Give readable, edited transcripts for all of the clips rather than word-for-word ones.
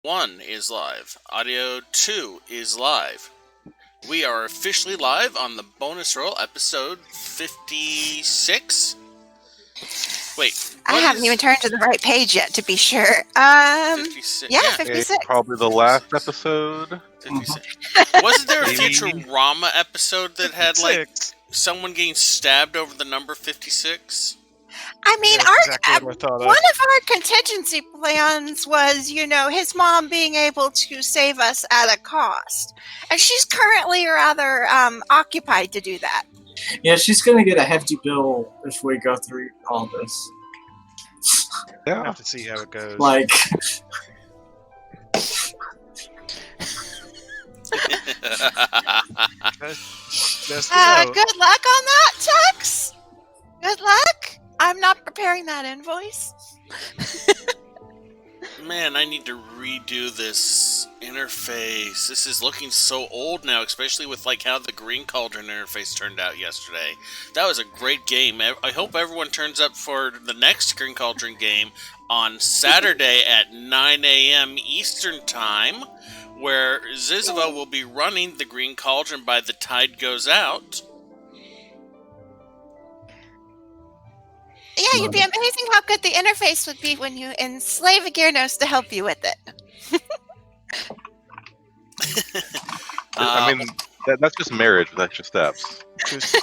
1 is live. Audio 2 is live. We are officially live on the bonus roll episode 56. Wait, I haven't even turned to the right page yet, to be sure. 56. Yeah, 56. It's probably the last episode. 56. Wasn't there a Futurama episode that had like someone getting stabbed over the number 56? I mean, exactly one of our contingency plans was, his mom being able to save us at a cost. And she's currently rather occupied to do that. Yeah, she's going to get a hefty bill if we go through all this. Yeah. We'll have to see how it goes. Like... Good luck on that, Tux. Good luck. I'm not preparing that invoice. Man, I need to redo this interface. This is looking so old now, especially with like how the Green Cauldron interface turned out yesterday. That was a great game. I hope everyone turns up for the next Green Cauldron game on Saturday at 9 a.m. Eastern Time, where Zizva will be running the Green Cauldron by the tide goes out. Yeah, you'd be amazing how good the interface would be when you enslave a Gyarados to help you with it. I mean, that's just marriage with extra steps. Just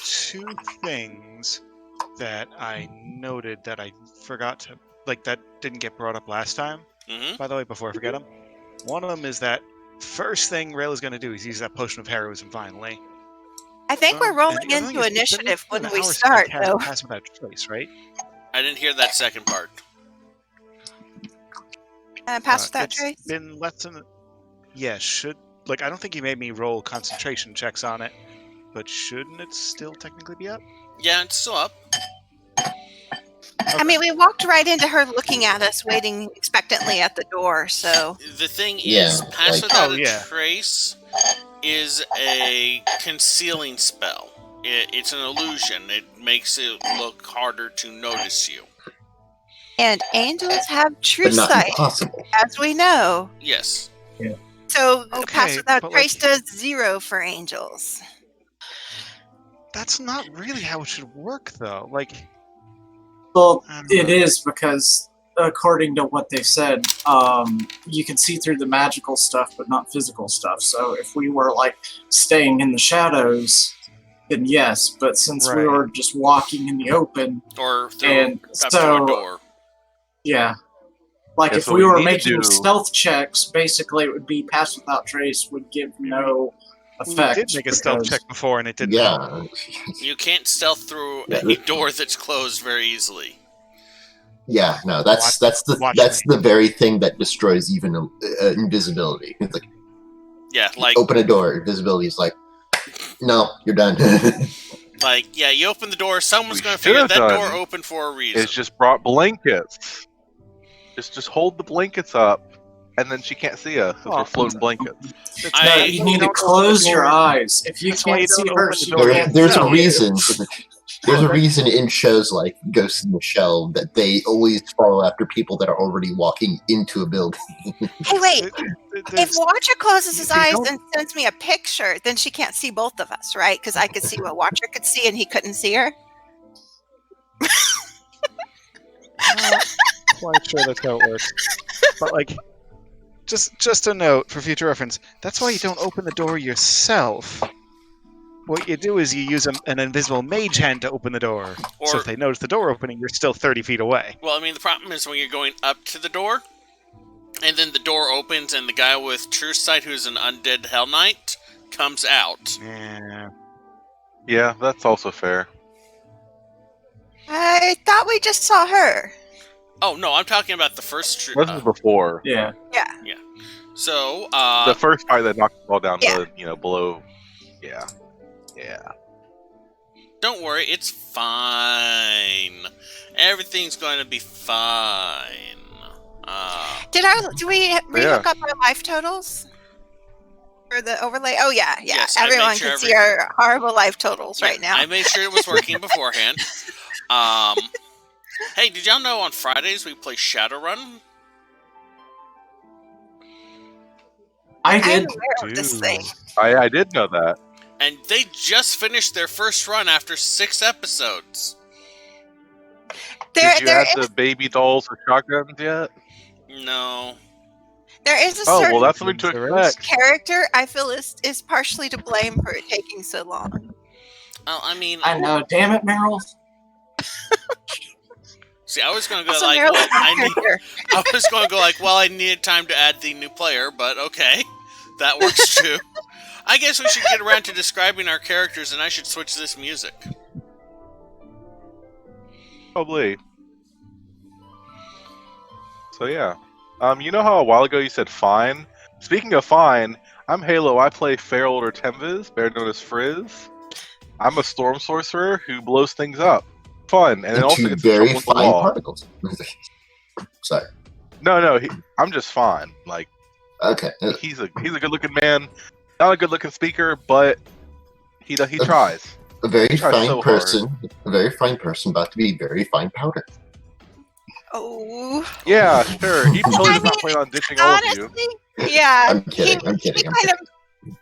two things that I noted that I forgot to, that didn't get brought up last time. Mm-hmm. By the way, before I forget them, one of them is that first thing Rail is going to do is use that potion of heroism finally. I think we're rolling into initiative when we start, though. Pass without trace, right? I didn't hear that second part. Pass without trace? It's been less than... Yeah, I don't think you made me roll concentration checks on it, but shouldn't it still technically be up? Yeah, it's still up. Okay. I mean, we walked right into her looking at us, waiting expectantly at the door, so... The thing is, pass without a trace is a concealing spell. It's an illusion. It makes it look harder to notice you. And angels have true sight, as we know. Yes. Yeah. So pass without trace does 0 for angels. That's not really how it should work, though. Well, it is because, according to what they said, you can see through the magical stuff, but not physical stuff. So if we were, staying in the shadows, then yes. But since we were just walking in the open... Or through a door. Yeah. If we were making stealth checks, basically it would be pass without trace would give no effect. We did make a stealth check before, and it didn't. Yeah. You can't stealth through a door that's closed very easily. Yeah, no, that's the very thing that destroys even invisibility. It's open a door, invisibility is no, you're done. You open the door, someone's going to figure that door open for a reason. It's just brought blankets. Just hold the blankets up, and then she can't see us because we're floating blankets. You need to close your eyes. If you can't see her, there's a reason. There's a reason in shows like Ghost in the Shell that they always follow after people that are already walking into a building. Hey, wait. If Watcher closes his eyes and sends me a picture, then she can't see both of us, right? Because I could see what Watcher could see and he couldn't see her. Not quite sure that's how it works. But, just a note for future reference, that's why you don't open the door yourself. What you do is you use an invisible mage hand to open the door. So if they notice the door opening, you're still 30 feet away. Well, I mean, the problem is when you're going up to the door, and then the door opens, and the guy with True Sight, who's an undead Hell Knight, comes out. Yeah, that's also fair. I thought we just saw her. Oh, no, I'm talking about the first... This was before. Yeah. So, the first fight that knocked the ball down to, below... Yeah. Don't worry, it's fine. Everything's going to be fine. Do we re-look up our life totals? For the overlay? Oh, yeah. Yes, everyone can see our horrible life totals right now. I made sure it was working beforehand. Hey, did y'all know on Fridays we play Shadowrun? I did. I'm aware of this thing. I did know that. And they just finished their first run after 6 episodes. Did you add the baby dolls or shotguns yet? No. There is a Oh, certain well, that's something to expect. character I feel is partially to blame for it taking so long. Oh, I mean, I know. Damn it, Meryl. see, I was going to go Also, like, Meryl's well, a character. I was going to go like, well, I needed time to add the new player, but okay, that works too. I guess we should get around to describing our characters, and I should switch this music. Probably. So yeah. You know how a while ago you said fine? Speaking of fine, I'm Halo. I play Feral or Temviz, better known as Frizz. I'm a storm sorcerer who blows things up. Fun, and it also Into gets very in trouble with the fine law. particles. Sorry. No, I'm just fine. Like, Okay. he's a good-looking man, not a good-looking speaker, but he tries. A very tries fine so person. A very fine person about to be very fine powder. Oh. Yeah, sure. He totally does not plan on ditching all of you. Honestly, yeah. I'm kidding. I'm He kidding. kind of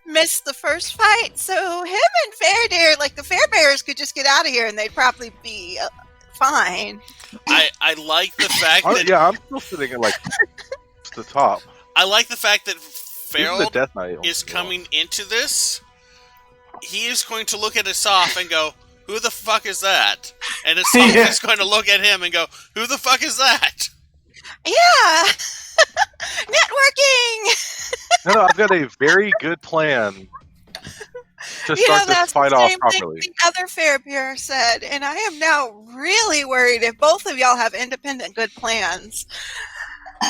missed the first fight, so him and Fairdeer, like the Fairbearers, could just get out of here and they'd probably be fine. I like the fact that Yeah, I'm still sitting at like the top. I like the fact that Even the Feral Death Knight is coming into this. He is going to look at Asaph and go, "Who the fuck is that?" And Asaph Yeah. is going to look at him and go, "Who the fuck is that?" Yeah. Networking. No, I've got a very good plan to You know, start this that's fight the off same properly. thing the other Fairbearer said, and I am now really worried if both of y'all have independent good plans.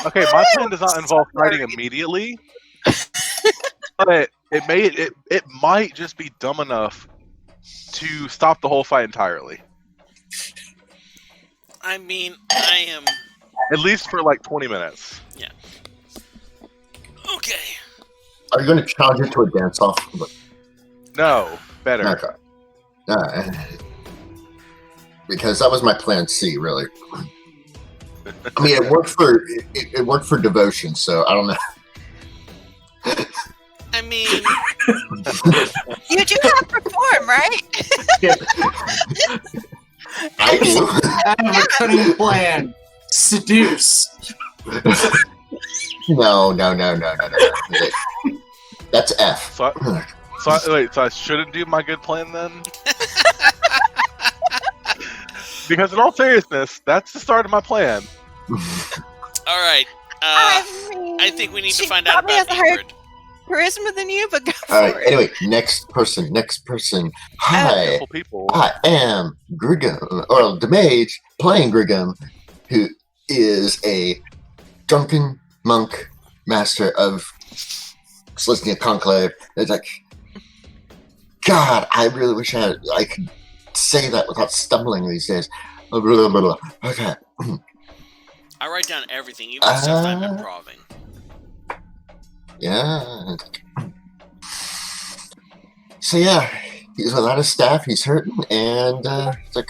Okay, my plan does not involve fighting immediately, but it might just be dumb enough to stop the whole fight entirely. I mean, I am At least for like 20 minutes. okay. Are you going to challenge it to a dance-off? No, better. Okay. Because that was my plan C, really. I mean, it worked for devotion, so I don't know. I mean, You do have perform, right? I do. I have a cunning plan. Seduce. No. That's F. So I shouldn't do my good plan then? Because in all seriousness, that's the start of my plan. all right. I think we need to find out about Ingrid. Charisma than you, but go for All right. it. Anyway, next person. Hi, Beautiful people. I am Grigum, or the mage playing Grigum, who is a drunken monk master of Selesnya Conclave. It's like, God, I really wish I could say that without stumbling these days. Blah, blah, blah, blah. Okay. I write down everything, even stuff I'm improving. Yeah. So yeah, he's without his staff. He's hurting, and it's like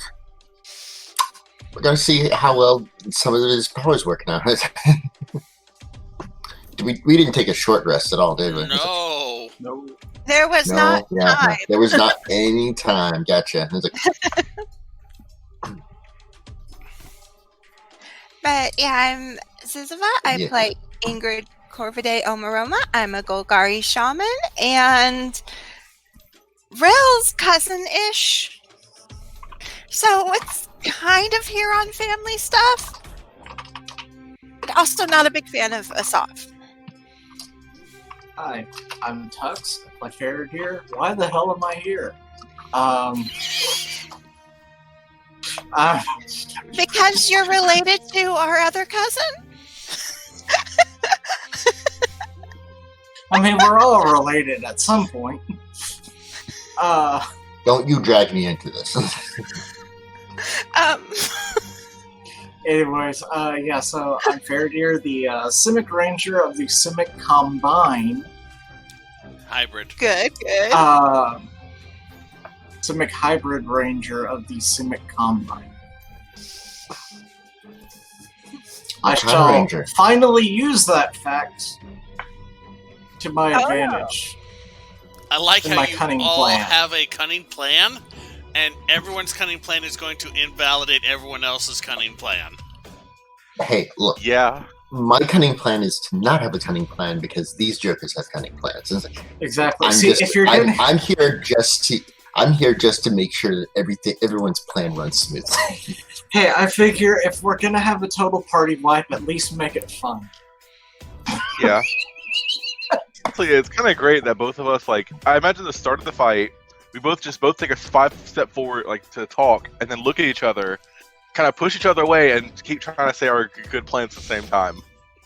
we're gonna see how well some of his powers work now. we didn't take a short rest at all, did we? No. There was not time. There was not any time. Gotcha. It's like, But yeah, I'm Zizava. I play Ingrid Corvide Omaroma. I'm a Golgari shaman and Rel's cousin-ish. So it's kind of here on family stuff. But also not a big fan of Asaph. Hi, I'm Tux. I play Fairdeer. Why the hell am I here? Because you're related to our other cousin? I mean, we're all related at some point. don't you drag me into this. Anyways, yeah, so I'm Fairdeer, the Simic Ranger of the Simic Combine. Hybrid. Good. Simic Hybrid Ranger of the Simic Combine. I shall Ranger? finally use that fact to my advantage. I like In how my you cunning all plan. have a cunning plan, and everyone's cunning plan is going to invalidate everyone else's cunning plan. Hey, look, Yeah. my cunning plan is to not have a cunning plan because these jokers have cunning plans. Exactly. I'm See, just, if you're gonna, I'm here just to make sure that everyone's plan runs smoothly. hey, I figure if we're gonna have a total party wipe, at least make it fun. Yeah. So yeah, it's kind of great that both of us, like, I imagine the start of the fight, we both take a 5-step forward, like, to talk, and then look at each other, kind of push each other away, and keep trying to say our good plans at the same time.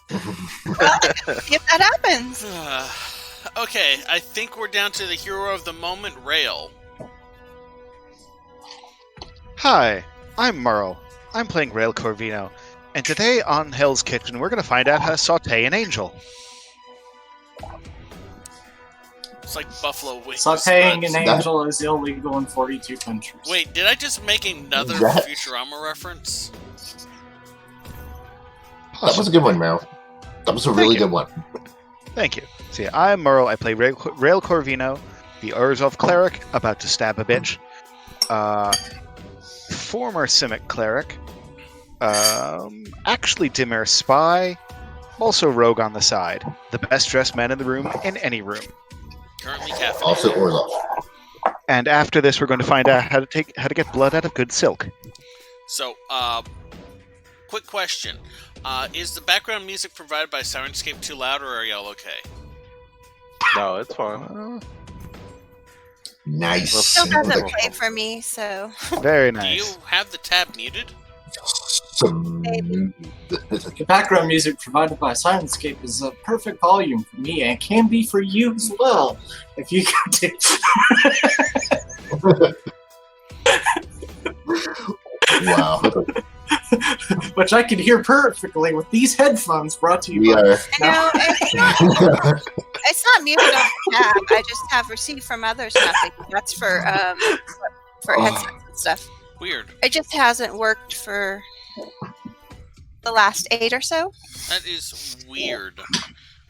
If that happens. Okay, I think we're down to the hero of the moment, Rail. Hi, I'm Merle. I'm playing Rail Corvino, and today on Hell's Kitchen, we're going to find out how to saute an angel. It's like buffalo wings. Sauteing but- an angel is illegal in 42 countries. Wait, did I just make another That- Futurama reference? That was a good one, Meryl. That was a really good one. Thank you. See, I'm Merle. I play Rail Corvino, the Urzov cleric about to stab a bitch. Former Simic cleric. Actually Dimmer spy. Also rogue on the side. The best dressed man in the room, in any room. Currently caffeinated. Also Orlov. And after this, we're going to find out how to get blood out of good silk. So, quick question. Is the background music provided by Sirenscape too loud, or are y'all okay? No, it's fine. Nice. Still doesn't play for me, so. Very Do nice. you have the tab muted? The background music provided by Sirenscape is a perfect volume for me and can be for you as well. If you go Wow. which I can hear perfectly with these headphones brought to you We by are. It's not muted on the tab. I just have received from others nothing. That's for headsets and stuff. Weird. It just hasn't worked for the last 8 or so. That is weird.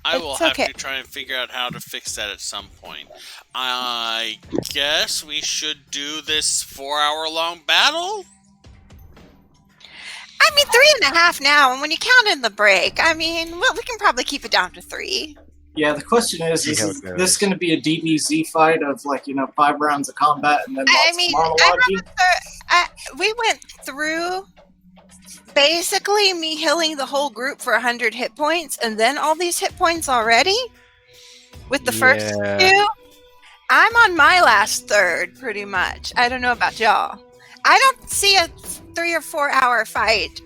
I will It's have okay. to try and figure out how to fix that at some point. I guess we should do this 4-hour-long battle? I mean, 3.5 now, and when you count in the break, I mean, well, we can probably keep it down to 3. Yeah, the question is See how this it goes. this going to be a DBZ fight of 5 rounds of combat and then lots I mean, of monologue? we went through basically me healing the whole group for 100 hit points, and then all these hit points already with the first Yeah. 2. I'm on my last third, pretty much. I don't know about y'all. I don't see a 3 or 4 hour fight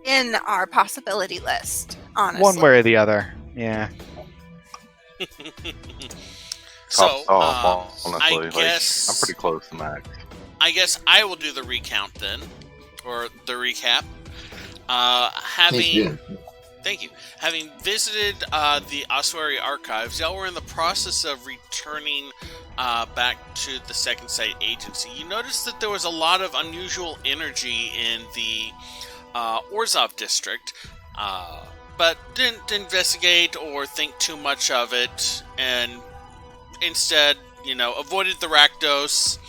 in our possibility list, honestly. One way or the other. Yeah. So, honestly, I guess I'm pretty close to max. I guess I will do the recount then, or the recap. Thank you. Having visited the Ossuary archives, y'all were in the process of returning back to the Second Sight Agency. You noticed that there was a lot of unusual energy in the Orzov district, but didn't investigate or think too much of it, and instead, avoided the Rakdos,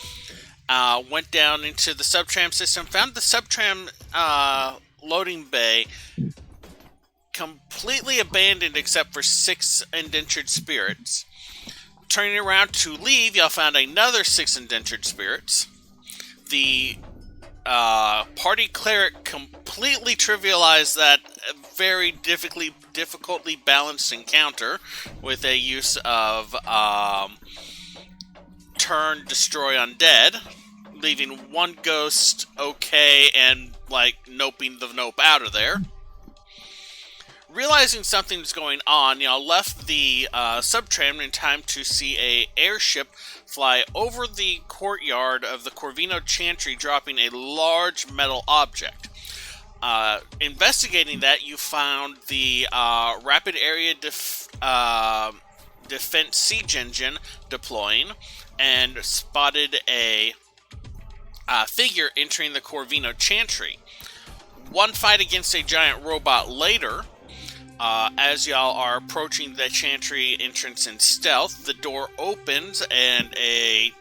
went down into the subtram system, found the subtram loading bay completely abandoned except for 6 indentured spirits. Turning around to leave, y'all found another 6 indentured spirits. The party cleric completely trivialized that very difficultly balanced encounter with a use of turn destroy undead, leaving one ghost okay and noping the nope out of there. Realizing something's going on, y'all left the subtram in time to see a airship fly over the courtyard of the Corvino Chantry, dropping a large metal object. Investigating that, you found the Rapid Area Defense Siege Engine deploying, and spotted a figure entering the Corvino Chantry. One fight against a giant robot later, As y'all are approaching the Chantry entrance in stealth, the door opens and a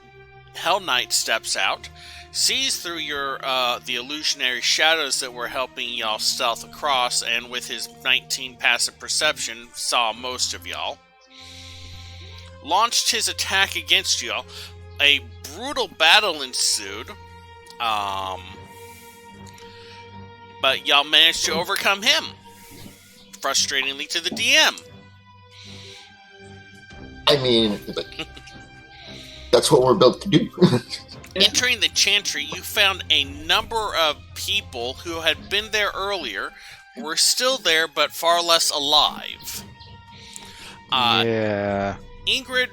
Hell Knight steps out, sees through the illusionary shadows that were helping y'all stealth across, and with his 19 passive perception, saw most of y'all. Launched his attack against y'all. A brutal battle ensued. But y'all managed to overcome him. Frustratingly to the DM. I mean, that's what we're built to do. Entering the Chantry, you found a number of people who had been there earlier, were still there, but far less alive. Yeah. Ingrid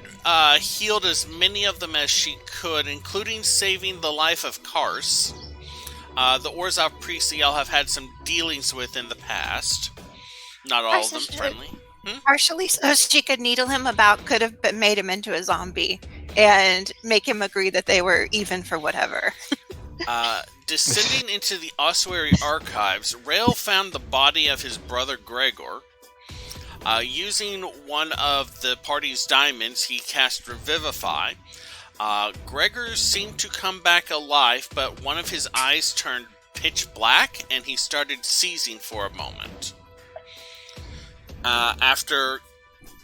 healed as many of them as she could, including saving the life of Kars. The Orzhov priests y'all have had some dealings with in the past. Not all of them friendly. Partially so she could needle him about, could have made him into a zombie and make him agree that they were even for whatever. Descending into the ossuary archives, Rael found the body of his brother Gregor. Using one of the party's diamonds, he cast Revivify. Gregor seemed to come back alive, but one of his eyes turned pitch black and he started seizing for a moment. After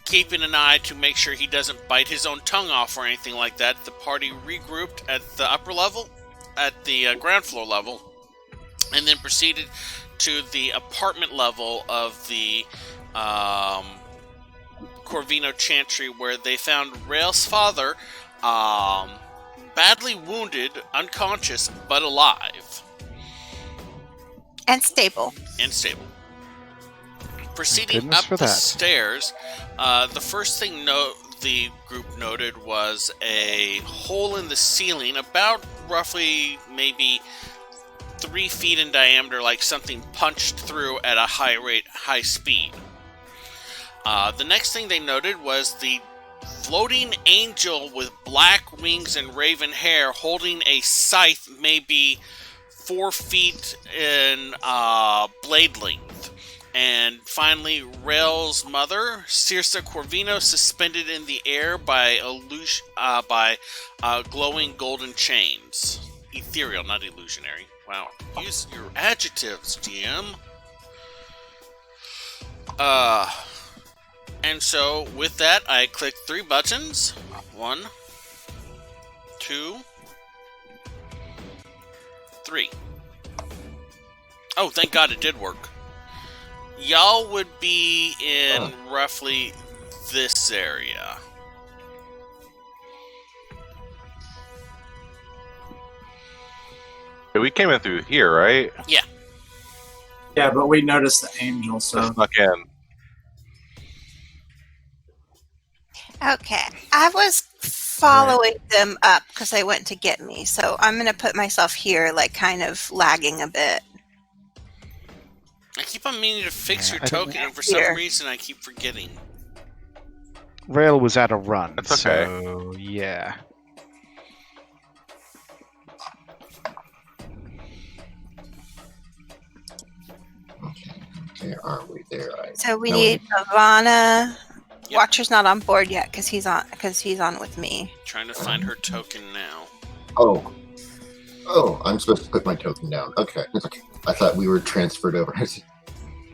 keeping an eye to make sure he doesn't bite his own tongue off or anything like that, the party regrouped at the upper level, at the ground floor level, and then proceeded to the apartment level of the Corvino Chantry, where they found Rael's father badly wounded, unconscious, but alive. And stable. Proceeding up the stairs, the first thing the group noted was a hole in the ceiling, about roughly maybe 3 feet in diameter, like something punched through at a high speed. The next thing they noted was the floating angel with black wings and raven hair holding a scythe maybe 4 feet in blade length. And finally, Rael's mother, Circe Corvino, suspended in the air by glowing golden chains. Ethereal, not illusionary. Wow. Use your adjectives, DM. And so, with that, I click 3 buttons. 1, 2, 3. Oh, thank God it did work. Y'all would be in roughly this area. We came in through here, right? Yeah. Yeah, but we noticed the angel, so... Snuck in. Okay. I was following them up because they went to get me, so I'm going to put myself here, like, kind of lagging a bit. I keep on meaning to fix your token, and for some reason I keep forgetting. Rael was at a run, That's okay. So yeah. Okay, are we there? So we need Ivana. Yep. Watcher's not on board yet because he's on with me. Trying to find her token now. Oh, I'm supposed to put my token down. Okay. I thought we were transferred over.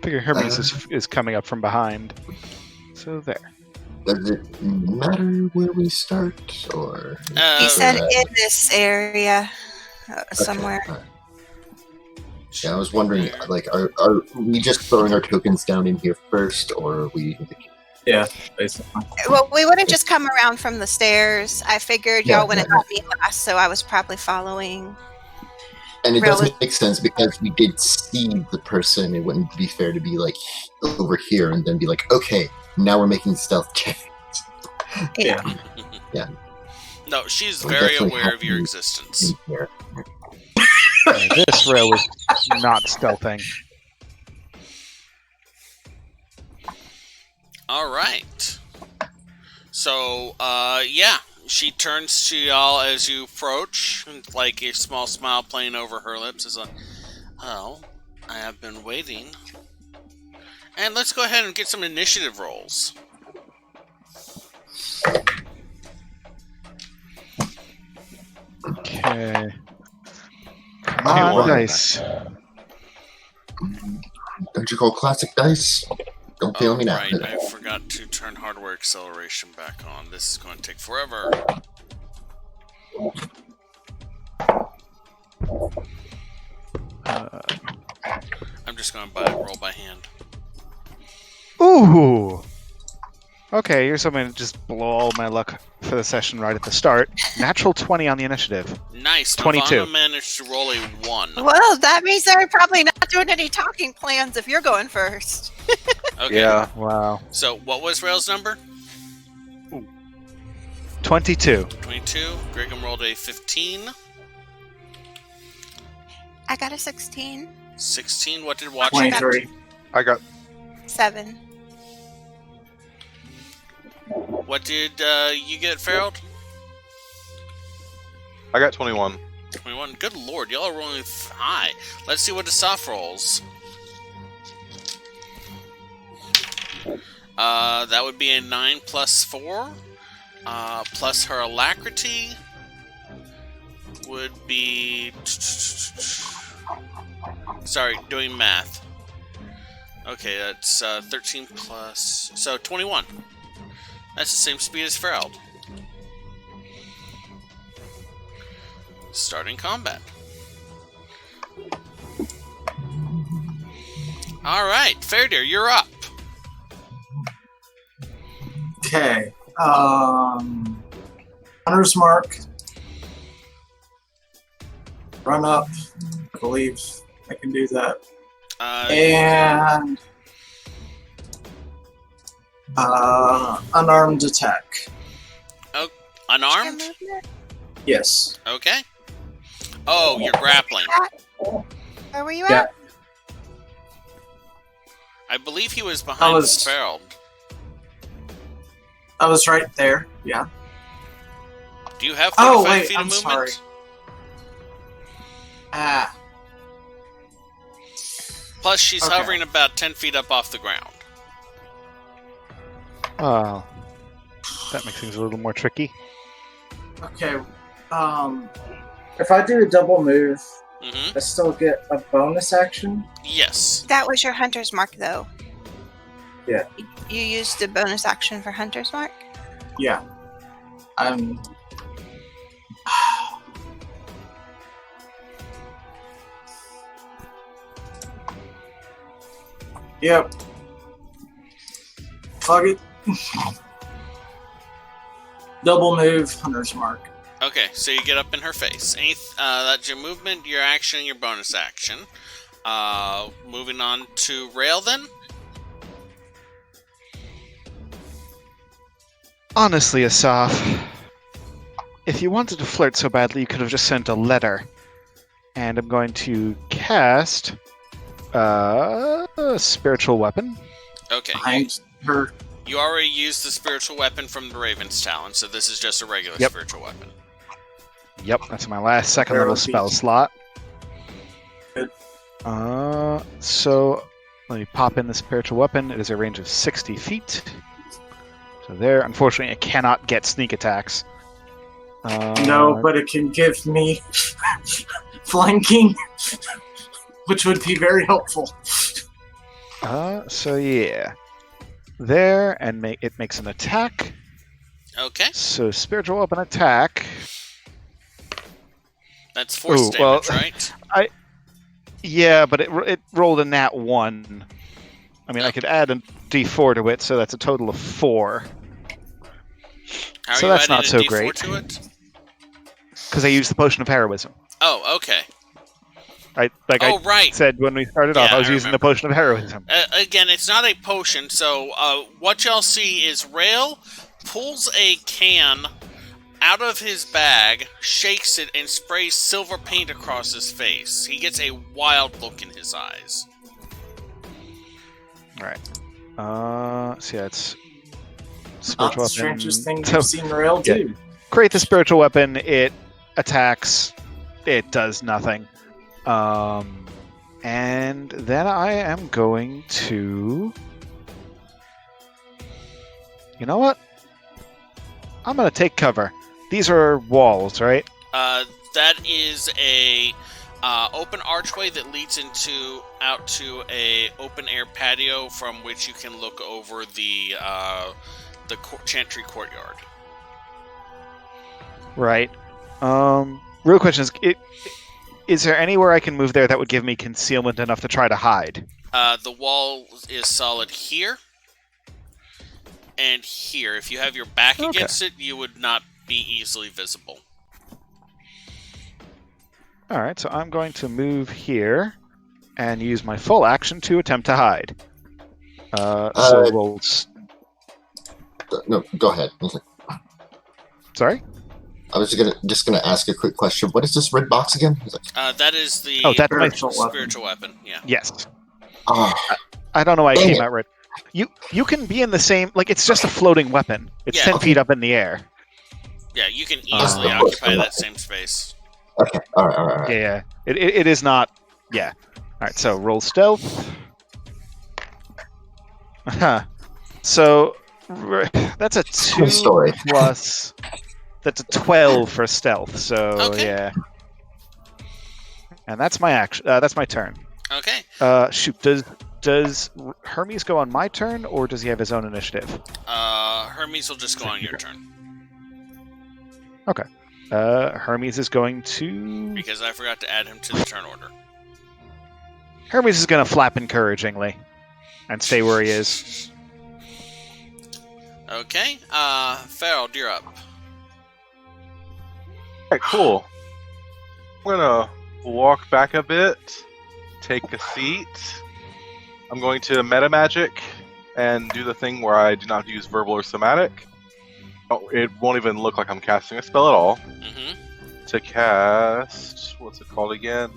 Figure Hermes is coming up from behind. So there. Does it matter where we start, or? He said in this area somewhere. Okay. Yeah, I was wondering, like, are we just throwing our tokens down in here first, or are we? Yeah, basically. Well, we would have just come around from the stairs. I figured y'all wouldn't help me last, so I was probably following. And it does make sense because we did see the person. It wouldn't be fair to be like over here and then be like, okay, now we're making stealth checks. Yeah. Yeah. No, she's very aware of your existence. This Rael was not stealthing. Alright. So, yeah. She turns to y'all as you approach, like a small smile playing over her lips. Is like, oh, I have been waiting. And let's go ahead and get some initiative rolls. Okay. Come Okay, on, one. dice. Don't you call classic dice? Don't fail me now. Right, I forgot to turn hardware acceleration back on. This is going to take forever. I'm just going to roll by hand. Ooh! Okay, here's something to just blow all my luck for the session right at the start. Natural 20 on the initiative. Nice. 22. Nirvana managed to roll a 1. Well, that means they're probably not doing any talking plans if you're going first. Okay. Yeah. Wow. So, what was Rail's number? 22. 22. Grigum rolled a 15. I got a 16. 16. What did Watch 23. I got 7. What did you get, Farrell? I got 21. 21. Good lord, y'all are rolling high. Let's see what Asaph rolls. That would be a 9 plus 4. Plus her alacrity would be... Sorry, doing math. Okay, that's 13 plus... So, 21. That's the same speed as Farrell. Starting combat. Alright, Fairdeer, you're up. Okay. Hunter's Mark. Run up. I believe I can do that. And unarmed attack. Unarmed? Yes. Okay. Oh, you're grappling. Where were you Yeah. at? I believe he was behind Farrell. I was right there. Yeah. Do you have 45 feet of I'm movement? sorry. Plus, she's Okay. hovering about 10 feet up off the ground. Oh. That makes things a little more tricky. Okay. If I do a double move, Mm-hmm. I still get a bonus action. Yes. That was your hunter's mark, though. Yeah. You used the bonus action for hunter's mark? Yeah. Yep. Fuck it. Double move, hunter's mark. Okay, so you get up in her face. That's your movement, your action, your bonus action. Moving on to Rail then. Honestly, Asaph, if you wanted to flirt so badly, you could have just sent a letter. And I'm going to cast a spiritual weapon. Okay. Behind her. You already used the spiritual weapon from the Raven's Talon, so this is just a regular Yep. spiritual weapon. Yep, that's my last second There level would be- spell slot. Good. So let me pop in the spiritual weapon. It is a range of 60 feet. So there, unfortunately, I cannot get sneak attacks. No, but it can give me flanking, which would be very helpful. So yeah, there, and it makes an attack. Okay. So spiritual weapon attack. That's force Ooh, well, damage, right? Yeah, but it rolled a nat 1. I mean, I could add a d4 to it, so that's a total of 4. How are so you that's adding not a so D4 great. to it? Because I used the potion of heroism. Oh, okay. I Right. said when we started off, Yeah, I was I using the remember. potion of heroism. Again, it's not a potion, so what y'all see is Rail pulls a can out of his bag, shakes it, and sprays silver paint across his face. He gets a wild look in his eyes. All right. So yeah, it's Not spiritual the weapon. strangest thing So, I've seen Rail yeah. do. create the spiritual weapon. It attacks. It does nothing. And And then I am going to... You know what? I'm going to take cover. These are walls, right? That is a open archway that leads out to a open air patio from which you can look over the Chantry courtyard. Right. Real question is there anywhere I can move there that would give me concealment enough to try to hide? The wall is solid here and here. If you have your back against it, you would not be easily visible. Alright, so I'm going to move here and use my full action to attempt to hide. So roll... No, go ahead. Sorry? I was just gonna ask a quick question. What is this red box again? That is the that's my spiritual weapon. Yeah. Yes. Oh, I don't know why it Dang came it. out right. You can be in the same... Like, it's just a floating weapon. It's 10 feet up in the air. Yeah, you can easily occupy that same space. okay. All right. Yeah. It is not... Yeah. Alright, so roll stealth. So, that's a 2 Good story. plus... That's a 12 for stealth, so Okay. yeah. And that's my action. That's my turn. Okay. Shoot. Does Hermes go on my turn, or does he have his own initiative? Hermes will just go on your turn. Okay. Hermes is going to... Because I forgot to add him to the turn order. Hermes is going to flap encouragingly and stay where he is. Okay. Farrell, you're up. Alright, cool. I'm gonna walk back a bit, take a seat. I'm going to meta magic and do the thing where I do not use verbal or somatic. Oh, it won't even look like I'm casting a spell at all. Mm-hmm. To cast, what's it called again?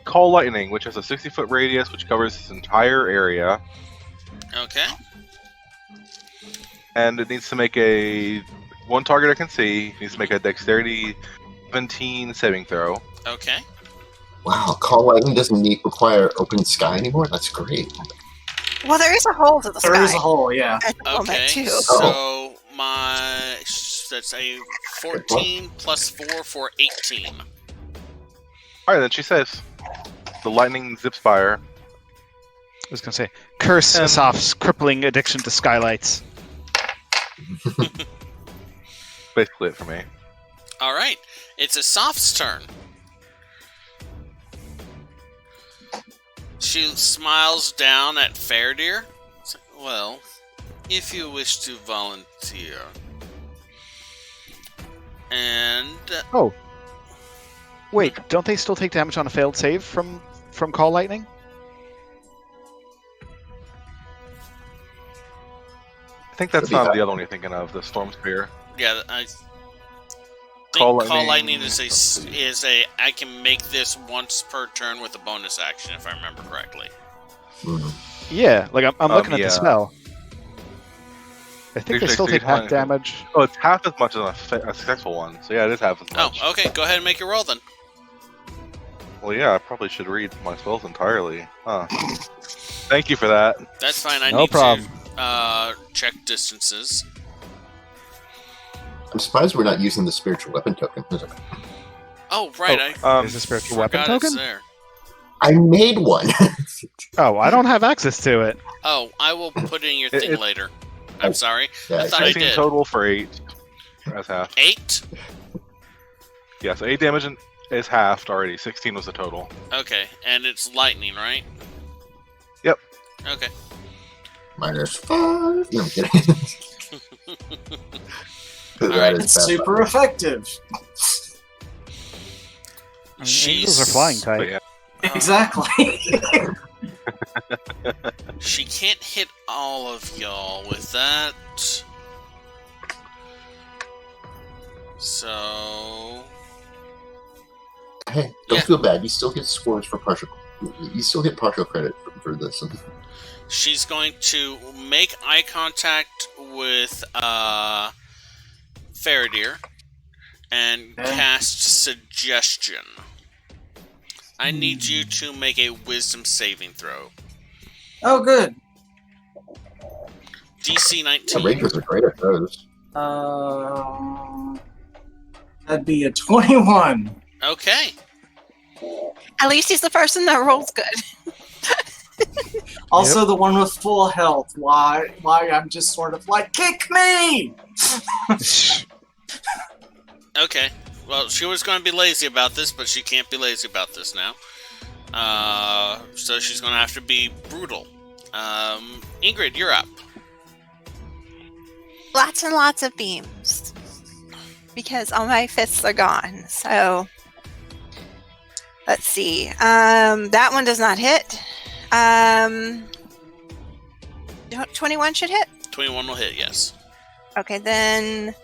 Call Lightning, which has a 60-foot radius, which covers this entire area. Okay. And it needs to make one target I can see. It needs to make a Dexterity 17 saving throw. Okay. Wow, Call Lightning doesn't require open sky anymore? That's great. Well, there is a hole to the sky. There is a hole, yeah. At the moment, Okay. too. So that's a 14 plus 4 for 18. Alright, then she saves. The lightning zips by her. I was going to say, curse Asaph's crippling addiction to skylights. Basically it for me. All right. It's Asaph's turn. She smiles down at Fairdeer. Well, if you wish to volunteer. And... Oh. Wait, don't they still take damage on a failed save from Call Lightning? I think that's Could be not that. the other one you're thinking of, the Storm Spear. yeah, I think Call Call Lightning. Lightning is a I can make this once per turn with a bonus action, if I remember correctly. Mhm. Yeah, like I'm looking at yeah. the spell. I think they Usually still take half 600. damage. Oh, it's half as much as a successful one. So yeah, it is half as Oh, much. okay. Go ahead and make your roll then. Well, yeah, I probably should read my spells entirely. Huh. Thank you for that. That's fine. I No need problem. to check distances. I'm surprised we're not using the spiritual weapon token. Oh, right. There's a spiritual weapon forgot it's token? there. I made one. Oh, I don't have access to it. Oh, I will put it in your It- thing it- later. I'm sorry. Yeah, I thought I 16 did. total for 8. That's half. 8? Yeah, so 8 damage is halved already. 16 was the total. Okay, and it's lightning, right? Yep. Okay. -5. No, I'm kidding. That Alright. is It's bad super luck. effective. I mean, angels are flying But type. yeah, Exactly. She can't hit all of y'all with that. So... Hey, don't Yeah. feel bad. You still get scores for partial. You still get partial credit for this. She's going to make eye contact with Faradir and Okay. cast Suggestion. I need you to make a wisdom saving throw. Oh, good. DC 19. Yeah, Rangers are great at those. That'd be a 21. Okay. At least he's the person that rolls good. Also, the one with full health. Why I'm just sort of like, kick me! Okay. Well, she was going to be lazy about this, but she can't be lazy about this now. So she's going to have to be brutal. Ingrid, you're up. Lots and lots of beams. Because all my fists are gone. So, let's see. That one does not hit. 21 should hit? 21 will hit, yes. Okay, then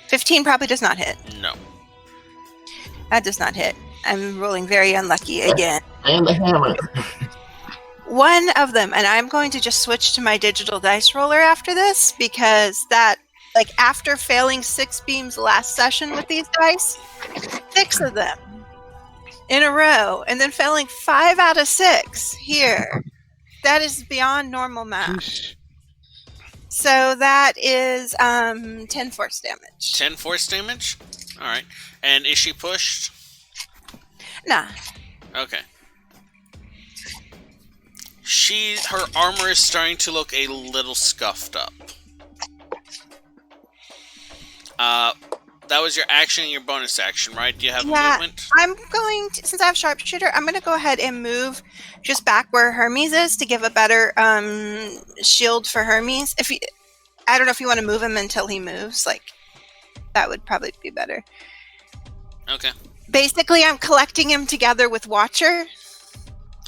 15 probably does not hit. No. That does not hit. I'm rolling very unlucky again. And the hammer. One of them, and I'm going to just switch to my digital dice roller after this, because that, like, after failing 6 beams last session with these dice, 6 of them in a row, and then failing 5 out of 6 here. That is beyond normal math. So that is 10 force damage. 10 force damage? Alright. And is she pushed? Nah. Okay. Her armor is starting to look a little scuffed up. That was your action and your bonus action, right? Do you have movement? I'm going to, since I have sharpshooter, I'm going to go ahead and move just back where Hermes is to give a better shield for Hermes. I don't know if you want to move him until he moves. Like, that would probably be better. Okay. Basically, I'm collecting him together with Watcher,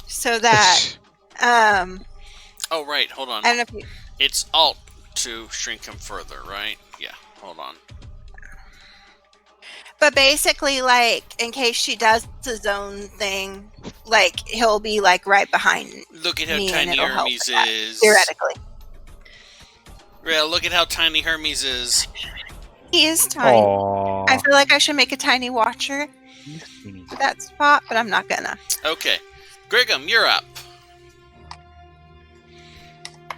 so that. Oh right, hold on. I don't know if you. It's Alt to shrink him further, right? Yeah. Hold on. But basically, like, in case she does his own thing, like, he'll be, like, right behind Look at how me, tiny and it'll help Hermes with that, is. theoretically. Yeah, look at how tiny Hermes is. He is tiny. Aww. I feel like I should make a tiny Watcher for that spot, but I'm not gonna. Okay. Grigum, you're up.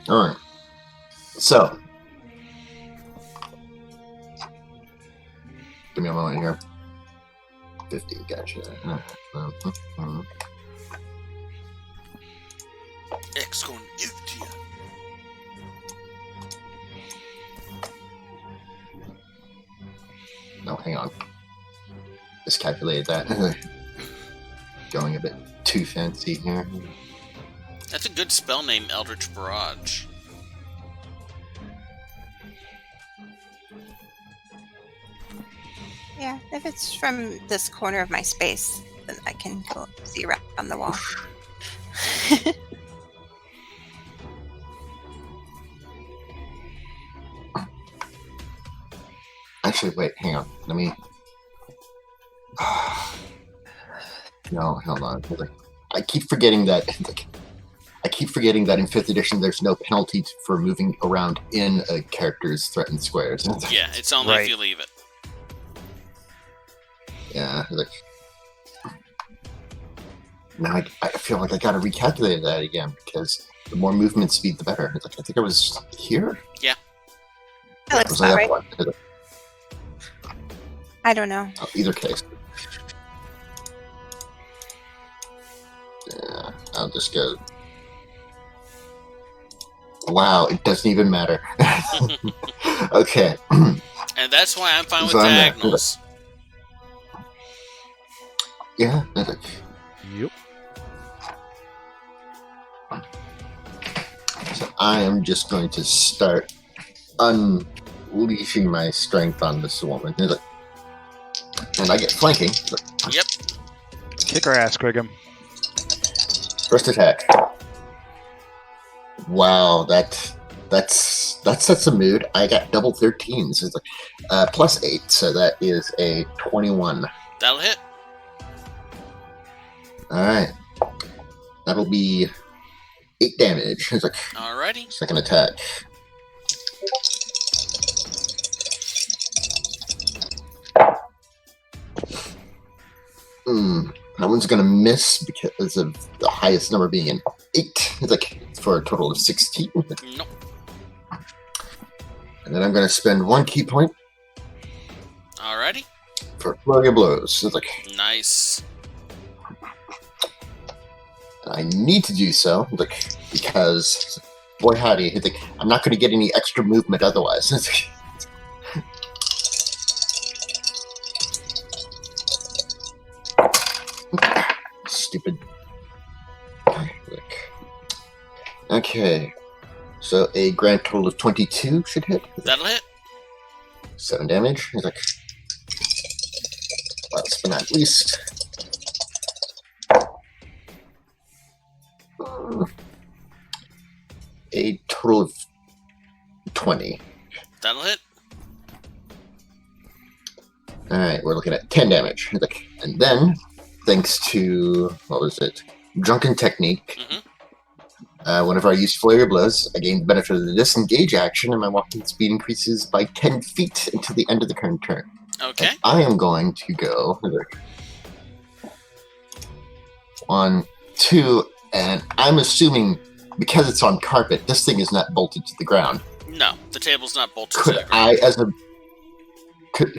Alright. So. Give me a moment here. 50, gotcha. X going to give to you. No, hang on. Miscalculated that. Going a bit too fancy here. That's a good spell name, Eldritch Barrage. Yeah, if it's from this corner of my space, then I can go see around on the wall. Actually, wait, hang on. Let me. No, hold on. I keep forgetting that. I keep forgetting that in 5th edition, there's no penalty for moving around in a character's threatened squares. Yeah, it's only if you leave it. Yeah, now I feel like I gotta recalculate that again, because the more movement speed, the better. I think I was here? Yeah. That looks Was about I right. up one? I don't know. Oh, either case. Yeah, I'll just go. Wow, it doesn't even matter. Okay. And that's why I'm fine with So I'm there. diagonals. Yeah. Yep. So I am just going to start unleashing my strength on this woman. And I get flanking. Yep. Kick her ass, Grigum. First attack. Wow, that sets a mood. I got double 13s. It's like, plus 8, so that is a 21. That'll hit. Alright. That'll be 8 damage. It's like Alrighty. second attack. That one's gonna miss because of the highest number being an 8. It's like for a total of 16. Nope. And then I'm gonna spend 1 key point Alrighty. for flurry of blows. It's like Nice. I need to do so, because boy howdy, it's like I'm not gonna get any extra movement otherwise. Stupid. Okay. So a grand total of 22 should hit. That'll hit. 7 damage. He's like, last but not least. A total of 20. That'll hit. Alright, we're looking at 10 damage. He's like, and then, thanks to, what was it? Drunken Technique. Whenever I use Flurry of Blows, I gain the benefit of the disengage action, and my walking speed increases by 10 feet until the end of the current turn. Okay. And I am going to go 1, 2, and I'm assuming because it's on carpet, this thing is not bolted to the ground. No, the table's not bolted Could to the ground.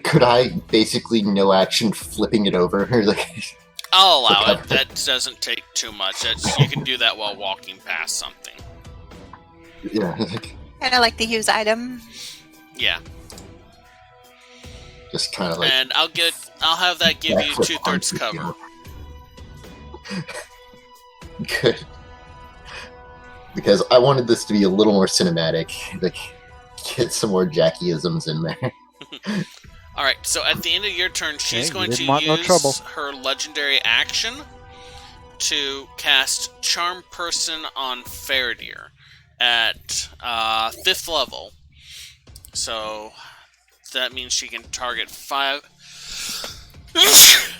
could I basically no action flipping it over? I'll allow it. That doesn't take too much. You can do that while walking past something. Yeah. Kind of like the use item. Yeah. Just kind of like. And I'll have that give you 2/3 cover. Good. Because I wanted this to be a little more cinematic. Get some more Jackie-isms in there. Alright, so at the end of your turn, she's going to use use her legendary action to cast Charm Person on Faradir at 5th level. So that means she can target 5...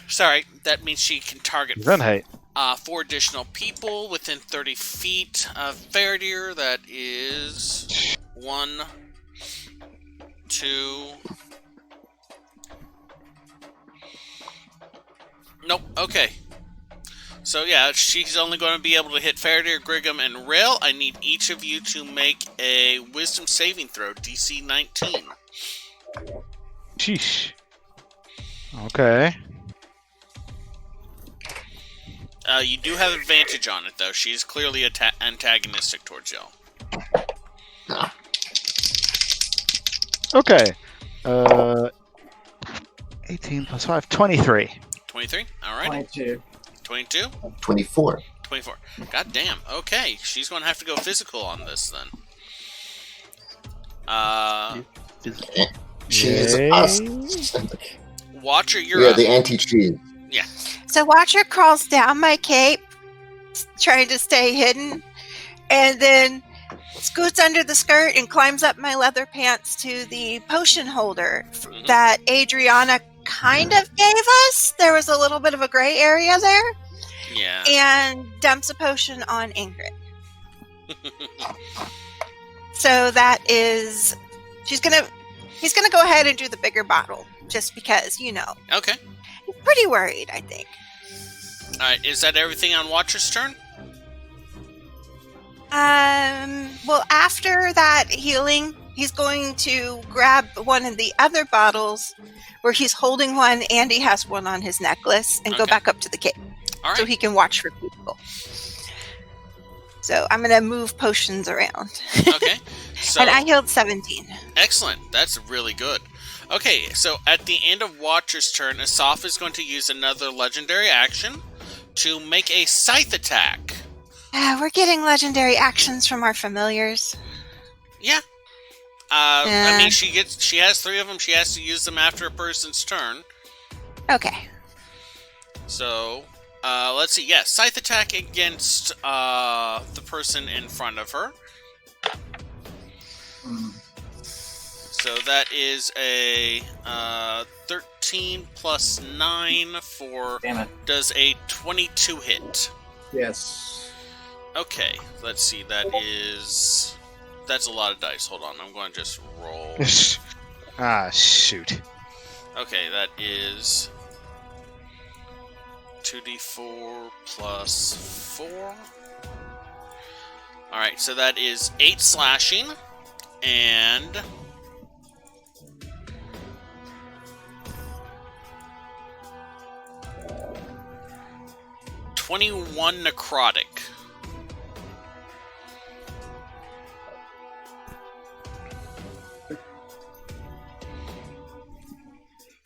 Sorry, that means she can target 4 additional people within 30 feet of Faradir. That is 1, 2... Nope, okay. So yeah, she's only going to be able to hit Faradir, Griggum, and Rail. I need each of you to make a Wisdom saving throw, DC 19. Sheesh. Okay. You do have advantage on it, though. She's clearly antagonistic towards y'all. Okay. 18 plus 5, 23. 23? Alright. 22. 22? 24. 24. God damn. Okay. She's going to have to go physical on this, then. She is us. Watcher, you're We are up. the anti-cheese. Yeah. So Watcher crawls down my cape, trying to stay hidden, and then scoots under the skirt and climbs up my leather pants to the potion holder that Adriana kind of gave us. There was a little bit of a gray area there. Yeah. And dumps a potion on Ingrid. So that is... He's gonna go ahead and do the bigger bottle, just because, Okay. He's pretty worried, I think. Alright, is that everything on Watcher's turn? Well, after that healing, he's going to grab one of the other bottles where he's holding one and he has one on his necklace and go back up to the cave. Alright. So he can watch for people. So I'm going to move potions around. Okay. So, and I healed 17. Excellent. That's really good. Okay, so at the end of Watcher's turn, Asaph is going to use another legendary action to make a scythe attack. We're getting legendary actions from our familiars. Yeah. I mean, she has 3 of them. She has to use them after a person's turn. Okay. So, let's see. Yeah, scythe attack against the person in front of her. So that is a 13 plus 9 for... Damn it. Does a 22 hit. Yes. Okay, let's see. That's a lot of dice. Hold on, I'm going to just roll. Ah, shoot. Okay, that is 2d4 plus 4. Alright, so that is 8 slashing, and 21 necrotic.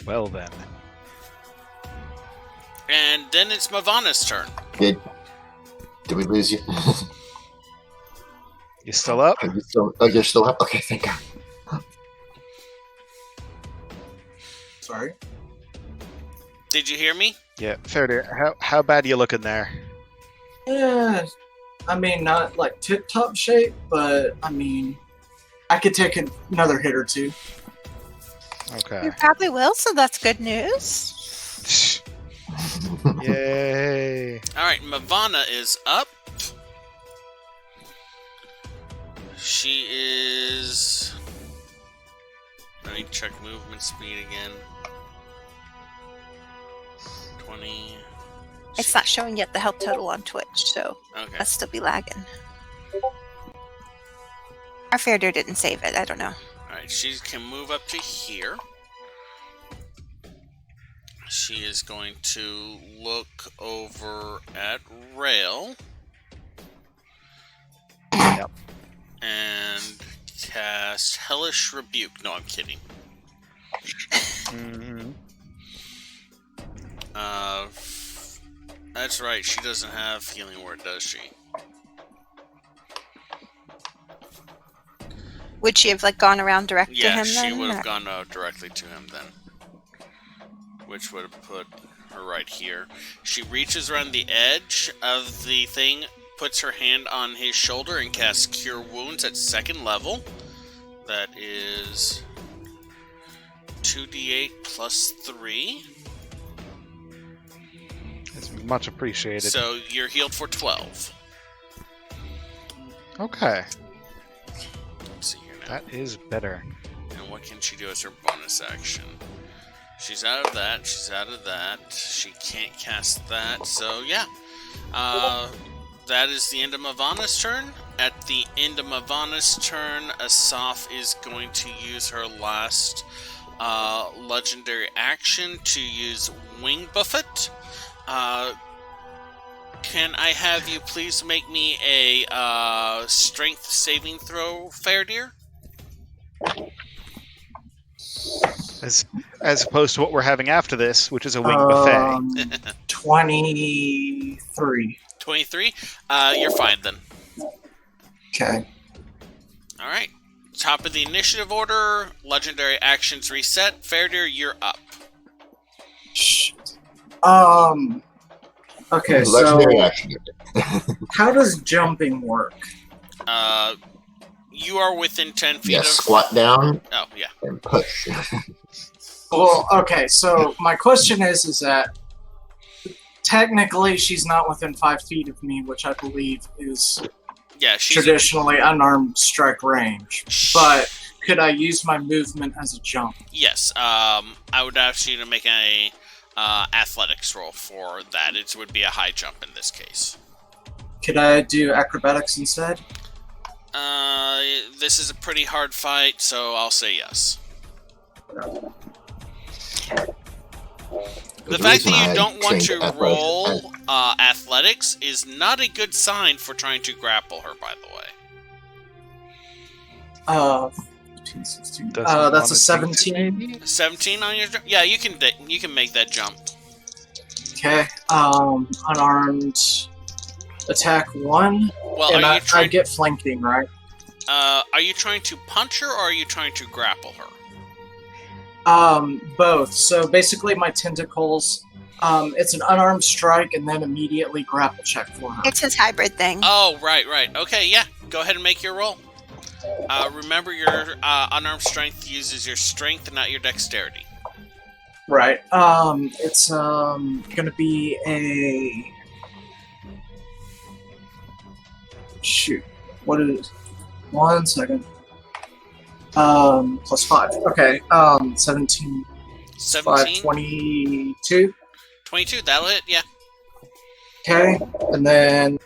Well then. And then it's Mavana's turn. Did we lose you? You still up? You're still up? Okay, thank God. Sorry. Did you hear me? Yeah, fair dear. How bad are you looking there? Yeah, I mean, not like tip-top shape, but I mean, I could take another hit or two. Okay. You probably will, so that's good news. Yay. Alright, Mavana is up. She is... Let me check movement speed again. 20... It's not showing yet the health total on Twitch, so Okay. must still be lagging. Our fair deer didn't save it. I don't know. Alright, she can move up to here. She is going to look over at Rail. Yep. And cast Hellish Rebuke. No, I'm kidding. Mm-hmm. That's right, she doesn't have Healing Word, does she? Would she have gone around direct to Yeah, him she then? would or- have gone directly to him then. Which would have put her right here. She reaches around the edge of the thing, puts her hand on his shoulder, and casts Cure Wounds at 2nd level. That is 2d8 plus 3. It's much appreciated. So you're healed for 12. Okay. Let's see here now. That is better. And what can she do as her bonus action? She's out of that. She's out of that. She can't cast that. So, yeah. That is the end of Mavana's turn. At the end of Mavana's turn, Asaph is going to use her last legendary action to use Wing Buffet. Can I have you please make me a strength saving throw, fair dear? As opposed to what we're having after this, which is a wing buffet. 23. 23? You're fine then. Okay. Alright. Top of the initiative order, legendary actions reset. Fair dear, you're up. Shit. Okay, Legendary so action. how does jumping work? You are within 10 feet Yeah, of... squat down Oh, yeah. and push. Well, okay, so my question is that technically she's not within 5 feet of me, which I believe is Yeah, she's... traditionally unarmed strike range. But could I use my movement as a jump? Yes, I would ask you to make a athletics roll for that. It would be a high jump in this case. Could I do acrobatics instead? This is a pretty hard fight, so I'll say yes. The fact that you don't want to roll athletics is not a good sign for trying to grapple her, by the way. 15, 16. Doesn't That's wanna a do 17. 17 on your jump? Yeah, you can make that jump. Okay. Unarmed attack 1. Well, And are you I trying? get flanking, right? Are you trying to punch her, or are you trying to grapple her? Both. So basically, my tentacles. It's an unarmed strike, and then immediately grapple check for her. It's his hybrid thing. Oh, right. Okay, yeah. Go ahead and make your roll. Remember, your unarmed strength uses your strength and not your dexterity. Right. It's gonna be a. Shoot. What is? 1 second. Plus 5. Okay. 17. 17? 5, 22. 22, that'll hit, yeah. Okay, and then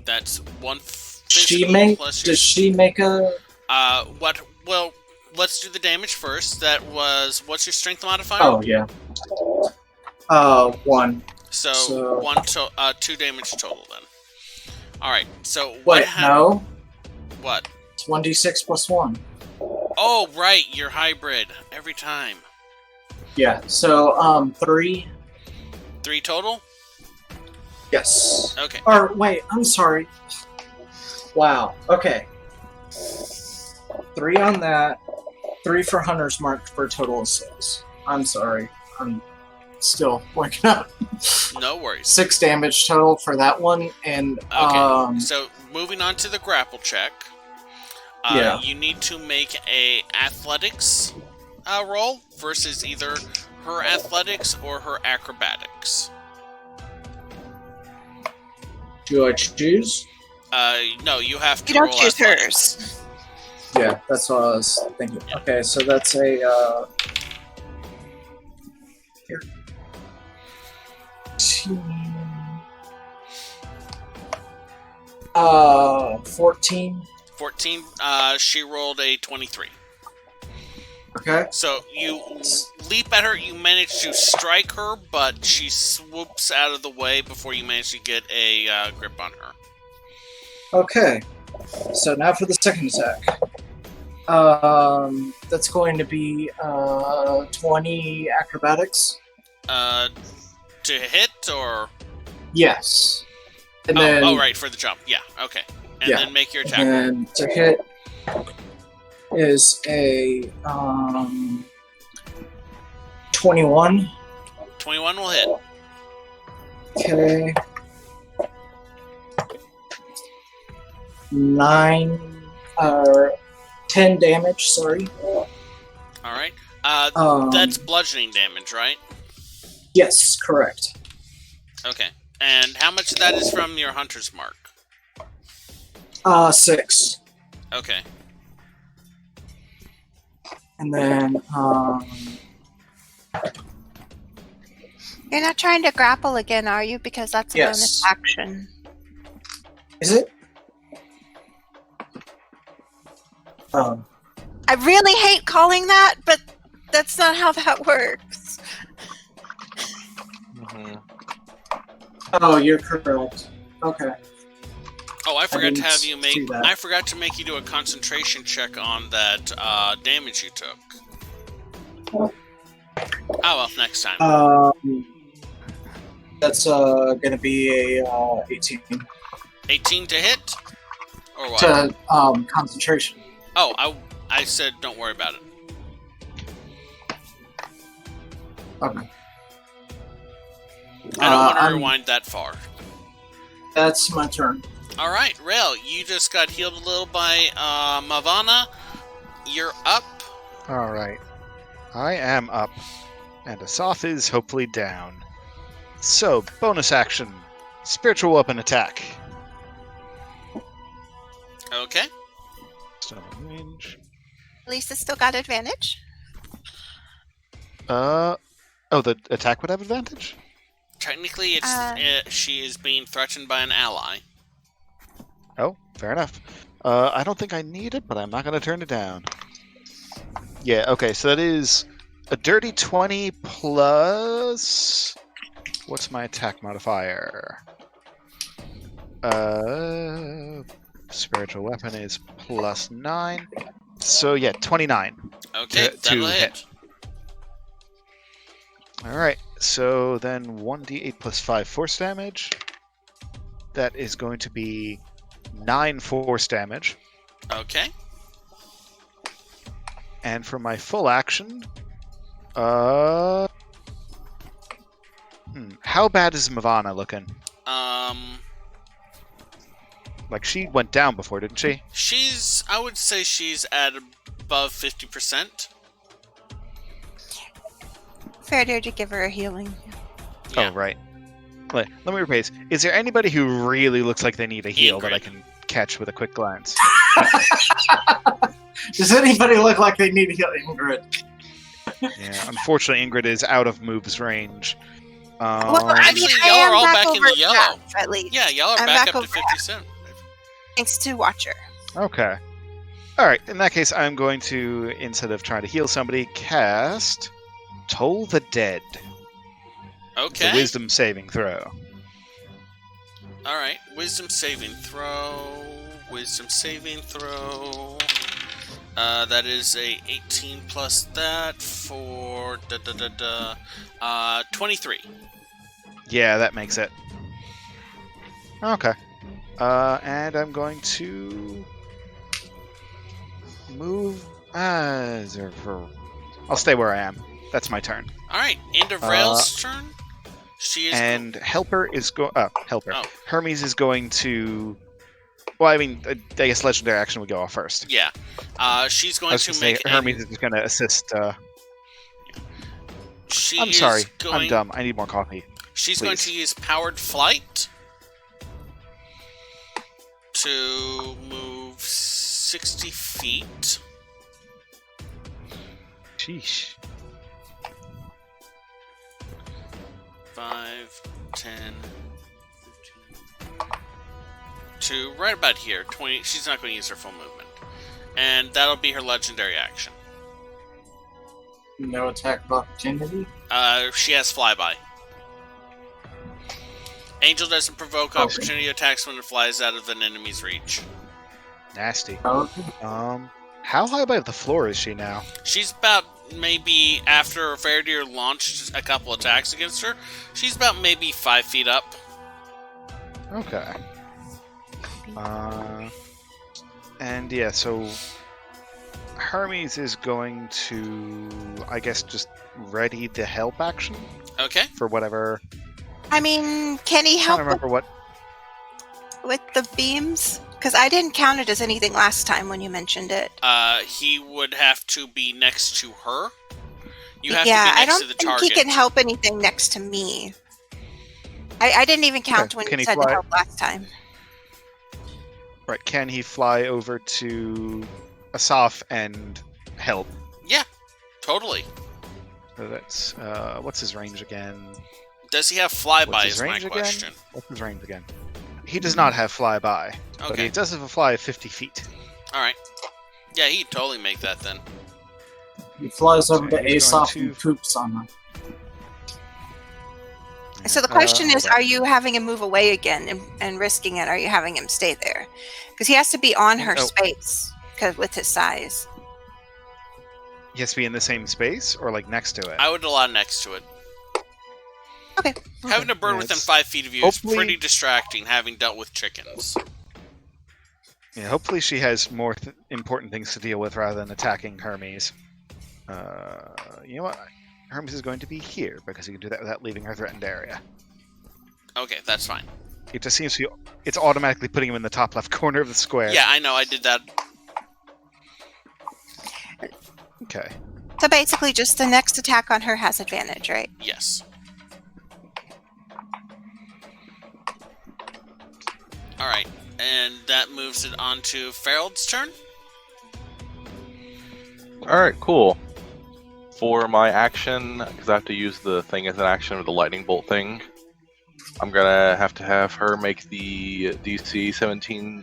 That's one. does she make a? What? Well, let's do the damage first. That was what's your strength modifier? Oh yeah. 1. So 2 damage total then. All right. So wait, no. What? It's 1d6 plus 1. Oh right, you're hybrid every time. Yeah. So 3. 3 total. Yes. Okay. Or wait, I'm sorry. Wow. Okay. 3 on that. 3 for Hunter's Mark for a total of 6. I'm sorry. I'm still waking up. No worries. 6 damage total for that one, and okay. So moving on to the grapple check. Yeah. You need to make a athletics roll versus either her athletics or her acrobatics. Do I choose? No, you have to. You don't roll choose athletics. hers. Yeah, that's what I was thinking. Okay, so that's a here. 14. 14. She rolled a 23. Okay. So you leap at her. You manage to strike her, but she swoops out of the way before you manage to get a grip on her. Okay. So now for the second attack. That's going to be 20 acrobatics. To hit or? Yes. And then, right, for the jump. Yeah. Okay. And yeah. then make your attack. And to hit is a 21. 21 will hit. Okay. 10 damage, sorry. Alright. That's bludgeoning damage, right? Yes, correct. Okay. And how much of that is from your Hunter's Mark? 6. Okay. And then, You're not trying to grapple again, are you? Because that's a Yes. bonus action. is it? I really hate calling that, but that's not how that works. Oh, you're correct. Okay. Oh, I forgot to have you see make. that. I forgot to make you do a concentration check on that damage you took. Oh well, next time. That's gonna be a 18 18 to hit, or what? to concentration. Oh, I said don't worry about it. Okay. I don't want to I'm- rewind that far. That's my turn. All right, Rail, you just got healed a little by Mavana. You're up. All right. I am up, and Asaph is hopefully down. So, bonus action. Spiritual weapon attack. Okay. So, range. Lisa's still got advantage. Oh, the attack would have advantage? Technically, it's she is being threatened by an ally. Oh, fair enough. I don't think I need it, but I'm not going to turn it down. Yeah, okay, so that is a dirty 20 plus... What's my attack modifier? Spiritual weapon is plus 9. So yeah, 29. Okay, that'll hit. Alright, so then 1d8 plus 5 force damage. That is going to be 9 force damage. Okay. And for my full action, how bad is Mavana looking? Like, she went down before, didn't she? I would say she's at above 50%. Fair dare to give her a healing. Yeah. Oh, right. Let me rephrase. Is there anybody who really looks like they need a heal that I can catch with a quick glance? Does anybody look like they need a heal? Ingrid? Yeah, unfortunately, Ingrid is out of moves range. Well, I Actually, mean, y'all I are am all back back in over the yellow. half, at least. Yeah, y'all are I'm back back up to over half. 57. Thanks to Watcher. Okay. Alright, in that case, I'm going to, instead of trying to heal somebody, cast Toll the Dead. It's a Okay. wisdom saving throw. Alright, wisdom saving throw. Wisdom saving throw. That is a 18 plus that for 23. Yeah, that makes it. Okay. And I'm going to move. I'll stay where I am. That's my turn. Alright, end of Rail's turn. She is. And Helper is Helper. Oh. Hermes is going to. Well, I mean, I guess Legendary Action would go off first. Yeah. She's I going was to gonna say make. Hermes is going to assist. She I'm is sorry. Going, I'm dumb. I need more coffee. She's going to use Powered Flight to move 60 feet. Sheesh. 5, 10, 15. To right about here. 20. She's not going to use her full movement. And that'll be her legendary action. No attack of opportunity. She has Flyby. Angel doesn't provoke Okay. opportunity attacks when it flies out of an enemy's reach. Nasty. Okay. How high above the floor is she now? She's about maybe after Verdir launched a couple attacks against her. She's about maybe 5 feet up. Okay. And yeah, so Hermes is going to, I guess, just ready the help action Okay. for whatever. I mean, can he I help don't remember what. with the beams? Because I didn't count it as anything last time when you mentioned it. He would have to be next to her. You have Yeah, to be I next don't to the think target. he can help anything next to me. I didn't even count Okay, when can you he said to fly? help last time. Right, can he fly over to Asaph and help? Yeah, totally. So that's what's his range again? Does he have What's flyby his is my range again? question. What's his range again? He does not have flyby, but he Okay. does have a fly of 50 feet. Alright. Yeah, he'd totally make that then. He flies over So to he's going Asaph to- and poops on them. So the question is, hold on. are you having him move away again and risking it? Or are you having him stay there? Because he has to be on her Oh. space with his size. He has to be in the same space or like next to it? I would allow next to it. Okay. Having a bird Yeah, within it's- 5 feet of you hopefully- is pretty distracting, having dealt with chickens. Yeah, hopefully she has more important things to deal with rather than attacking Hermes. You know what? Hermes is going to be here because he can do that without leaving her threatened area. Okay, that's fine. It just seems to be, it's automatically putting him in the top left corner of the square. Yeah, I know, I did that. Okay. So basically, just the next attack on her has advantage, right? Yes. Alright, and that moves it on to Ferald's turn. Alright, cool. For my action, because I have to use the thing as an action with the lightning bolt thing, I'm gonna have to have her make the DC 17,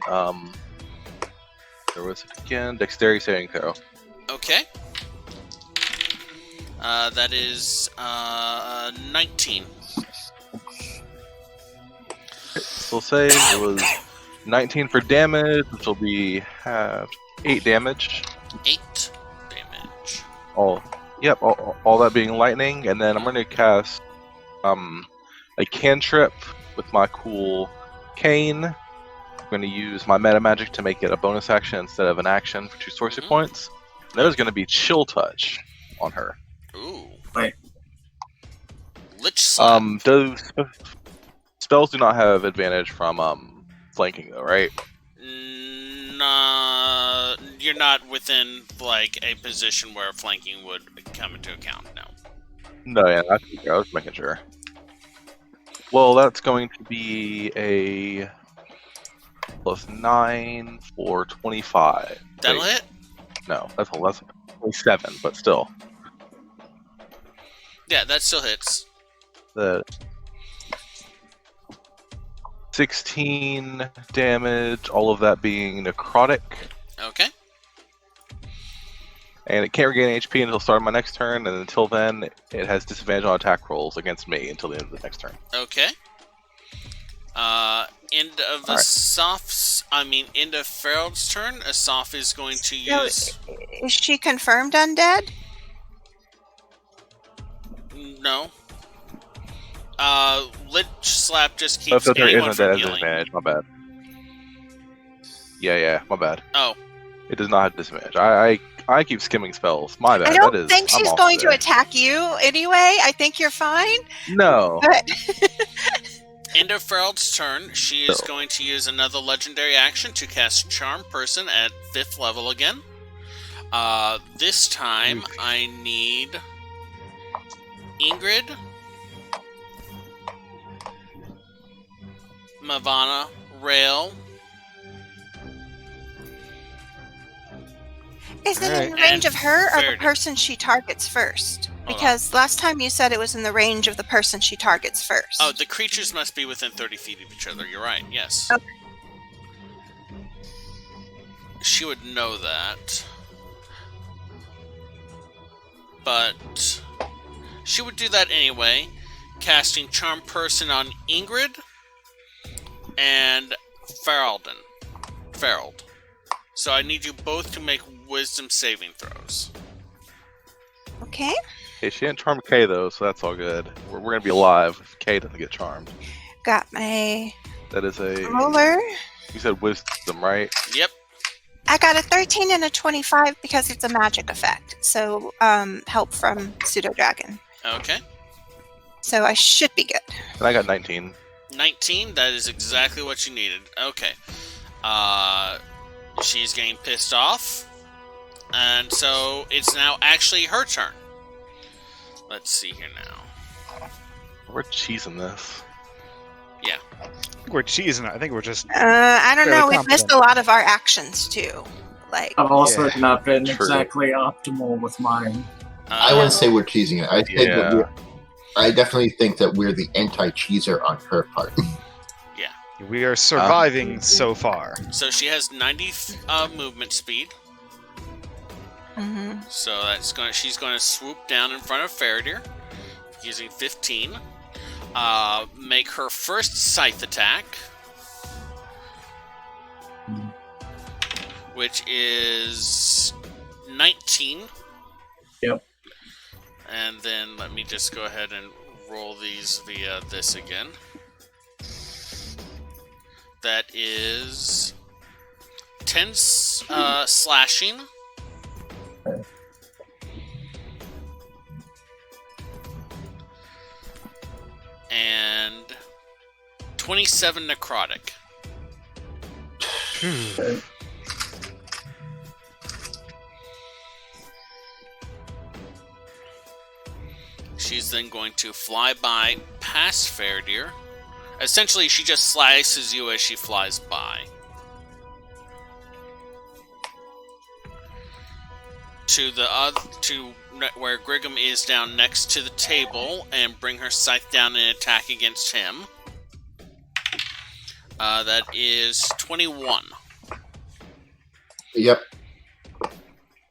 there was it again, dexterity saving throw. Okay. That is 19. Still save, it was 19 for damage, which will be 8 damage. 8 damage. All that being lightning, and then I'm gonna cast a cantrip with my cool cane. I'm gonna use my meta magic to make it a bonus action instead of an action for 2 sorcery points. And there's gonna be chill touch on her. Ooh. Wait. Lich Slap. Those spells do not have advantage from flanking though, right? Nah, you're not within like a position where flanking would come into account. No. No, yeah, I was making sure. Well, that's going to be a +9 for 25. That'll Wait, hit. No, that's 27, but still. Yeah, that still hits. The 16 damage, all of that being necrotic, Okay. and it can't regain HP until the start of my next turn, and until then, it has disadvantage on attack rolls against me until the end of the next turn. Okay. End of end of Ferald's turn. Asaph is going to use. Is she confirmed undead? No. Lich Slap just If keeps there anyone isn't from that healing. disadvantage, my bad. Yeah, my bad. Oh, It does not have disadvantage. I keep skimming spells. My bad. I don't think I'm she's off going to today. attack you anyway. I think you're fine. No. But end of Ferald's turn. She is going to use another legendary action to cast Charm Person at 5th level again. This time I need Ingrid, Mavana, Rail. is it in Alright. the range of her or the Faraday. person she targets first? Hold on. Because last time you said it was in the range of the person she targets first. Oh, the creatures must be within 30 feet of each other. You're right, yes. Okay. She would know that. But she would do that anyway, casting Charm Person on Ingrid and Ferald. So I need you both to make wisdom saving throws. Okay. Okay, she didn't charm K though, so that's all good. We're gonna be alive if K doesn't get charmed. Got my That is a. roller. You said wisdom, right? Yep. I got a 13 and a 25 because it's a magic effect. So, help from Pseudo Dragon. Okay. So I should be good. And I got 19. 19, that is exactly what you needed. Okay. She's getting pissed off. And so it's now actually her turn. Let's see here now. We're cheesing this. Yeah. We're cheesing it. I think we're just. I don't Fairly know. We've missed competent. a lot of our actions too. Like, I've also Yeah, not been true. exactly optimal with mine. I wouldn't say we're cheesing it. I think that Yeah. I definitely think that we're the anti-cheeser on her part. We are surviving so far. So she has 90 movement speed. mhm. So she's going to swoop down in front of Faraday using 15. Make her first scythe attack, which is 19. Yep. And then let me just go ahead and roll these via this again. That is 10 slashing. And 27 necrotic. She's then going to fly by past Faraday. Essentially, she just slices you as she flies by. To where Griggum is down next to the table, and bring her scythe down and attack against him. That is 21. Yep.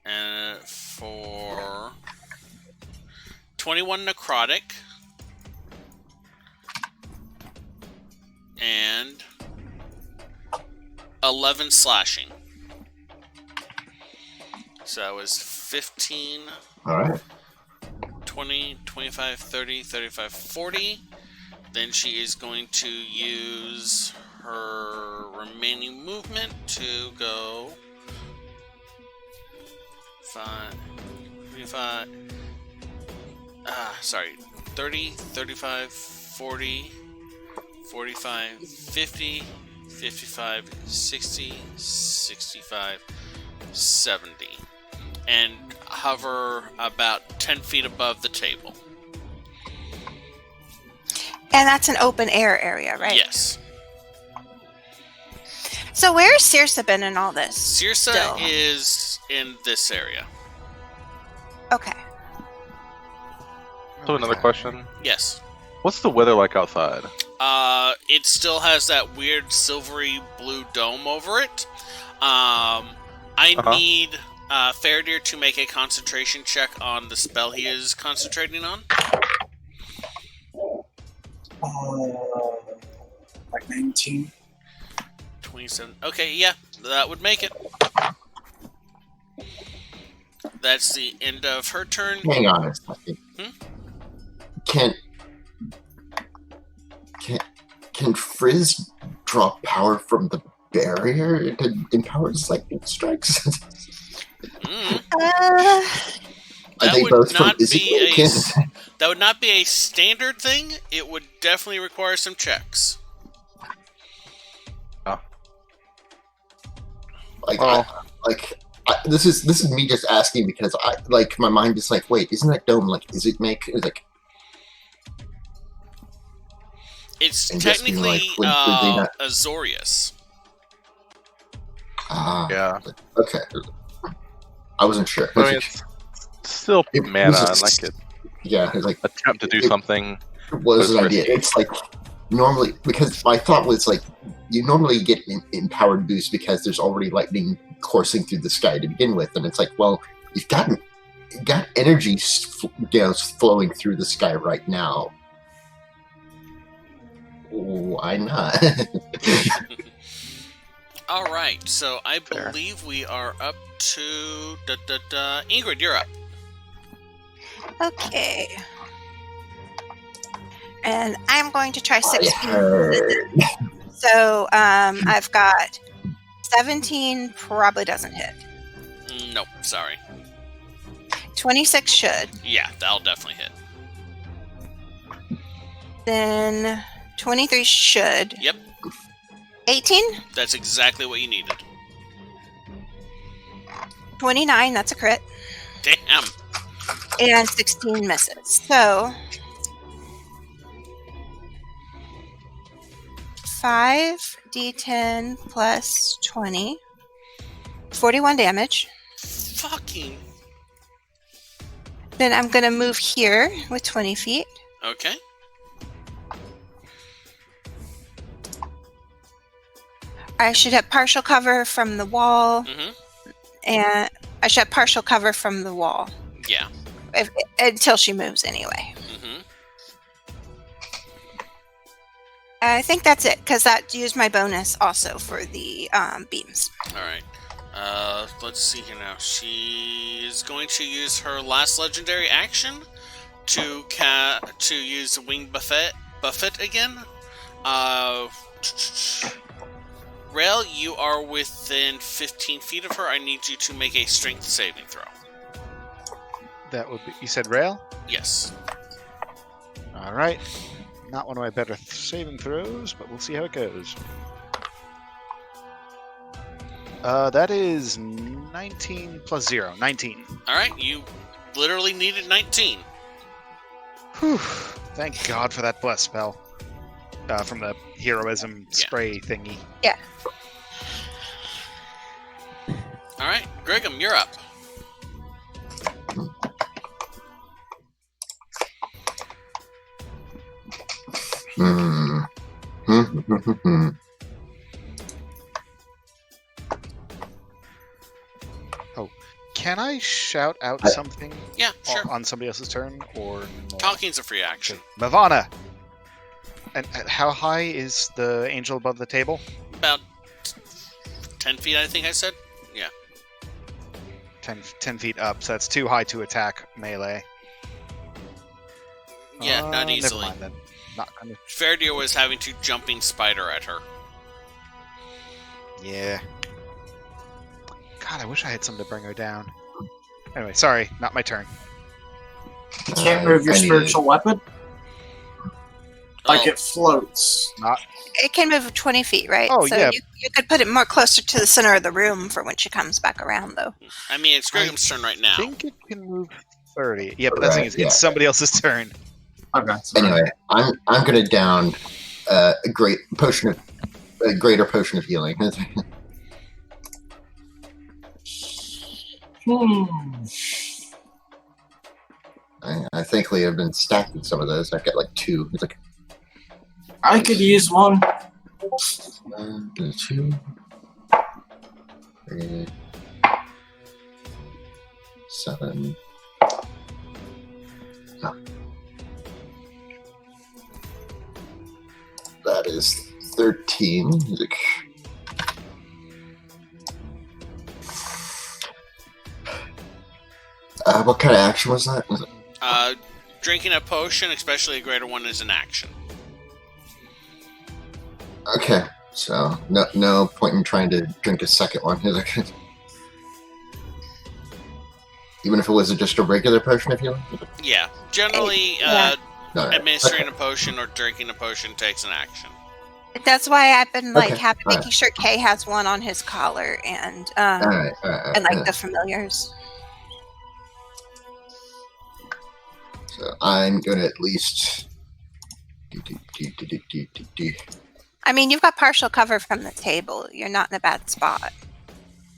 And for 21 necrotic. And 11 slashing. So that was 15, All right. 20, 25, 30, 35, 40. Then she is going to use her remaining movement to go 5, 25, 30, 35, 40, 45, 50, 55, 60, 65, 70. And hover about 10 feet above the table. And that's an open air area, right? Yes. So where's Circe been in all this? Circe still? is in this area. Okay. So another question. Yes. What's the weather like outside? It still has that weird silvery blue dome over it. I need Faradir to make a concentration check on the spell he is concentrating on. Like 19. 27. Okay, yeah, that would make it. That's the end of her turn. Hang on a second. Can Frizz draw power from the barrier to empower his lightning strikes? Are they both from Ezekiel? That would not be a standard thing. It would definitely require some checks. This is me just asking because my mind is like, wait, isn't that dome is it make like? It's technically Azorius. Yeah. Okay. I wasn't sure. I mean, it's still mana, and I could attempt to do something. It was an idea. It's like normally, because my thought was like, you normally get an empowered boost because there's already lightning coursing through the sky to begin with, and it's like, well, you've got energy flowing through the sky right now. Why not? All right, so I believe we are up to Ingrid. You're up. Okay. And I'm going to try 16. So I've got 17, probably doesn't hit. Nope, sorry. 26 should. Yeah, that'll definitely hit. Then 23 should. Yep. 18? That's exactly what you needed. 29, that's a crit. Damn. And 16 misses. So 5d10 plus 20. 41 damage. Fucking. Then I'm going to move here with 20 feet. Okay. I should have partial cover from the wall. Mm-hmm. And I should have partial cover from the wall. Yeah. Until she moves anyway. Mm-hmm. I think that's it, because that used my bonus also for the beams. All right. Let's see here now. She is going to use her last legendary action to use the wing buffet again. Rail, you are within 15 feet of her. I need you to make a strength saving throw. That would be. You said Rail? Yes. All right. Not one of my better saving throws, but we'll see how it goes. That is 19 plus 0. 19. All right. You literally needed 19. Whew. Thank God for that bless spell. From the heroism spray thingy. Yeah. All right. Gregum, you're up. Oh, can I shout out something? Yeah, sure. On somebody else's turn, or no? Talking's a free action. Mavana. And how high is the angel above the table? About 10 feet, I think I said. Yeah. 10 feet up, so that's too high to attack melee. Yeah, not easily. Never mind then. Not gonna... Faradir was having to jumping spider at her. Yeah. God, I wish I had something to bring her down. Anyway, sorry, not my turn. You can't move your spiritual weapon? Like it floats. Not. It can move 20 feet, right? Oh, so yeah. You could put it more closer to the center of the room for when she comes back around, though. I mean, it's Gregum's turn right now. I think it can move 30. Yeah, but the thing is, it's somebody else's turn. Okay. Anyway, I'm gonna down a greater potion of healing. Hang on. Thankfully, I've been stacking some of those. I've got like 2. It's like I could use one. 2, 3, 7. Oh. That is 13. Like, what kind of action was that? Was it? Drinking a potion, especially a greater one, is an action. Okay, so no point in trying to drink a second one. Even if it was just a regular potion, if you like? Yeah. Generally, No. administering a potion or drinking a potion takes an action. That's why I've been like Okay, making sure Kay has one on his collar and All right. and like the familiars. So I'm gonna at least. I mean, you've got partial cover from the table. You're not in a bad spot.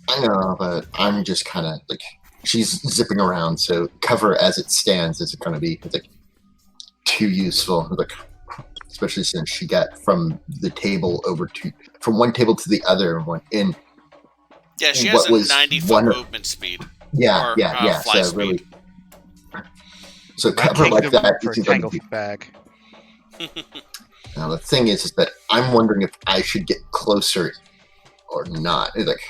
I know, but I'm just kind of like she's zipping around, so cover as it stands isn't going to be like too useful. Like, especially since she got from the table from one table to the other and went in. Yeah, she has a 90-foot movement speed. Yeah. Fly So speed. really, so cover like that. For a isn't going to be- tangle bag. Now the thing is that I'm wondering if I should get closer or not. It's like,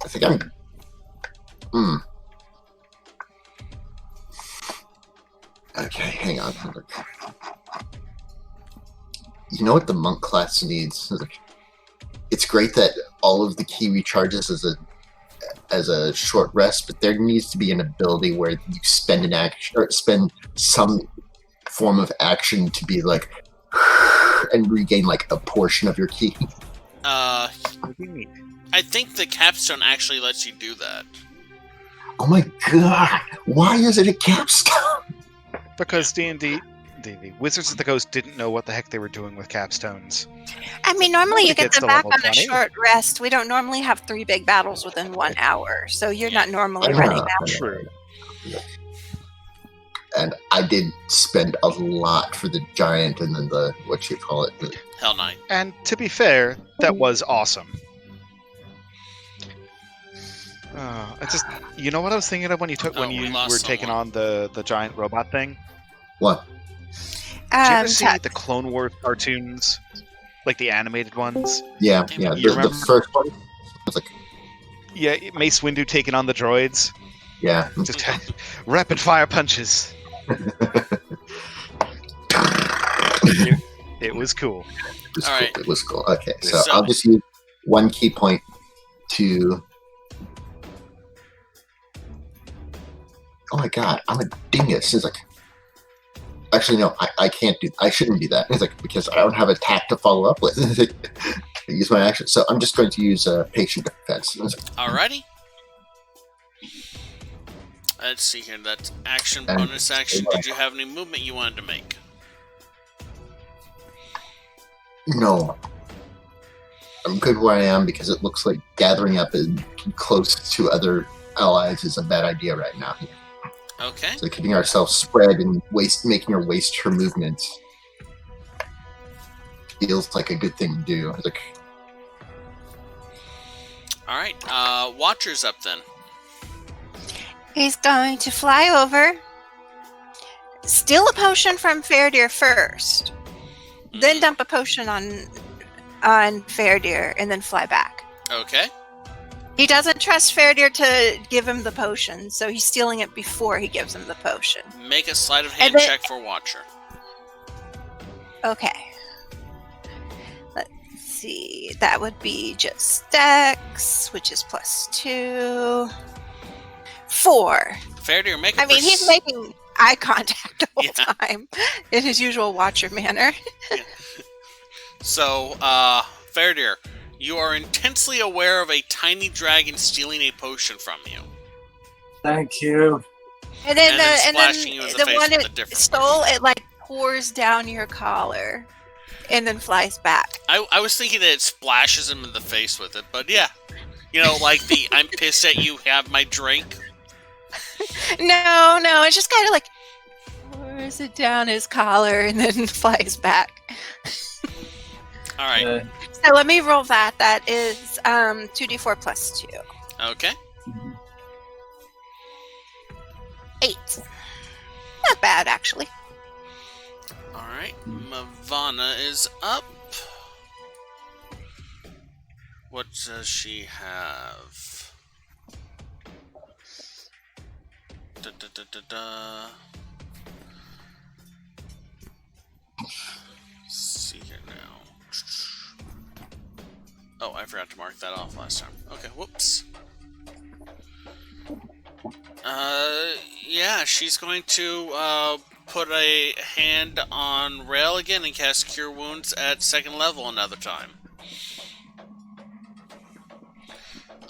I think I'm. Okay, hang on. You know what the monk class needs? It's great that all of the key recharges as a short rest, but there needs to be an ability where you spend an action or spend some form of action to be like and regain like a portion of your key. I think the capstone actually lets you do that. Oh my god! Why is it a capstone? Because D&D, Wizards of the Coast didn't know what the heck they were doing with capstones. I mean, normally you Nobody get gets them to back level on a 20. short rest. We don't normally have 3 big battles within 1 hour, so you're not normally I running know. that. True. And I did spend a lot for the giant and then the the Hell Knight. And to be fair, that was awesome. I just, you know what I was thinking of when you Oh, we were lost taking someone. on the giant robot thing? what? Did you ever see Tuck, the Clone Wars cartoons, like the animated ones? Yeah. You The remember? first one. It's like, Yeah, Mace Windu taking on the droids, yeah. just rapid fire punches. It was cool. It was cool. Okay, so So- I'll just use one key point to. Oh my god, I'm a dingus. It's like, actually no, I can't do. I shouldn't do that. It's like because I don't have attack to follow up with. I use my action, so I'm just going to use patient defense. It's like, Alrighty. Let's see here. That's action, And- bonus action. Did you have any movement you wanted to make? no, I'm good where I am because it looks like gathering up and close to other allies is a bad idea right now. Okay. So keeping ourselves spread and making her waste her movements feels like a good thing to do. It's like, Alright. Watcher's up then. he's going to fly over, steal a potion from Fairdeer first, then dump a potion on Fairdeer, and then fly back. Okay. He doesn't trust Fairdeer to give him the potion, so he's stealing it before he gives him the potion. Make a sleight of hand And then- check for Watcher. Okay. Let's see. That would be just Dex, which is +2. 4. Fairdeer, make a I mean, he's making eye contact the whole Yeah. time in his usual Watcher manner. So, Fairdeer, you are intensely aware of a tiny dragon stealing a potion from you. Thank you. And then And then splashing you in the the face one with it a different stole, it like pours down your collar and then flies back. I was thinking that it splashes him in the face with it, but yeah. You know, like the I'm pissed at you, have my drink. No, it's just kind of like pours it down his collar and then flies back. All right. So let me roll that. That is 2d4 plus 2. Okay. 8. Not bad, actually. All right. Mavana is up. What does she have? Let's see here now. Oh, I forgot to mark that off last time. Okay, whoops. Yeah, she's going to put a hand on Rail again and cast Cure Wounds at 2nd level another time.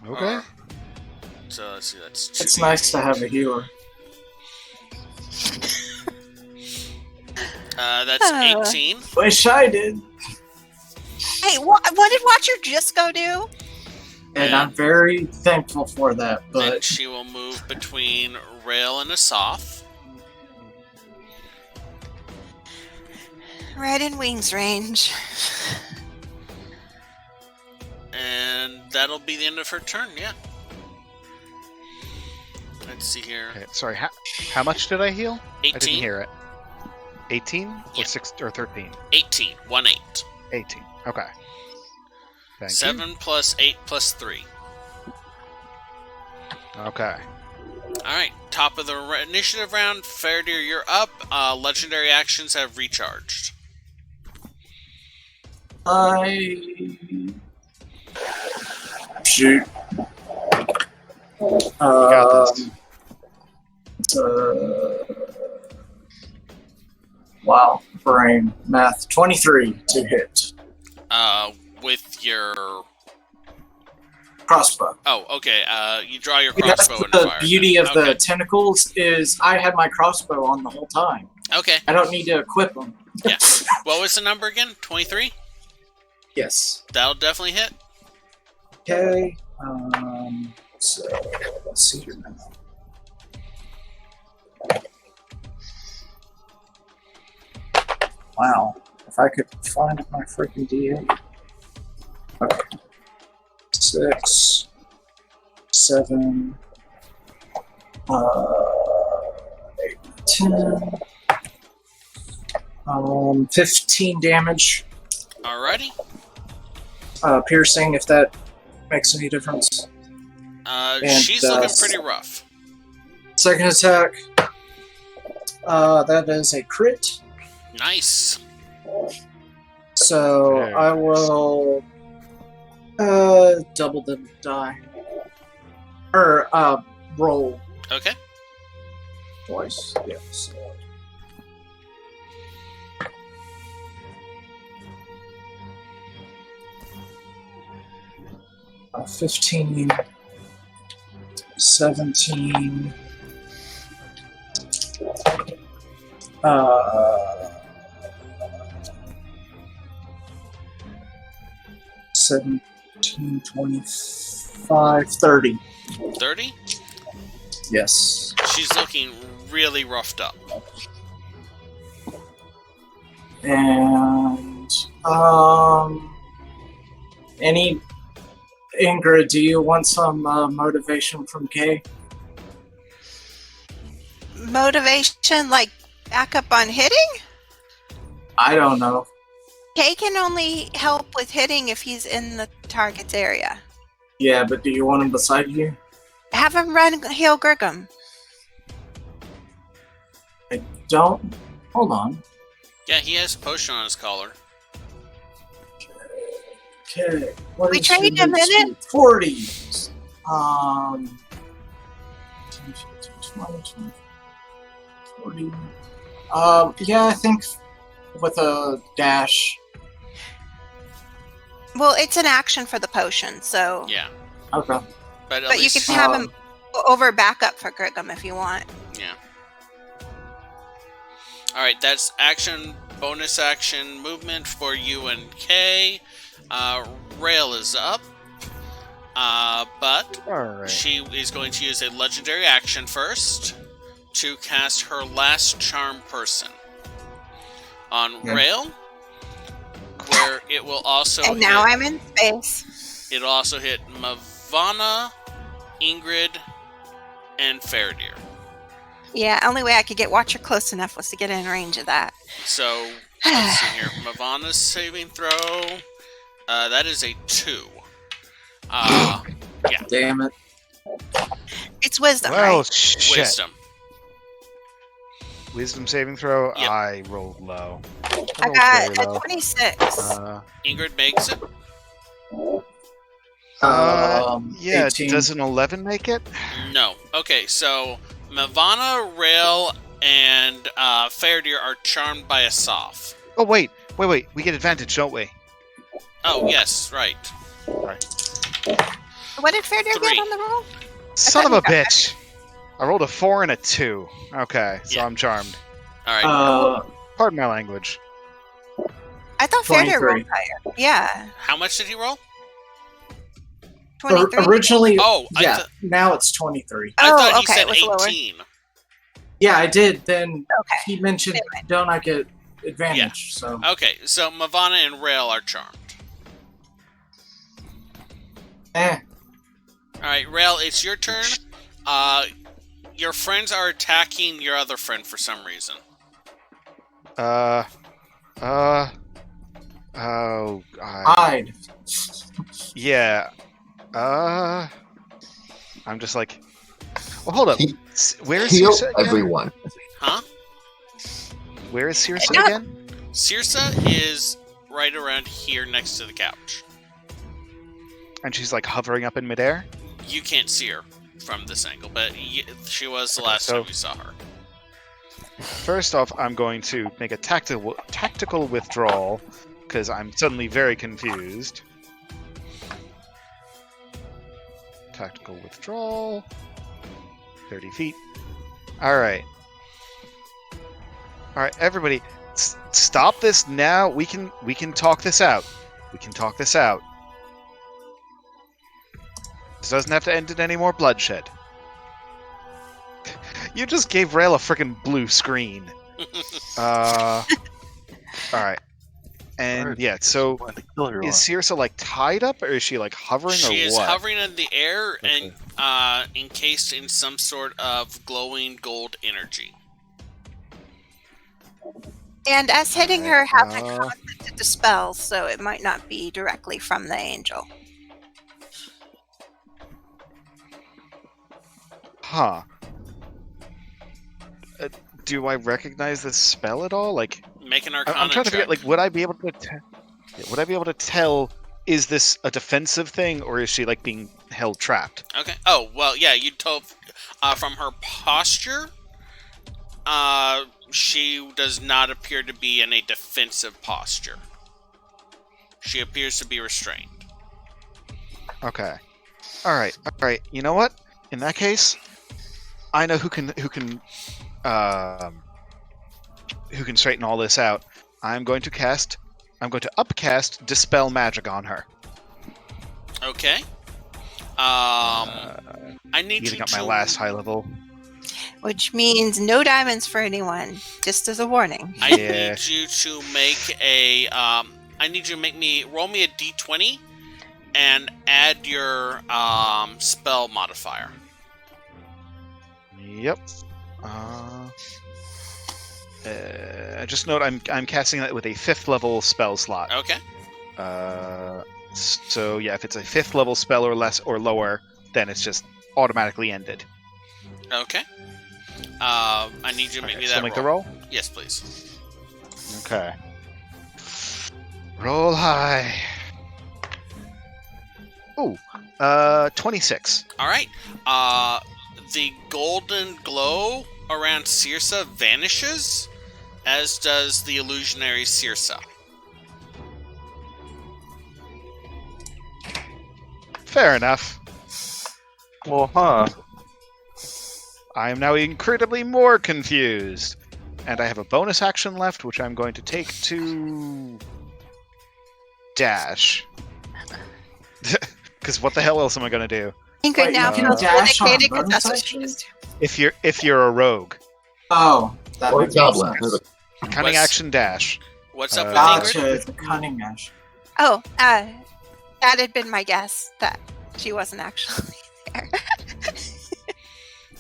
Okay. So let's see, that's 2. It's nice to have a healer. That's 18. Wish I did. Hey, what did Watcher just go do? And I'm very thankful for that, Then but she will move between Rail and Asaph. Right in wings range. And that'll be the end of her turn, yeah. Let's see here. Okay, sorry, how much did I heal? 18. I didn't hear it. 18 or Yeah. 6 or 13? 18. 1-8. 18. Okay. Thank 7 plus 8 plus 3. you. Okay. Alright, top of the initiative round. Faradir, you're up. Legendary actions have recharged. shoot. got this. Wow, brain math. 23 to hit. With your... Crossbow. Oh, okay. You draw your That's crossbow and the fire. beauty of Okay. the tentacles is I had my crossbow on the whole time. Okay. I don't need to equip them. Yeah. What was the number again? 23? Yes. That'll definitely hit. Okay. So let's see here now. Wow. If I could find my freaking D8. Okay. 6, 7, 8, 10. 15 damage. Alrighty. Piercing, if that makes any difference. And, She's looking pretty rough. Second attack. That is a crit. Nice. So Very I nice. will double the die. Or roll Okay. twice. Yes. 15, 17, 17, 25, 30. 30? Yes. She's looking really roughed up. And any Ingrid, do you want some motivation from Kay? Motivation, like backup on hitting? I don't know. Kay can only help with hitting if he's in the target's area. Yeah, but do you want him beside you? Have him run heal Griggum. I don't. Hold on. Yeah, he has a potion on his collar. Okay. What We is traded your him in move? 40. 20, 40. Yeah, I think with a dash. Well, it's an action for the potion, so. Yeah. Okay. But, at But you least, can have him over backup for Griggum if you want. Yeah. Alright, that's action, bonus action, movement for you and Kay. Rail is up. But Alright. she is going to use a legendary action first. to cast her last charm person on Yeah. Rail, where it will also And now I'm in space. it'll also hit Mavana, Ingrid, and Faradir. Yeah, only way I could get Watcher close enough was to get in range of that. So, let's see here. Mavana's saving throw. That is a 2. Damn it. It's wisdom, Well, right? shit. Wisdom. Wisdom saving throw. Yep. I rolled low. I rolled got very a low. 26. Ingrid makes it. Yeah. 18. Does an 11 make it? No. Okay, so Mavana, Rail, and Faradir are charmed by Asaph. Oh wait. We get advantage, don't we? Oh, yes, right. What did Fairdeer 3. get on the roll? Son of thought a you got bitch! I rolled a 4 and a 2. Okay, so Yeah. I'm charmed. All right. Pardon my language. I thought Fairdeer 23. rolled higher. Yeah, How much did he roll? 23. Originally, Oh, yeah. Now it's 23. I thought he okay, said it was lower. 18. Yeah, I did. Then Okay. he mentioned, Never mind. don't I get advantage? So Okay, so Mavana and Rail are charmed. All right, Rail, it's your turn. Your friends are attacking your other friend for some reason. Oh, hide. yeah. I'm just like, well, hold up. He- Where is Heal Circe again? everyone. Huh? Where is Circe No. again? Circe is right around here next to the couch. And she's like hovering up in midair. You can't see her from this angle, but she was the last so- time we saw her. First off, I'm going to make a tactical withdrawal because I'm suddenly very confused. Tactical withdrawal. 30 feet. All right. All right, everybody, stop this now. We can talk this out. We can talk this out. This doesn't have to end in any more bloodshed. You just gave Rail a freaking blue screen. All right. And yeah, so is Circe like tied up, or is she like hovering, She or is what? hovering in the air Okay. and encased in some sort of glowing gold energy. And us hitting her hasn't Uh, caused it to dispel, so it might not be directly from the angel. Huh. Do I recognize this spell at all? Like, Make an Arcana I'm trying to check. forget. Like, would I be able to tell? Is this a defensive thing, or is she like being held trapped? Okay. Oh, well, yeah, you told from her posture, she does not appear to be in a defensive posture. She appears to be restrained. Okay. All right. You know what? In that case, I know who can straighten all this out. I'm going to upcast Dispel Magic on her. Okay. I need Using you up to my last high level. Which means no diamonds for anyone, just as a warning. I Yeah. need you to make a. I need you to roll me a d20, and add your spell modifier. Yep. Just note, I'm casting that with a 5th level spell slot. Okay. So yeah, if it's a 5th level spell or less or lower, then it's just automatically ended. Okay. I need you to make Okay, me so that make roll. the roll. Yes, please. Okay. Roll high. Ooh, 26. All right. The golden glow around Circe vanishes, as does the illusionary Circe. Fair enough. Well, huh? I am now incredibly more confused. And I have a bonus action left, which I'm going to take to dash. Because what the hell else am I going to do? Ingrid Wait, now you can feels dash on vindicated because bonus that's what she action? used to. If you're a rogue, Oh, that Or makes more goblin. sense. cunning What's- action dash. What's up with Gotcha, Ingrid? the cunning ash. Oh, that had been my guess that she wasn't actually there.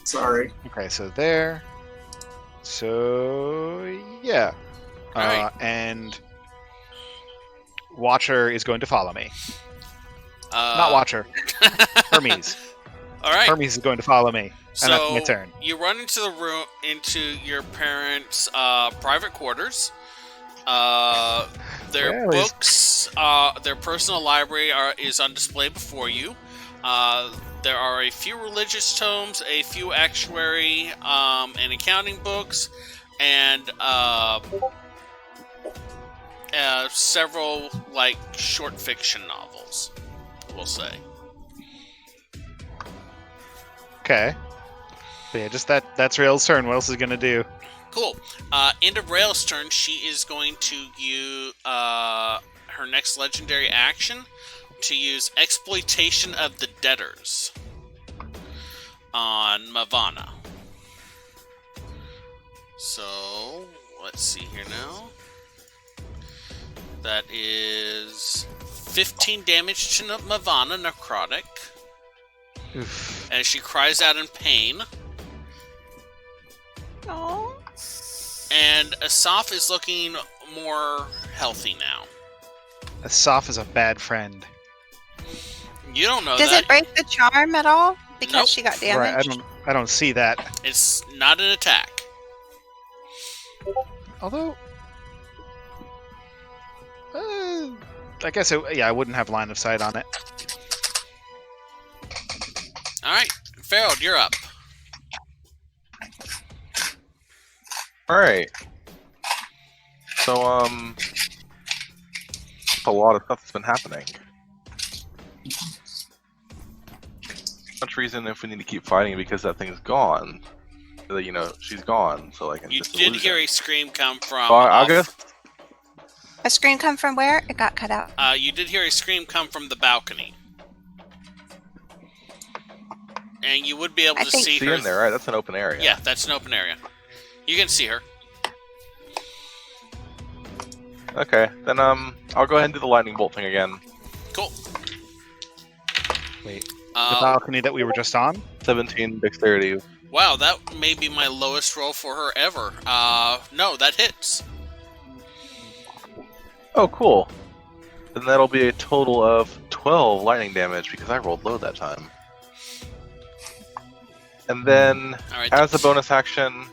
Sorry. Okay, so there. So yeah, Alright. and Watcher is going to follow me. Uh, Not Watcher. Hermes. All right. Hermes is going to follow me, and that's So my turn. you run into the room, into your parents' private quarters. Their Well, he's- books, their personal library is on display before you. There are a few religious tomes, a few actuary and accounting books, and several like short fiction novels. We'll say. Okay. But yeah, just that's Rail's turn. What else is he gonna do? Cool. End of Rail's turn. She is going to use her next legendary action to use Exploitation of the Debtors on Mavana. So, let's see here now. That is 15 damage to Mavana, necrotic, Oof. as she cries out in pain. Oh. And Asaph is looking more healthy now. Asaph is a bad friend. You don't know Does that. it break the charm at all? Because Nope. she got Right, damaged. I don't see that. It's not an attack. Although, I guess I wouldn't have line of sight on it. Alright, Farrell, you're up. Alright. So, a lot of stuff that's been happening. Much reason if we need to keep fighting because that thing's gone. That, you know, she's gone, so like You did hear a scream come from... So I off- guess A scream come from where? It got cut out. you did hear a scream come from the balcony. And you would be able I to think- see see her... in there, right? That's an open area. Yeah, that's an open area. You can see her. Okay, then I'll go ahead and do the lightning bolt thing again. Cool. Wait, the Uh, balcony that we were just on? 17 dexterity. wow, that may be my lowest roll for her ever. No, that hits. Oh, cool. Then that'll be a total of 12 lightning damage because I rolled low that time. And then, Alright. as a bonus action,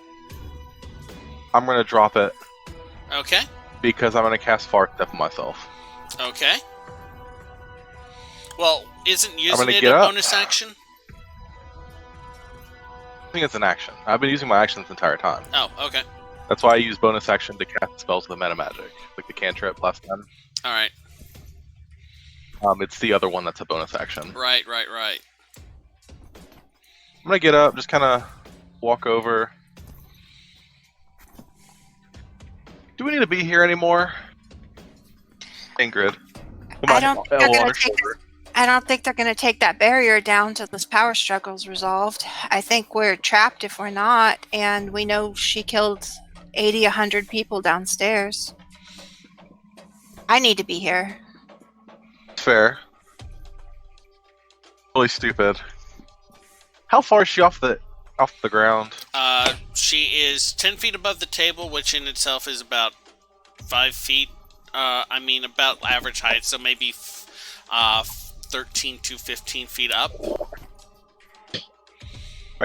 I'm going to drop it Okay. because I'm going to cast Far Step on myself. Okay. Well, isn't using gonna it get a up. bonus action? I think it's an action. I've been using my action this entire time. Oh, okay. That's why I use bonus action to cast spells with the meta magic, like the cantrip last time. Alright. It's the other one that's a bonus action. Right. I'm gonna get up, just kind of walk over. Do we need to be here anymore? Ingrid. Come I on, don't think L they're on gonna her take shoulder. I don't think they're going to take that barrier down till this power struggle's resolved. I think we're trapped if we're not, and we know she killed 80, 100 people downstairs. I need to be here. Fair. Really stupid. How far is she off the ground? She is 10 feet above the table, which in itself is about 5 feet. About average height, so maybe 13 to 15 feet up. Alright,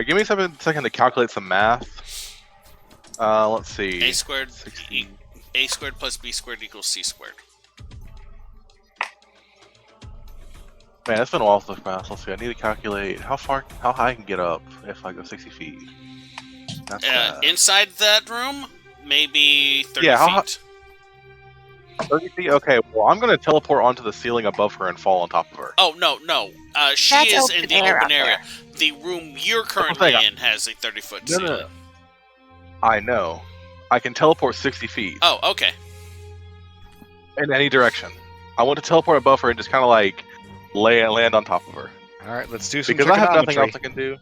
give me a second to calculate some math. Let's see. A squared, 16. A squared plus B squared equals C squared. Man, it's been a while since I've math. Let's see. I need to calculate how high I can get up if I go 60 feet. That's Inside that room, maybe 30 Yeah, how feet. 30 feet? Okay, well, I'm going to teleport onto the ceiling above her and fall on top of her. Oh, no. She That's is open in the air open out area. there. The room you're currently saying. in has a 30-foot No, ceiling. no. I know. I can teleport 60 feet Oh, okay. in any direction. I want to teleport above her and just kind of like land on top of her. All right, let's do some Because I have nothing trigonometry. else I can do.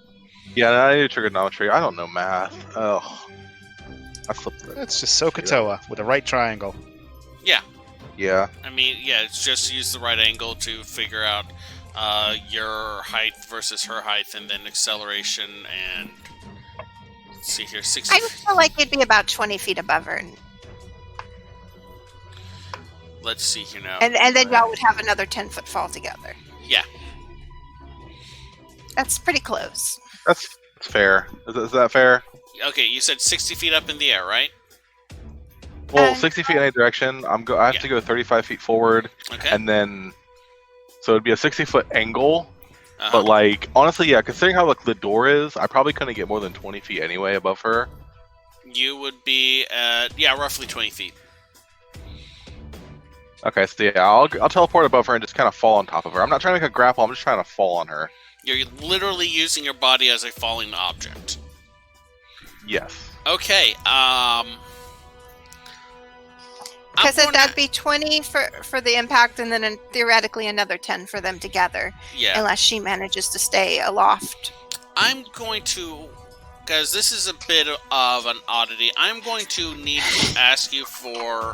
Yeah, I need trigonometry. I don't know math. Oh, I slipped it. Let's just Sokotoa with a right triangle. Yeah. I mean, yeah, it's just use the right angle to figure out your height versus her height, and then acceleration, and let's see here, 60. I feel like it'd be about 20 feet above her. Let's see here now. And then y'all would have another 10-foot fall together. Yeah. That's pretty close. That's fair. Is that fair? Okay, you said 60 feet up in the air, right? Well, 60 feet in any direction. I have to go 35 feet forward, Okay. and then so it'd be a 60-foot angle. Uh-huh. But like, honestly, yeah, considering how like the door is, I probably couldn't get more than 20 feet anyway above her. You would be at, roughly 20 feet. Okay, so yeah, I'll teleport above her and just kind of fall on top of her. I'm not trying to make a grapple. I'm just trying to fall on her. You're literally using your body as a falling object. Yes. Okay, Because that'd be 20 for the impact, and then theoretically another 10 for them together, yeah. unless she manages to stay aloft. I'm going to, because this is a bit of an oddity, I'm going to need to ask you for,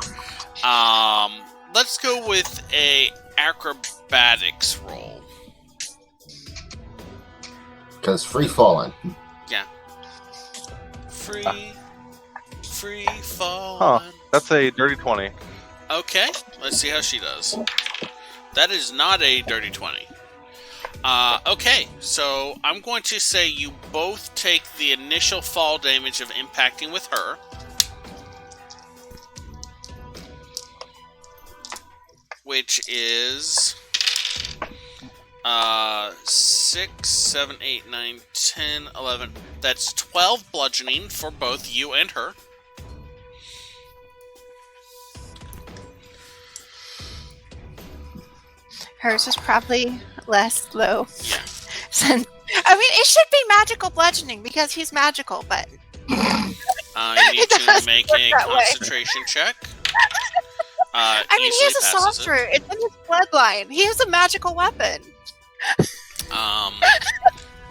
let's go with a acrobatics roll. Because free falling. Free fall. Huh. That's a dirty 20. Okay, let's see how she does. That is not a dirty 20. Okay, so I'm going to say you both take the initial fall damage of impacting with her. Which is 6, 7, 8, 9, 10, 11. That's 12 bludgeoning for both you and her. Hers is probably less low. Yeah. I mean, it should be magical bludgeoning because he's magical, but You need It to doesn't make work a that way. concentration check. I mean, Easily he's a passes it. sorcerer. It's in his bloodline. He has a magical weapon.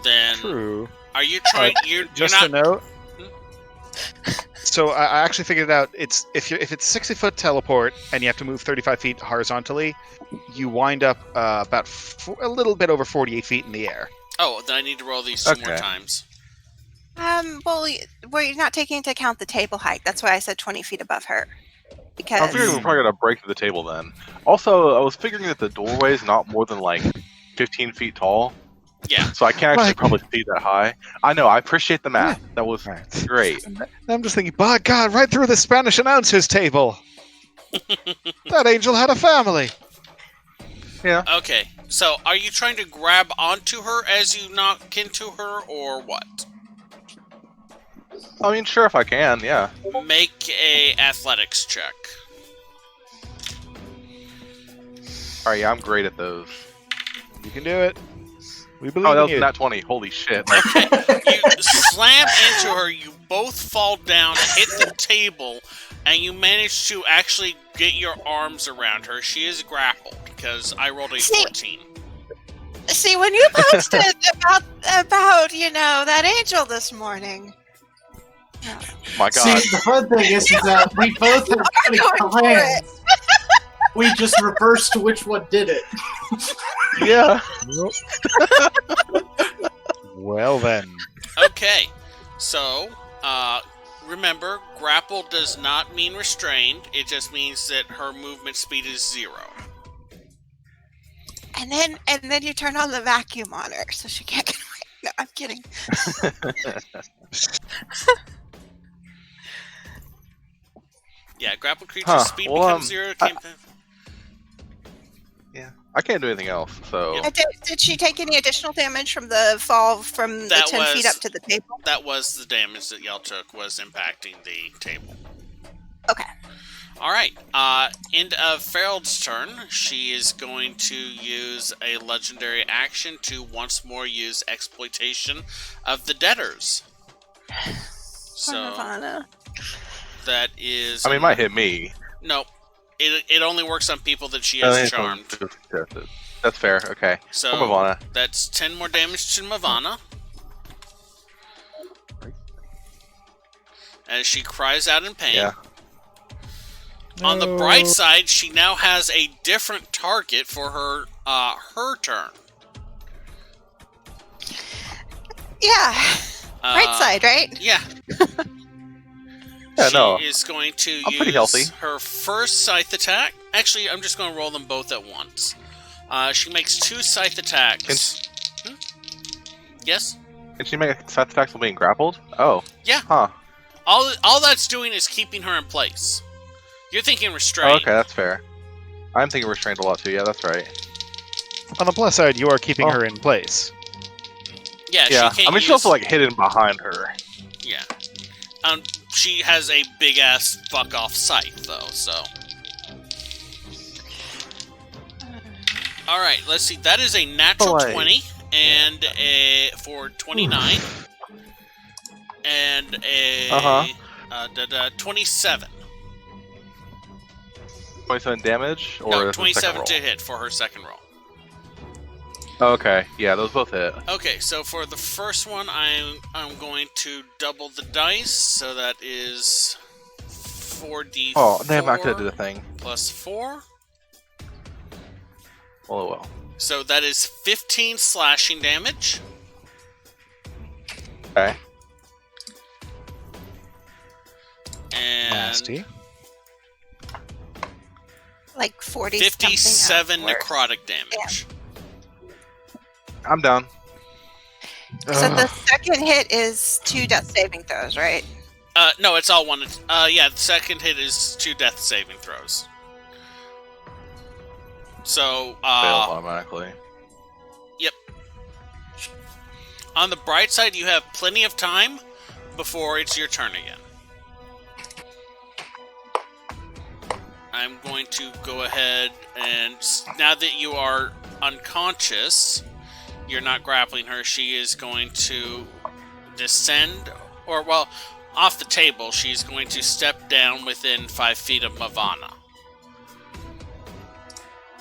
Then True. are you trying? You're Just not. a note. So I actually figured it out. It's if it's 60-foot teleport and you have to move 35 feet horizontally, you wind up about a little bit over 48 feet in the air. Oh, then I need to roll these two more Okay. times. Well, we're not taking into account the table height. That's why I said 20 feet above her. I Because figured we're probably gonna break through the table then. Also, I was figuring that the doorway is not more than like 15 feet tall, Yeah. so I can't actually Like- probably see that high. I know. I appreciate the math. That was Right. great. I'm just thinking, by God, right through the Spanish announcer's table. That angel had a family. Okay. So, are you trying to grab onto her as you knock into her, or what? I mean, sure, if I can, yeah. Make a athletics check. All right, yeah, I'm great at those. You can do it. We believe Oh, that in was you. nat 20. Holy shit! Okay. You slam into her. You both fall down, hit the table, and you manage to actually get your arms around her. She is grappled because I rolled a See- 14. see, when you posted about that angel this morning, My God. See, the fun thing is that we both have pretty going for plans. We just reversed which one did it. Yeah. Well then. Okay, so remember, grapple does not mean restrained. It just means that her movement speed is 0. and then you turn on the vacuum on her so she can't get away. No, I'm kidding. Yeah, grapple creature's Huh, speed well, becomes 0. Yeah. I can't do anything else, so. Did she take any additional damage from the fall from That the 10 feet was- up to the table? That was the damage that y'all took, was impacting the table. Okay. Alright, end of Ferald's turn. She is going to use a legendary action to once more use exploitation of the debtors. So, Nirvana. that is... I mean, it might hit me. No, it only works on people that she has charmed. That's fair. Okay. So For Mavana. that's 10 more damage to Mavana. As she cries out in pain. Yeah. On the bright side, she now has a different target for her turn. Yeah. Right side, right? Yeah. Yeah, she no. is going to I'm pretty use healthy. her first scythe attack. Actually, I'm just going to roll them both at once. She makes 2 scythe attacks. Yes? Can she make scythe attacks while being grappled? Oh. Yeah. Huh. All that's doing is keeping her in place. You're thinking restraint. Oh, okay, that's fair. I'm thinking restrained a lot too. Yeah, that's right. On the plus side, you are keeping her in place. Yeah, Yeah. she can't She's also like hidden behind her. Yeah. She has a big ass fuck off scythe though, so. All right, let's see. That is a natural 20 and for 29 and a 27. 27 damage, or No, the 27 second to roll? hit for her second roll. Oh, okay, yeah, those both hit. Okay, so for the first one, I'm going to double the dice, so that is 4d4. Oh, damn! I could have did a thing. Plus 4. Oh well. So that is 15 slashing damage. Okay. And Nasty. Like 40 57 something necrotic damage. I'm down. So the second hit is 2 death saving throws, right? No, it's all one. Yeah, the second hit is 2 death saving throws. So, Fail automatically. Yep. On the bright side, you have plenty of time before it's your turn again. I'm going to go ahead and, now that you are unconscious, you're not grappling her, she is going to descend, or, well, off the table, she's going to step down within 5 feet of Mavana.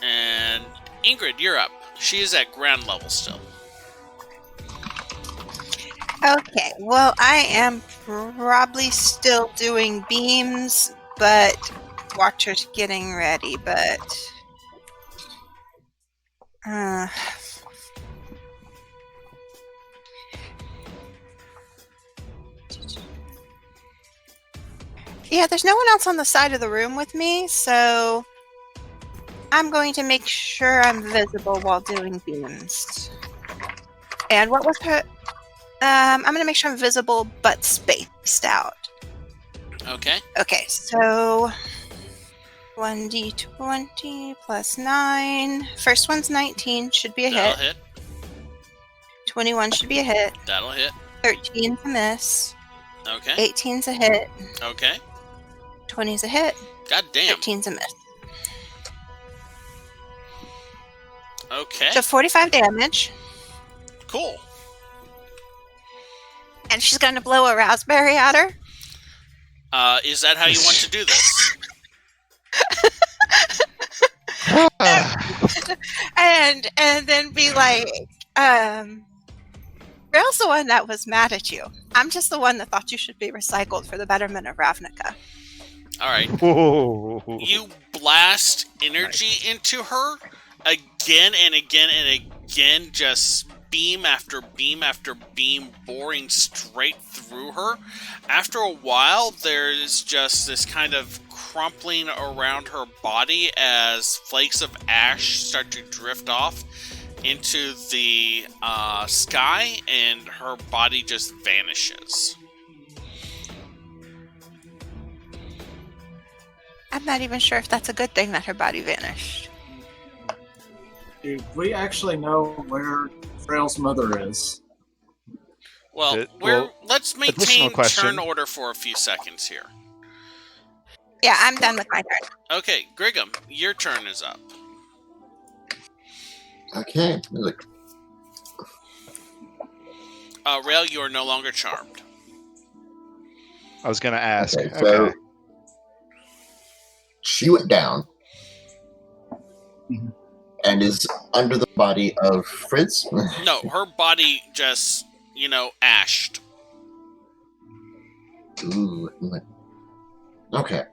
And Ingrid, you're up. She is at ground level still. Okay, well, I am probably still doing beams, but Watcher's getting ready, but... Yeah, there's no one else on the side of the room with me, so I'm going to make sure I'm visible while doing beams. And what was her... I'm going to make sure I'm visible but spaced out. Okay. Okay, so 1d20 plus 9. First one's 19, should be a That'll hit. hit. 21 should be a hit. That'll hit. 13's a miss. Okay. 18's a hit. Okay. 20's a hit. God damn. 13's a miss. Okay. So 45 damage. Cool. And she's going to blow a raspberry at her. Is that how you want to do this? and then be like, Rail's the one that was mad at you. I'm just the one that thought you should be recycled for the betterment of Ravnica. Alright. Whoa. You blast energy into her again and again and again, just beam after beam after beam, boring straight through her. After a while, there's just this kind of crumpling around her body as flakes of ash start to drift off into the sky, and her body just vanishes. I'm not even sure if that's a good thing that her body vanished. Do we actually know where Frail's mother is? Well, let's maintain turn order for a few seconds here. Yeah, I'm done with my turn. Okay, Griggum, your turn is up. Okay. Look. Rail, you are no longer charmed. I was going to ask. Okay, so she went down. and is under the body of Fritz. No, her body just, ashed. Ooh. Okay.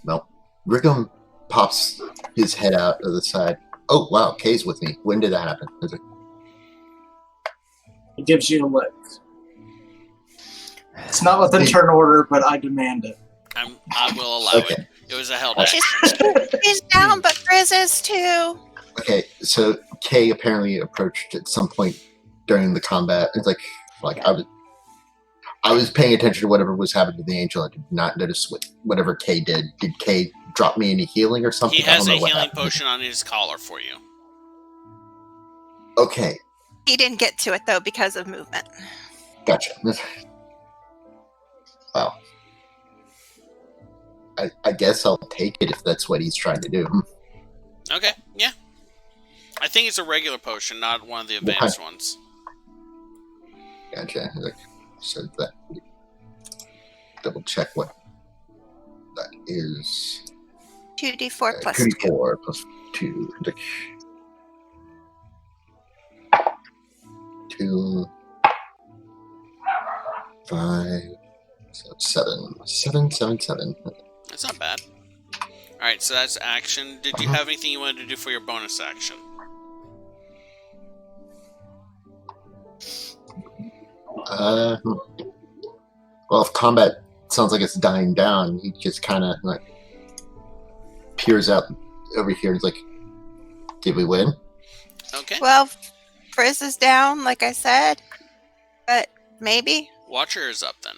Well, Brigham pops his head out of the side. Oh, wow, Kay's with me. When did that happen? It gives you a lick. It's not within turn order, but I demand it. I will allow it. It was a held action. She's down, but Frizz is too. Okay, so Kay apparently approached at some point during the combat. It's like I was paying attention to whatever was happening to the angel. I did not notice whatever Kay did. Did Kay drop me any healing or something? He has a healing potion on his collar for you. Okay. He didn't get to it, though, because of movement. Gotcha. Wow. I guess I'll take it if that's what he's trying to do. Okay, yeah. I think it's a regular potion, not one of the advanced ones. Gotcha. So that double check what that is. 2d4 plus 2d4 plus 2. 2, 5, so 7. 7, 7, 7. That's not bad. Alright, so that's action. Did you have anything you wanted to do for your bonus action? Well, if combat sounds like it's dying down, he just kind of peers out over here and is like, did we win? Okay. Well, Frizz is down, like I said, but maybe. Watcher is up then.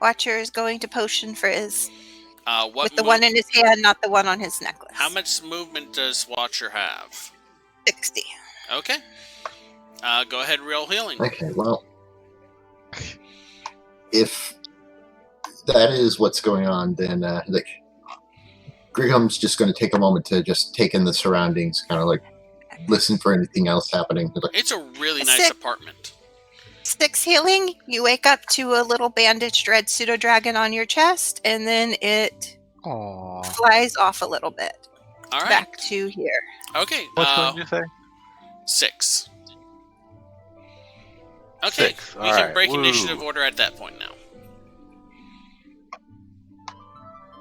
Watcher is going to potion Frizz. With the one in his hand, not the one on his necklace. How much movement does Watcher have? 60. Okay. Go ahead and roll healing. Okay, well, if that is what's going on, then Grigham's just going to take a moment to just take in the surroundings, kind of listen for anything else happening. It's a really nice apartment. 6 healing, you wake up to a little bandaged red pseudo-dragon on your chest, and then it flies off a little bit. All right. Back to here. Okay. What did you say? 6. Okay, 6. we can break initiative order at that point now.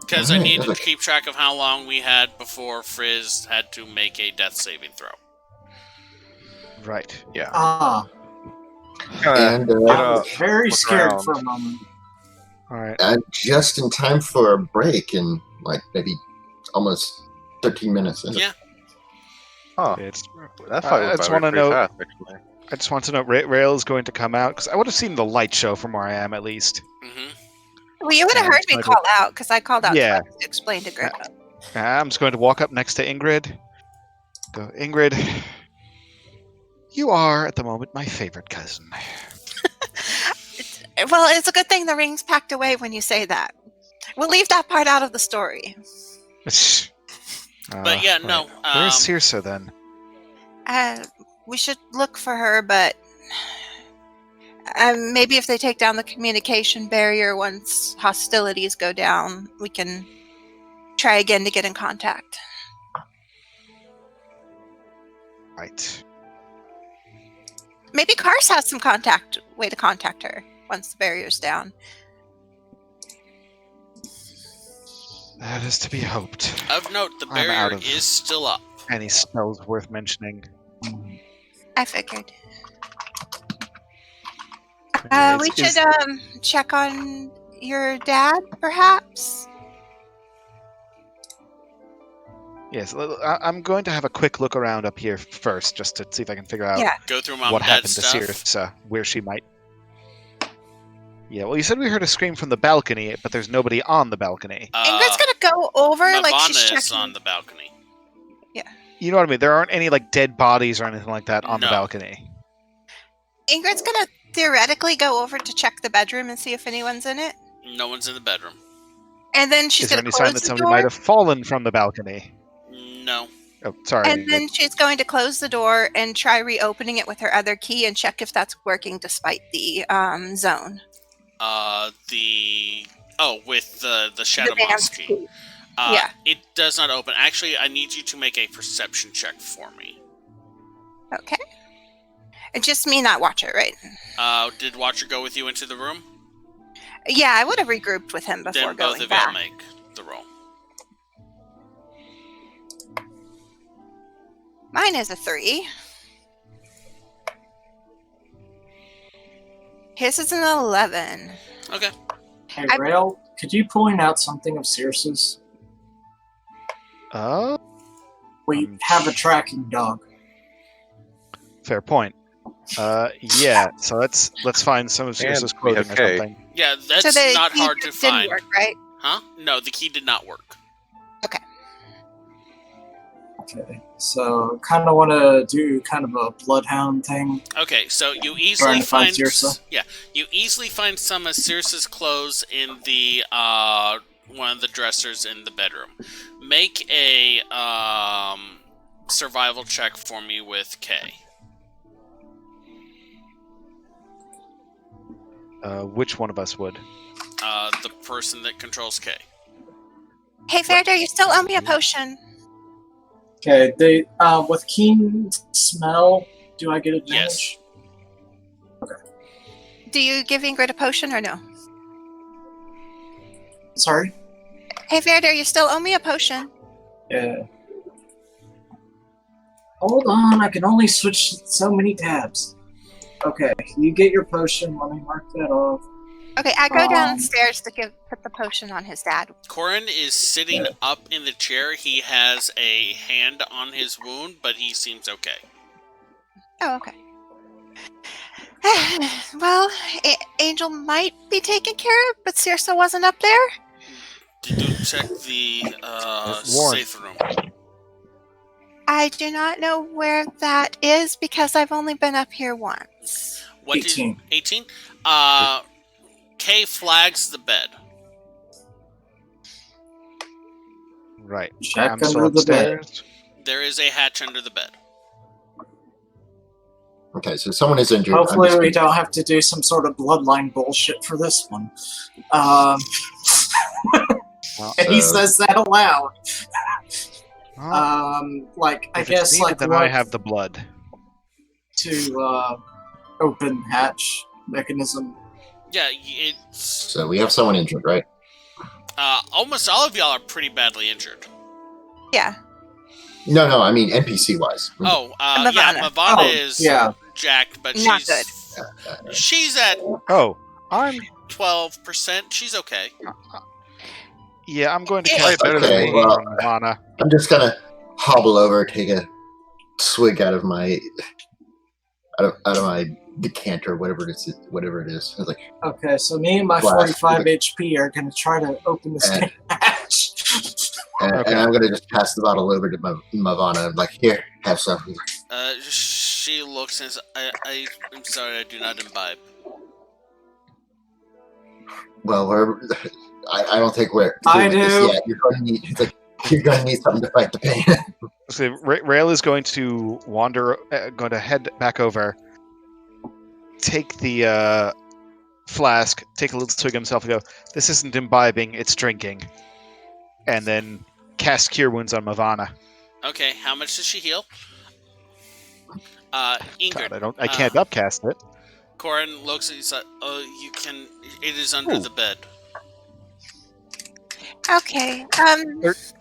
Because I need to keep track of how long we had before Frizz had to make a death saving throw. Right. Yeah. And I was very scared around. for a moment. All right. And just in time for a break in maybe almost 13 minutes. Yeah. Huh. It's, That's I just want to know. fast, actually. I just want to know. Rail is going to come out because I would have seen the light show from where I am at least. Mm-hmm. Well, you would have heard me call out, because I called out Yeah. twice to explain to Greta. I'm just going to walk up next to Ingrid. Go, Ingrid. You are at the moment my favorite cousin. Well, it's a good thing the ring's packed away when you say that. We'll leave that part out of the story. But yeah, no. Where's Circe then? We should look for her, but maybe if they take down the communication barrier once hostilities go down, we can try again to get in contact. Right. Maybe Kars has some way to contact her once the barrier's down. That is to be hoped. Of note, the I'm out barrier of- is still up. Any spells worth mentioning? I figured. It's- We it's- should check on your dad, perhaps? Yes, I'm going to have a quick look around up here first, just to see if I can figure out Yeah. Go through mom what and happened dad's to stuff. Circe, where she might. Yeah, well, you said we heard a scream from the balcony, but there's nobody on the balcony. Ingrid's gonna go over, like she's Mavana checking. is on the balcony. You know what I mean? There aren't any dead bodies or anything like that on the No. balcony. Ingrid's gonna theoretically go over to check the bedroom and see if anyone's in it, No one's in the bedroom. and then she's Is there gonna any close sign that the somebody door. might have fallen from the balcony? No. Oh, sorry. And then she's going to close the door and try reopening it with her other key and check if that's working despite the zone. With the Shadow The Moss band's key. key. Yeah. It does not open. Actually, I need you to make a perception check for me. Okay. It's just me, not Watcher, right? Did Watcher go with you into the room? Yeah, I would have regrouped with him before Then both going of back. y'all make the roll. Mine is a 3. His is an 11. Okay. Hey, Rail, could you point out something of Circe's? Oh, We have a tracking dog. fair point. Yeah. So let's find some of Circe's And we clothing have or Kay. something. Yeah, that's So the not key hard to just didn't find. work, right? Huh? No, the key did not work. Okay, so kind of want to do kind of a bloodhound thing. Okay, so you Trying easily to find find Circe? yeah, you easily find some of Circe's clothes in the one of the dressers in the bedroom. Make a survival check for me with K. Which one of us would? The person that controls K. Hey, Faradar, you still owe me a potion. Okay, they with keen smell, do I get advantage? Yes. Do you give Ingrid a potion or no? Sorry? Hey, Faradar, you still owe me a potion. Yeah. Hold on, I can only switch so many tabs. Okay, you get your potion. Let me mark that off. Okay, I go downstairs to put the potion on his dad. Corin is sitting up in the chair. He has a hand on his wound, but he seems okay. Oh, okay. Well, Angel might be taken care of, but Circe wasn't up there. Did you check the Warren. safe room? I do not know where that is because I've only been up here once. What 18. 18? K flags the bed. Right. Check I'm still under the bed. upstairs. There is a hatch under the bed. Okay, so someone is injured. I'm Hopefully just we gonna- don't have to do some sort of bloodline bullshit for this one. Well, And he says that aloud. well, Like, I if it's guess, needed, like, then what I have the blood. to open hatch mechanism. Yeah, it's So we have someone injured, right? almost all of y'all are pretty badly injured. Yeah. No, I mean NPC wise. Oh, yeah, Mavana. Mavana Oh, is yeah. jacked, but Not she's at Oh, I'm 12%. She's okay. I'm going to Okay, cast better than me. on Nirvana. I'm just gonna hobble over, take a swig out of my decanter, whatever it is. I was like, Okay, so me and my Blast. 45 HP are going to try to open this And- hatch. and Okay. I'm gonna just pass the bottle over to Mavana. I'm like, here, have some. She looks and says, I'm sorry, I do not imbibe. Well, I don't think we're I through with this do. yet. You're gonna need something to fight the pain. So Rail is going to wander, going to head back over, take the flask, take a little swig himself, and go, "This isn't imbibing; it's drinking," and then cast Cure Wounds on Mavana. Okay, how much does she heal? Ingrid. God, I can't upcast it. Corin looks at you and says, you can, it is under Ooh. the bed. Okay.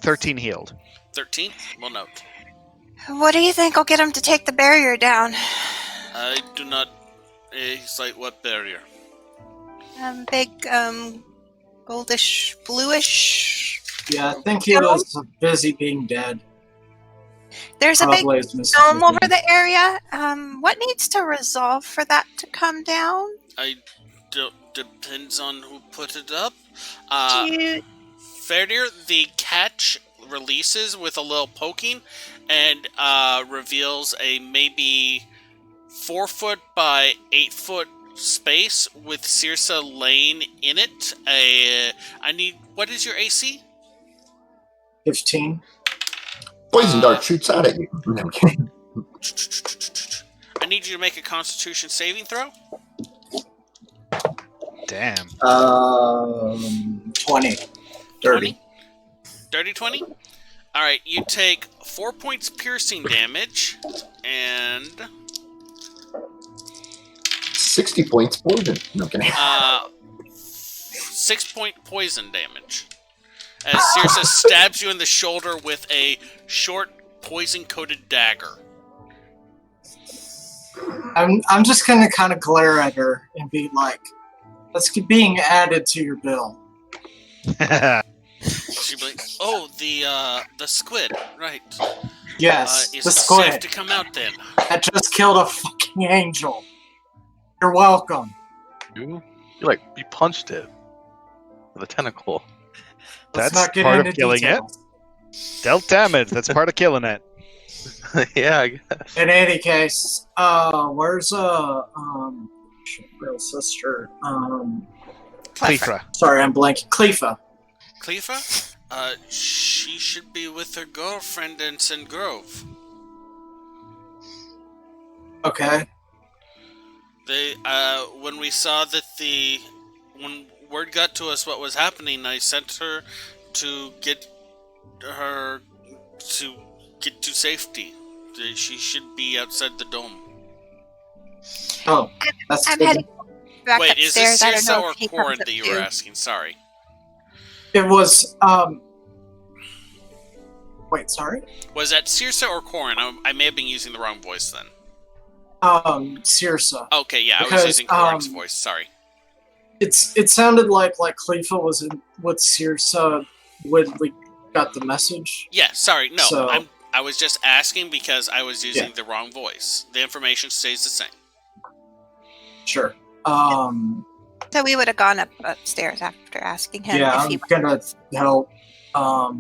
13 healed. 13? We'll note. What do you think? I'll get him to take the barrier down. I do not, he's like, what barrier? Big, goldish, bluish. Yeah, I think he was busy being dead. There's a big Probably is missing dome over something. the area. What needs to resolve for that to come down? Depends on who put it up. Do you... Ferdier, the catch releases with a little poking and reveals a maybe 4 foot by 8 foot space with Circe laying in it. What is your AC? 15. Poison dart shoots out at you. No, I'm kidding. I need you to make a Constitution saving throw. Damn. 20. 30. Dirty 20? Alright, you take 4 points piercing damage, and 60 points poison. No kidding. 6-point poison damage. As Circe stabs you in the shoulder with a short, poison-coated dagger. I'm just gonna kind of glare at her and be like, "That's being added to your bill." She'd be like, "Oh, the squid, right? Yes, Is the it squid safe to come out then?" that just killed a fucking angel. You're welcome. You punched it with a tentacle. Let's That's not get part into of killing details. it. Dealt damage. That's part of killing it. Yeah, I guess. In any case, where's real sister? Cleafra. Sorry, I'm blanking. Clefa. Clefa? She should be with her girlfriend in St. Grove. Okay. They, when we saw that when word got to us what was happening, I sent her to get her to safety. She should be outside the dome. Oh, that's I'm good. heading back Wait, is this upstairs. I don't Circe know or if he Corin comes up that you too. were asking? Sorry. It was Wait, sorry. Was that Circe or Corin? I may have been using the wrong voice then. Circe. Okay, yeah, I was Because, using Corin's voice. Sorry. It sounded like Clefa was in with Circe when we got the message. Yeah, sorry. No, So- I was just asking because I was using Yeah. the wrong voice. The information stays the same. Sure. So we would have gone upstairs after asking him Yeah, if I'm he gonna help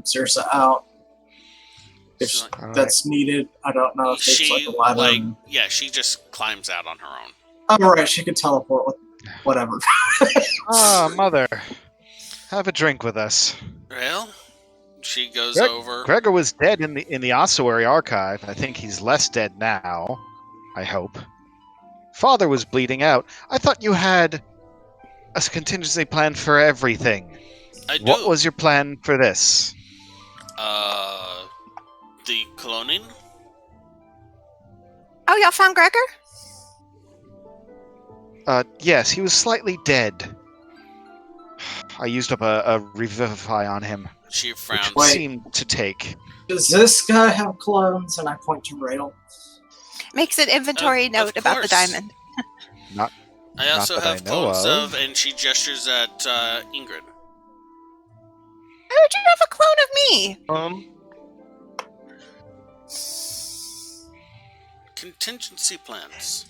Circe out if She's like, that's needed. I don't know if it's she like a ladder. yeah, she just climbs out on her own. Oh, right, she could teleport with whatever. Ah, mother. Have a drink with us. Well, she goes Greg- over. Gregor was dead in the ossuary archive. I think he's less dead now. I hope. Father was bleeding out. I thought you had a contingency plan for everything. I do. What was your plan for this? The cloning? Oh, y'all found Gregor? Yes, he was slightly dead. I used up a revivify on him, She which frowns. Wait. seemed to take. Does this guy have clones? And I point to Rail. Makes an inventory Of note about the course. diamond. I also that I have know clones of. and she gestures at Ingrid. How would you have a clone of me? Contingency plans.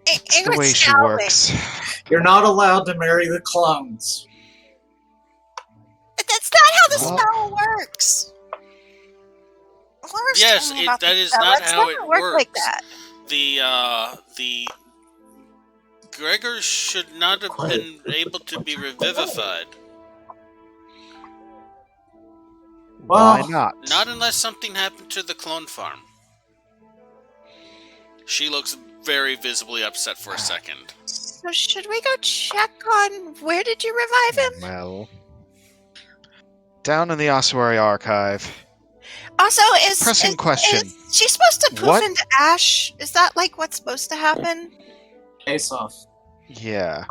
It's the Ingrid's way she scowling. works. You're not allowed to marry the clones. That's not how the Well- spell works. Laura's Yes, telling me about that the is spell. not It's how never it worked like works. that. The Gregor should not have been able to be revivified. Why Well, not? Not unless something happened to the clone farm. She looks very visibly upset for a second. So should we go check on where did you revive him? Well, down in the ossuary archive. Also, is Pressing question. Is she supposed to poof What- into ash? Is that like what's supposed to happen? face off. Yeah.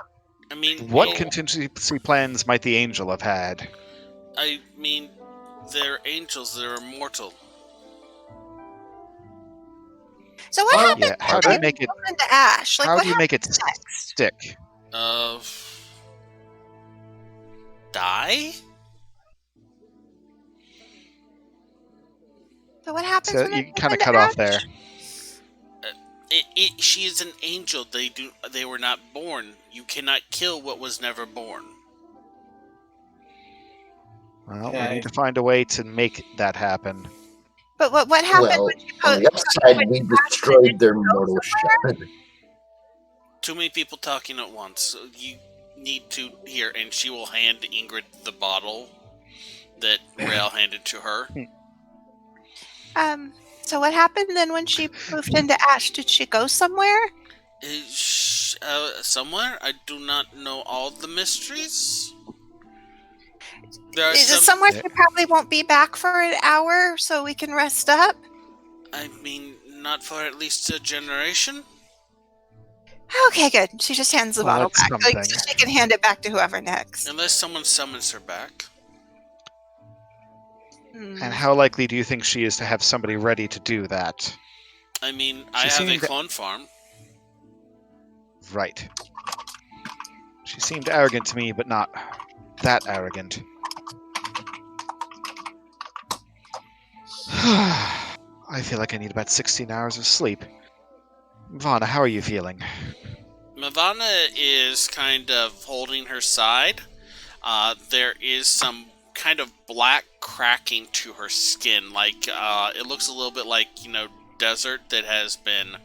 I mean, What well, contingency plans might the angel have had? I mean, they're angels. They're immortal. So what Well, happened Yeah. How when do you they make it? poof into ash? Like How what do you make it happened next? stick? Die? So what happens So when they you poof kind of into cut off ash? there. She is an angel. They were not born. You cannot kill what was never born. Well, Okay. we need to find a way to make that happen. But what happened Well, when she on the upside, we destroyed their mortal shell. Too many people talking at once. So you need to hear, and she will hand Ingrid the bottle that Rael handed to her. So what happened then when she poofed into ash? Did she go somewhere? Somewhere? I do not know all the mysteries. There are Is it some. somewhere she probably won't be back for an hour, so we can rest up? I mean, not for at least a generation. Okay, good. She just hands the Well, bottle that's back. Like, something. so she can hand it back to whoever next. Unless someone summons her back. Hmm. And how likely do you think she is to have somebody ready to do that? I mean, She I have a seemed- clone farm. Right. She seemed arrogant to me, but not that arrogant. I feel like I need about 16 hours of sleep. Vana, how are you feeling? Mavana is kind of holding her side. There is some kind of black cracking to her skin. Like, it looks a little bit like, desert that has been,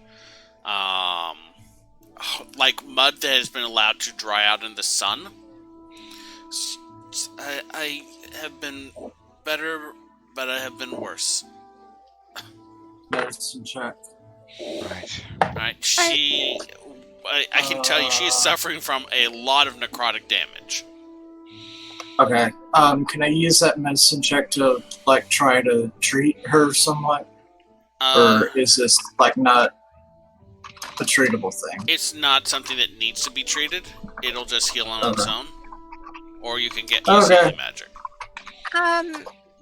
like mud that has been allowed to dry out in the sun. I have been better, but I have been worse. Medicine check. Right. Right? I can tell you, she is suffering from a lot of necrotic damage. Okay. Can I use that medicine check to try to treat her somewhat, or is this not a treatable thing? It's not something that needs to be treated. It'll just heal on its own. Or you can get use healing magic.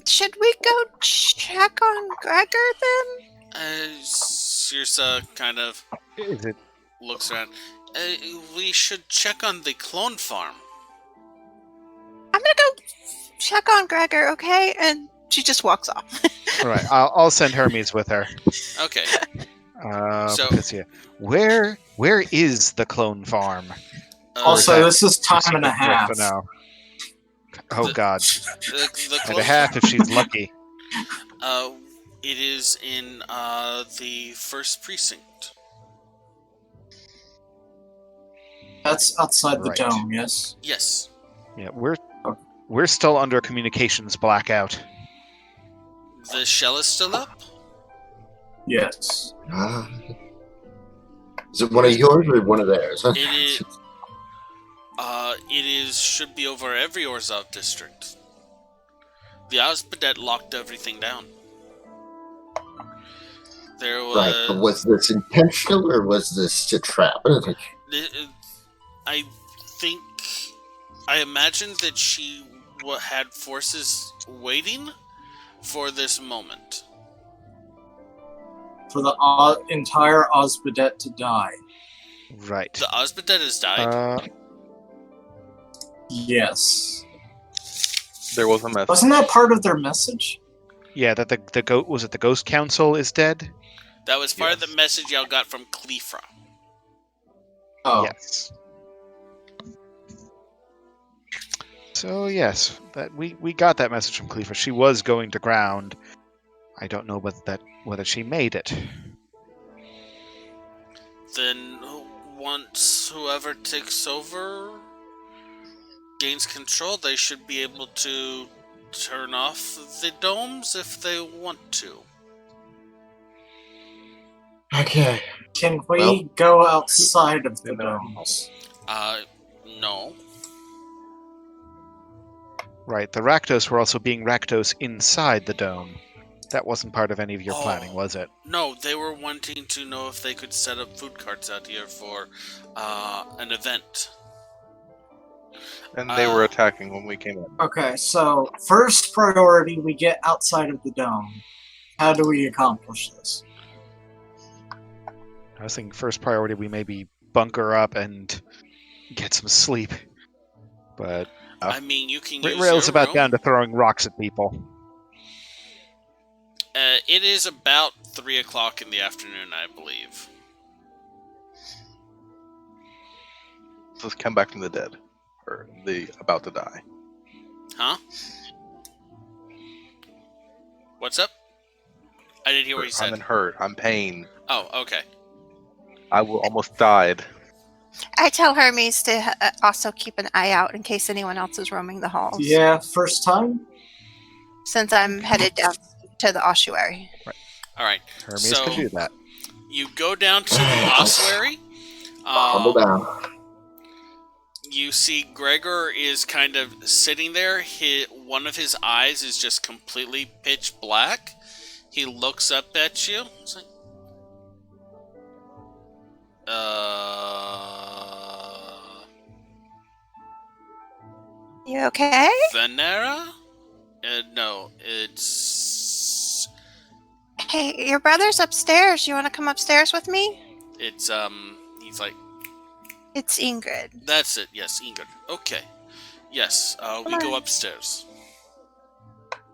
Should we go check on Gregor then? Sirsa kind of Is it? looks around. We should check on the clone farm. I'm gonna go check on Gregor, okay? And she just walks off. All right. I'll send Hermes with her. Okay. So- Patricia, where is the clone farm? Also, that- this is time and a Secret half. for now. Oh God, the and clone a half if she's lucky. it is in the first precinct. That's outside the Right. dome, yes? Yes. Yeah, we're still under a communications blackout. The shell is still up? Yes. Is it one of yours or one of theirs? Huh? It is should be over every Orzhov district. The Ozpedet locked everything down. There was... Right, but was this intentional or was this a trap? I imagine that she had forces waiting for this moment. For the entire Ozpedet to die. Right. The Ozpedet has died. Yes. There was a message. Wasn't that part of their message? Yeah, that the goat was it the Ghost Council is dead? That was part of the message y'all got from Cleefra. Oh. Yes. So yes, that we got that message from Cleefra. She was going to ground. I don't know whether she made it. Then once whoever takes over gains control, they should be able to turn off the domes if they want to. Okay. Can we Well, go outside of the domes? No. Right, the Rakdos were also being Rakdos inside the dome. That wasn't part of any of your planning, was it? No, they were wanting to know if they could set up food carts out here for an event. And they were attacking when we came in. Okay, so first priority, we get outside of the dome. How do we accomplish this? I was thinking first priority we maybe bunker up and get some sleep. But I mean, you can use Rail's your about room. down to throwing rocks at people. It is about 3 o'clock in the afternoon, I believe. Let's come back from the dead. Or the about to die. Huh? What's up? I didn't hear what you I'm said. in hurt. I'm pain. Oh, okay. I almost died. I tell Hermes to also keep an eye out in case anyone else is roaming the halls. Yeah, first time? Since I'm headed down to the ossuary. All right. Hermes So- can do that. You go down to the ossuary. Humble down. You see Gregor is kind of sitting there. One of his eyes is just completely pitch black. He looks up at you. It's like, You okay? Venera? No, it's... Hey, your brother's upstairs. You want to come upstairs with me? It's, he's like... It's Ingrid. That's it, yes, Ingrid. Okay. Yes, we go upstairs.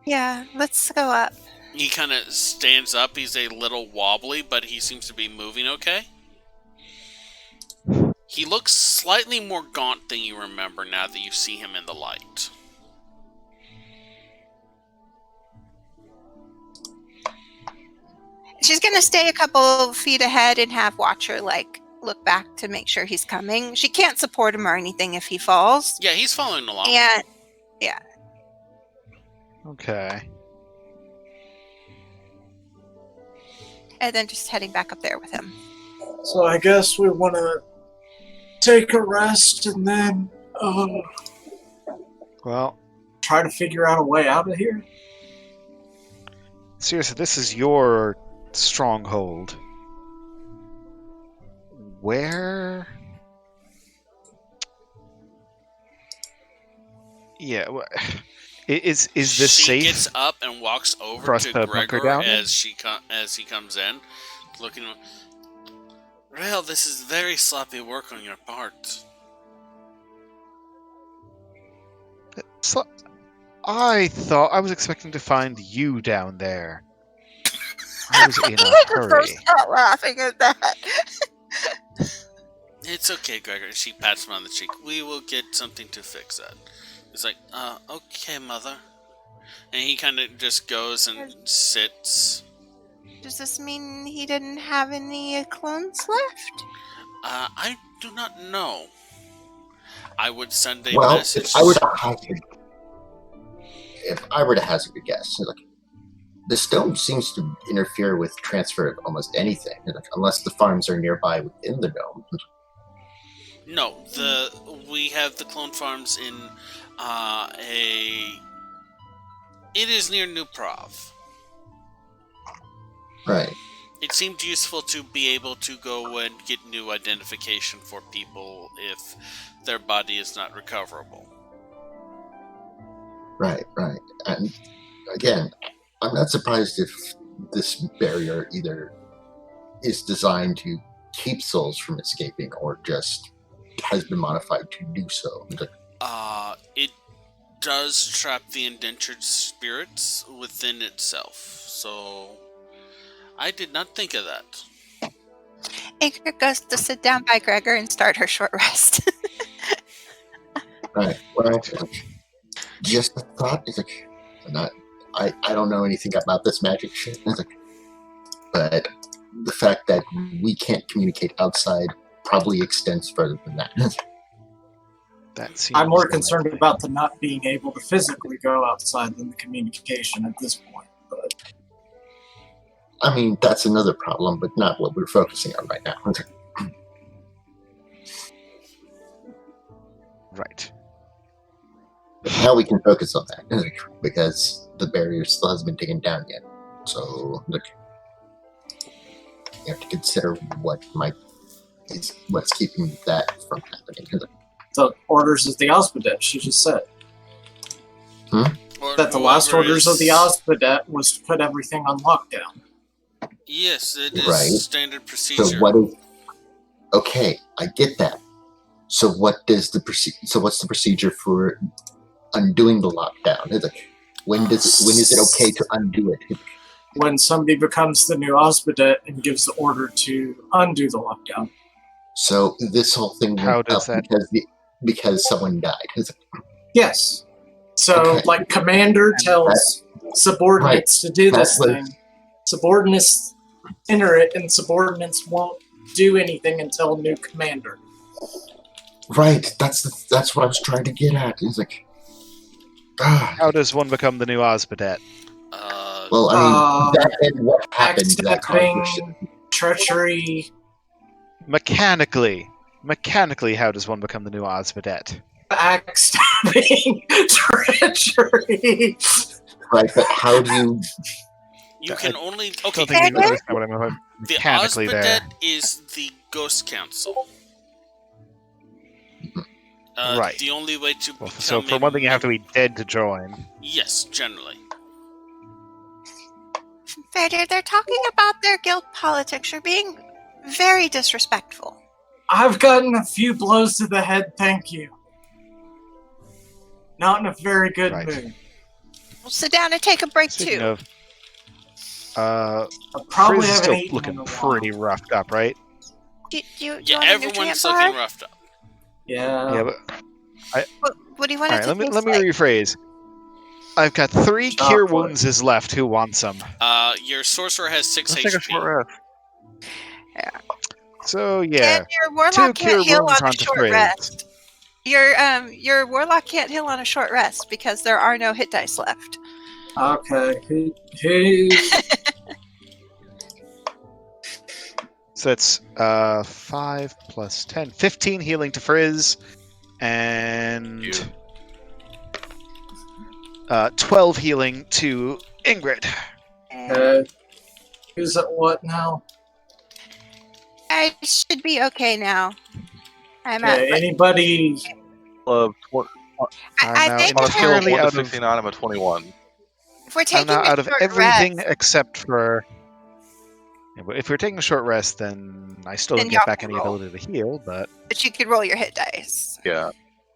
Yeah, let's go up. He kind of stands up. He's a little wobbly, but he seems to be moving okay. He looks slightly more gaunt than you remember now that you see him in the light. She's gonna stay a couple feet ahead and have Watcher, like, look back to make sure he's coming. She can't support him or anything if he falls. Yeah, he's following along. And, yeah. Okay. And then just heading back up there with him. So I guess we want to take a rest and then Well, try to figure out a way out of here. seriously, this is your stronghold. Where? Yeah. Is this she safe? She gets up and walks for over us to to bunker Gregor down? as he comes in, looking. Well, this is very sloppy work on your part. I thought I was expecting to find you down there. I was in a hurry. First out laughing at that. It's okay, Gregor. She pats him on the cheek. We will get something to fix that. He's like, okay, mother. And he kind of just goes and sits. Does this mean he didn't have any clones left? I do not know. I would send a Well, message. if I were to hazard a guess, like, the stone seems to interfere with transfer of almost anything, like, unless the farms are nearby within the dome. No, we have the clone farms in it is near New Prov. Right. It seemed useful to be able to go and get new identification for people if their body is not recoverable. Right. And again, I'm not surprised if this barrier either is designed to keep souls from escaping or just has been modified to do so. It does trap the indentured spirits within itself, so I did not think of that. Ingrid goes to sit down by Gregor and start her short rest. Right. Well, just a thought. It's like, I don't know anything about this magic shit. It's like, but the fact that we can't communicate outside probably extends further than that. That seems I'm more like concerned about the not being able to physically go outside than the communication at this point. But I mean, that's another problem, but not what we're focusing on right now. Right. But now we can focus on that because the barrier still hasn't been taken down yet. So, look, you have to consider what's keeping that from happening. the orders of the Osmodet, she just said. That the last orders of the Osmodet was to put everything on lockdown. Yes, it is Right. standard procedure. So what is? Okay, I get that. So what does So what's the procedure for undoing the lockdown? It's like, when is it okay to undo it? When somebody becomes the new Osmodet and gives the order to undo the lockdown. So this whole thing How went does up that- because someone died. It's like, Yes. So, Okay. like, commander tells subordinates to do this That was- thing. Subordinates enter it, and subordinates won't do anything until new commander. right. That's what I was trying to get at. It's like, How does one become the new Osmodet? well, I mean, that and what happened. That Backstabbing, treachery. Mechanically, mechanically, how does one become the new Ozbadet? Backstabbing, treachery. Right, but how do you? You can only... I Okay, don't think you understand what I mean by the mechanically there. Ozbadet is the Ghost Council. Right. The only way to Well, become so for one thing, you have to be dead to join. Yes, generally. Vader, they're talking about their guild politics. You're being very disrespectful. I've gotten a few blows to the head, thank you. Not in a very good Right. mood. We'll sit down and take a break, Speaking too. of, I probably Frizz is haven't still eaten looking in a while. pretty roughed up, right? Do you Yeah, want a everyone's nutrient looking bar? roughed up. Yeah. Yeah, but What do you want all it right. to Let me taste like? rephrase. I've got 3 cure Chocolate. wounds is left. Who wants them? Your sorcerer has 6 Let's take a HP. short rest. So yeah, And your 2 warlock cure can't heal wounds on a onto short Frizz. rest. Your warlock can't heal on a short rest because there are no hit dice left. Okay. Who? So that's 5 plus 10, 15 healing to Frizz, and 12 healing to Ingrid. Who's at what now? I should be okay now. I'm Okay, at. anybody? Of I I'm think now on a scale of entirely 1 to out of 69, I'm a 21. if we're I'm taking now a out of short everything rest, except for. Yeah, but if we're taking a short rest, then I still Then don't y'all get back can any roll. ability to heal. But but you could roll your hit dice. Yeah.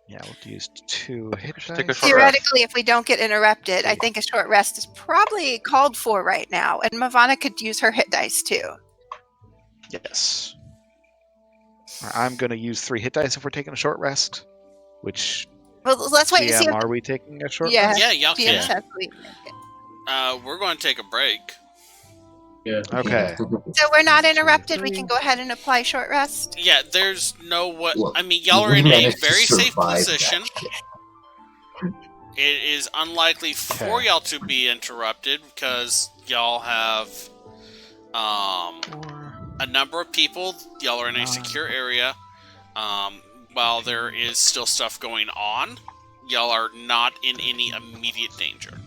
yeah, we'll use 2 hit Should take a dice. short Theoretically, if we don't get interrupted, I think a short rest is probably called for right now, and Mavana could use her hit dice too. Yes. I'm going to use 3 hit dice if we're taking a short rest. Which Well, let's wait and see. GM If, are we taking a short yeah, rest? Yeah, y'all GM can. says we- We're going to take a break. Yeah. Okay. So we're not interrupted. We can go ahead and apply short rest. Yeah, there's no what. Look, I mean, y'all are we in a managed to very safe survive that position. shit. It is unlikely for Okay. y'all to be interrupted because y'all have a number of people. Y'all are in a secure area. While there is still stuff going on, y'all are not in any immediate danger.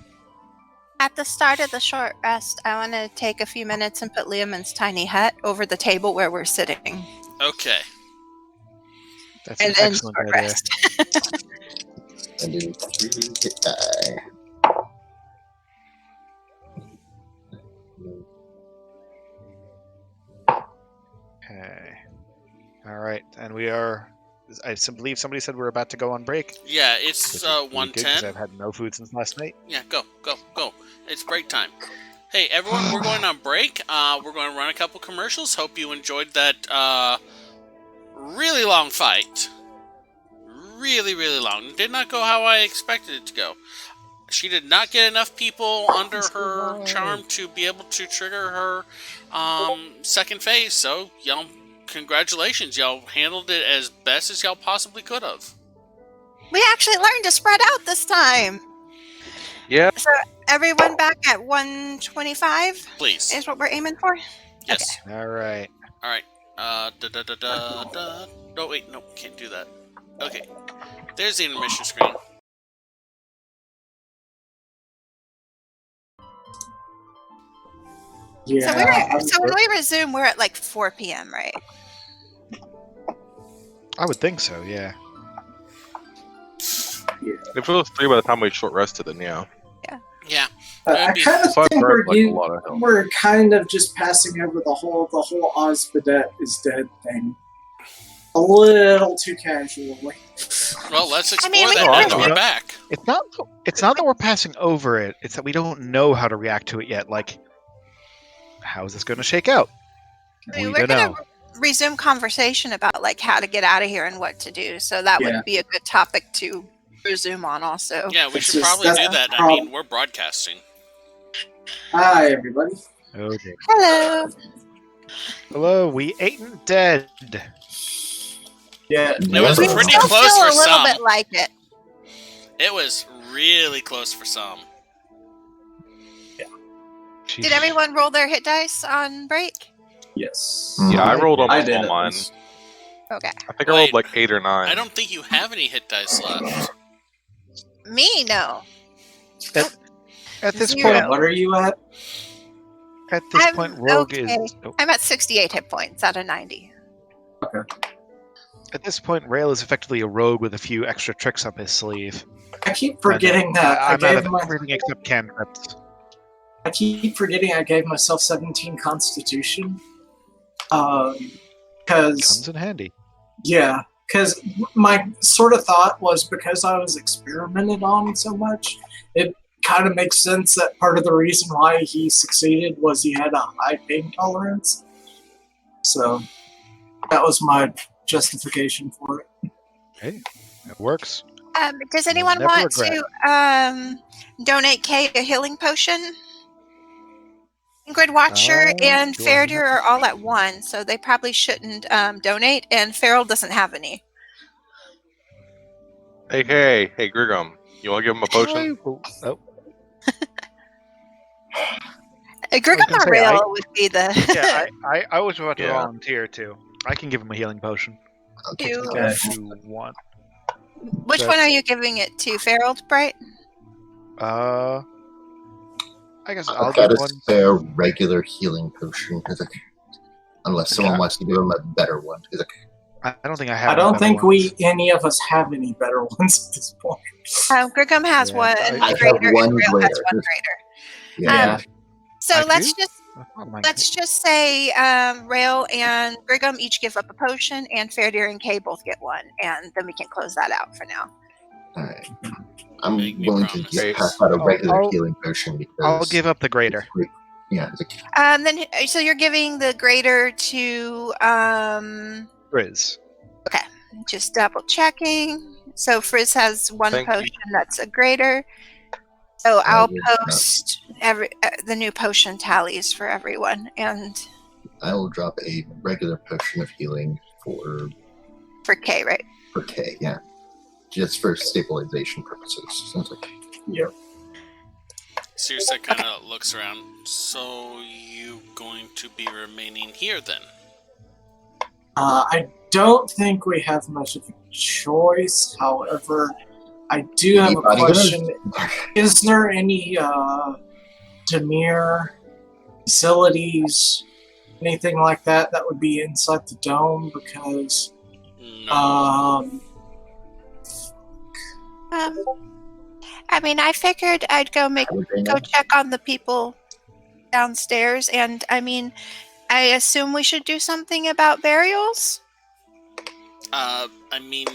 At the start of the short rest, I want to take a few minutes and put Liamon's tiny hut over the table where we're sitting. Okay. That's And an then excellent short idea. rest. And then 3 hit die. Okay. All right, and we are. I believe somebody said we're about to go on break. Yeah, which it's is really good 'cause 1:10. I've had no food since last night. Yeah, go. It's break time. Hey, everyone, we're going on break. We're going to run a couple commercials. Hope you enjoyed that really long fight. Really, really long. Did not go how I expected it to go. She did not get enough people under her charm to be able to trigger her second phase. So, y'all, congratulations. Y'all handled it as best as y'all possibly could have. We actually learned to spread out this time. Yeah. So everyone back at 125 Please. is what we're aiming for? Yes. All right. All right. No, wait, no, can't do that. Okay. There's the intermission screen. Yeah. So when we resume, we're at like 4 p.m., right? I would think so. Yeah. If it was 3 by the time we short rested, then yeah. Yeah. I It'd be kind of So I think burned like a lot of health. we're kind of just passing over the whole Ozbadet is dead thing a little too casually. Well, let's explore mean, we that can now do that it. we're back. It's not. It's not that we're passing over it. It's that we don't know how to react to it yet. Like, how is this going to shake out? We We're don't gonna know. resume conversation about like how to get out of here and what to do. So that Yeah. would be a good topic to resume on also. Yeah, we It's should just- probably that's do the that. I problem. mean, we're broadcasting. Hi, everybody. Oh dear. Hello. Hello. We ain't dead. Yeah. It was Yeah. We pretty still close feel for a little some. bit like it. It was really close for some. Did everyone roll their hit dice on break? Yes. Yeah, I rolled I almost did all at mine. least. Okay. I think I rolled like 8 or 9. I don't think you have any hit dice left. Me, no. At this Zero. point, What are you at? Rogue okay. is. Oh, I'm at 68 hit points out of 90. at this point, Rail is effectively a rogue with a few extra tricks up his sleeve. I keep forgetting that I'm out of my, everything except cantrips. I keep forgetting I gave myself 17 Constitution. Comes Because in handy. yeah, because my sort of thought was because I was experimented on so much, it kind of makes sense that part of the reason why he succeeded was he had a high pain tolerance. So that was my justification for it. Hey, it works. Does anyone Never want regret. to donate Kay a healing potion? Ingrid Watcher and do I have- Faradir are all at 1, so they probably shouldn't donate, and Farrell doesn't have any. Hey, Grigum. You want to give him a potion? Oh, Grigum gonna say, Rail would be the... yeah, I was about to Yeah. volunteer too. I can give him a healing potion. Okay. You- If you want. Which But- one are you giving it to? Farrell, Bright? I guess I'll I've got give a one. spare regular healing potion. Unless someone Yeah. wants to give him a better one. I don't think I have. I any don't better think ones. any of us have any better ones at this point. Grigum has Yeah, one I have greater, one and Rail has greater. one greater. Yeah. So I let's do? just Oh, my let's just say Rail and Grigum each give up a potion, and Faradir and Kay both get one, and then we can close that out for now. Alright. I'm Make me willing promise. to pass out a I'll- regular I'll- healing potion because I'll give up the greater. Yeah, Then so you're giving the greater to Frizz. just double checking. So Frizz has one Thank you. potion that's a greater. So I'll will drop- post the new potion tallies for everyone, and I will drop a regular potion of healing for Kay, right? K, yeah. Just for stabilization purposes. Sounds like Yep. Circe kind of looks around. So you going to be remaining here then? I don't think we have much of a choice. However, I do have a Anybody question. Is there any Demir facilities, anything like that that would be inside the dome? Because No. I mean, I figured I'd go check on the people downstairs, and I mean, I assume we should do something about burials. I mean,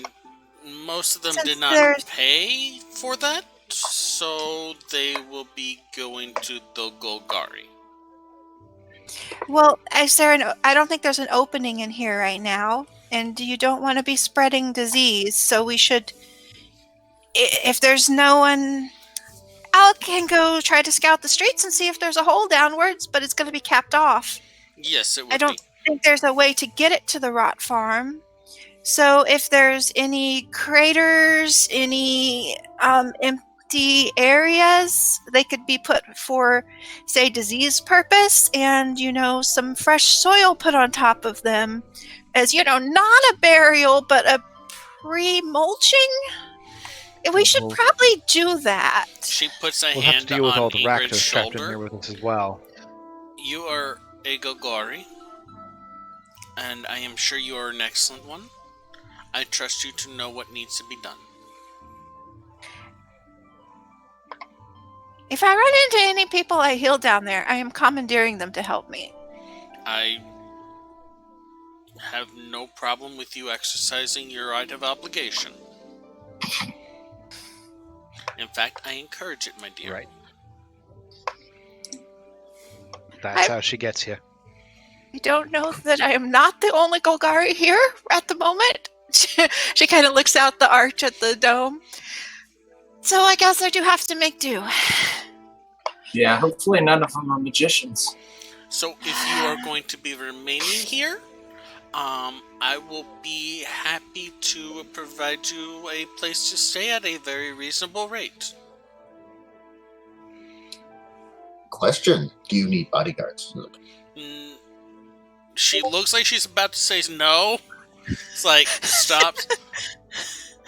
most of them Since did not there's- pay for that, so they will be going to the Golgari. Well, I don't think there's an opening in here right now, and you don't want to be spreading disease, so we should. If there's no one, I can go try to scout the streets and see if there's a hole downwards, but it's going to be capped off. Yes, it would I don't be. think there's a way to get it to the rot farm. So if there's any craters, any empty areas, they could be put for, say, disease purpose, and some fresh soil put on top of them, as not a burial, but a pre-mulching. We should Well- probably do that. She puts a We'll have to hand deal with on all the raptors Ingrid's trapped in shoulder. here with us as well. You are a Golgari, and I am sure you are an excellent one. I trust you to know what needs to be done. If I run into any people I heal down there, I am commandeering them to help me. I have no problem with you exercising your right of obligation. In fact, I encourage it, my dear. Right. That's how she gets you. I don't know that I am not the only Golgari here at the moment. She kind of looks out the arch at the dome. So I guess I do have to make do. yeah, hopefully none of them are magicians. So if you are going to be remaining here, I will be happy to provide you a place to stay at a very reasonable rate. question. Do you need bodyguards? She looks like she's about to say no. It's like, stops.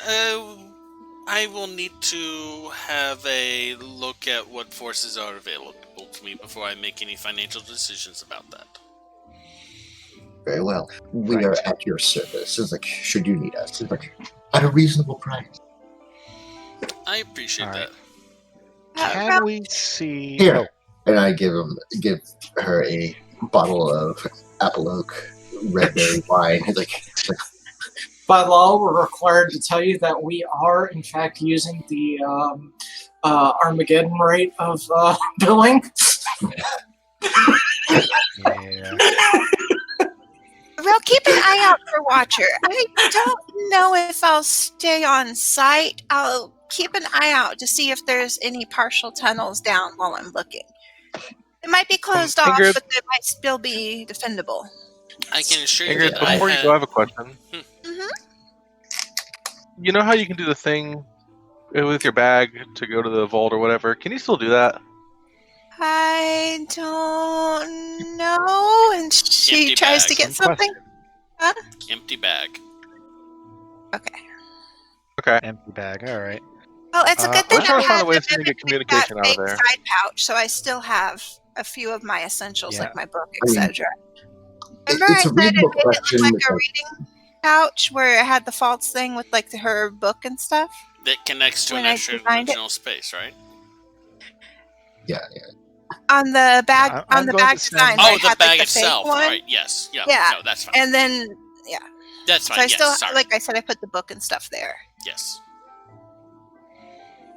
I will need to have a look at what forces are available to me before I make any financial decisions about that. Very well. We Right. are at your service. It's like, should you need us? It's like, at a reasonable price. I appreciate All right. that. Can we see? Here. Oh, And I give her a bottle of Apple Oak red berry wine. It's like, By law, we're required to tell you that we are, in fact, using the Armageddon rate of billing. yeah. Well, keep an eye out for Watcher. I don't know if I'll stay on site. I'll keep an eye out to see if there's any partial tunnels down while I'm looking. It might be closed off, Ingrid? but they might still be defendable. I can assure you Ingrid, that before you go, I have a question. Mm-hmm. You know how you can do the thing with your bag to go to the vault or whatever? Can you still do that? I don't know. And she Empty tries bag. to get Good something. Empty bag. Okay. Okay. Empty bag. All right. Well, it's a good thing I'm trying to find I a way had to get that communication out of big there. side pouch, so I still have a few of my essentials, Yeah. like my book, I mean, etc. Remember I it's a said it made reasonable it look question. like a because- reading pouch where it had the false thing with like her book and stuff? That connects to When an I extra designed it. dimensional space, right? Yeah. On the bag, I'm on the going bag to send- design, Oh, where it the had, bag like, the itself, fake one. right? Yes. Yeah. Yeah. No, that's fine. And then, yeah. That's So fine. I Yes. still, Sorry. like I said, I put the book and stuff there. Yes.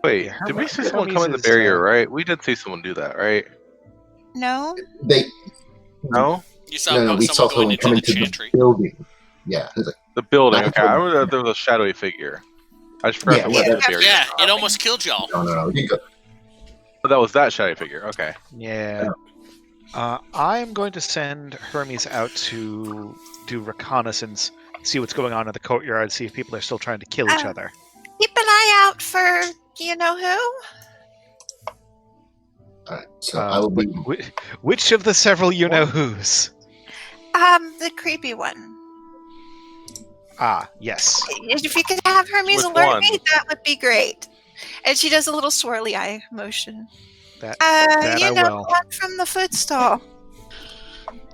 Wait, Yeah, did we see someone Hermes come in the is, barrier, right? We did see someone do that, right? No? They No? You saw no, we saw someone going someone into come the into chantry. the building. Yeah. It's like, The building. Not Okay, the I building. remember that there was a shadowy figure. I just forgot Yeah, to went yeah. to the barrier. Yeah, it almost killed y'all. no. You go. But that was that shadowy figure. Okay. Yeah. I'm going to send Hermes out to do reconnaissance, see what's going on in the courtyard, see if people are still trying to kill each other. Keep an eye out for, you know who? All right. So I will be. Which of the several you-know-whos? The creepy one. Ah, yes. If you could have Hermes Which alert one? me, that would be great. And she does a little swirly eye motion. That You I know, will. one from the food stall.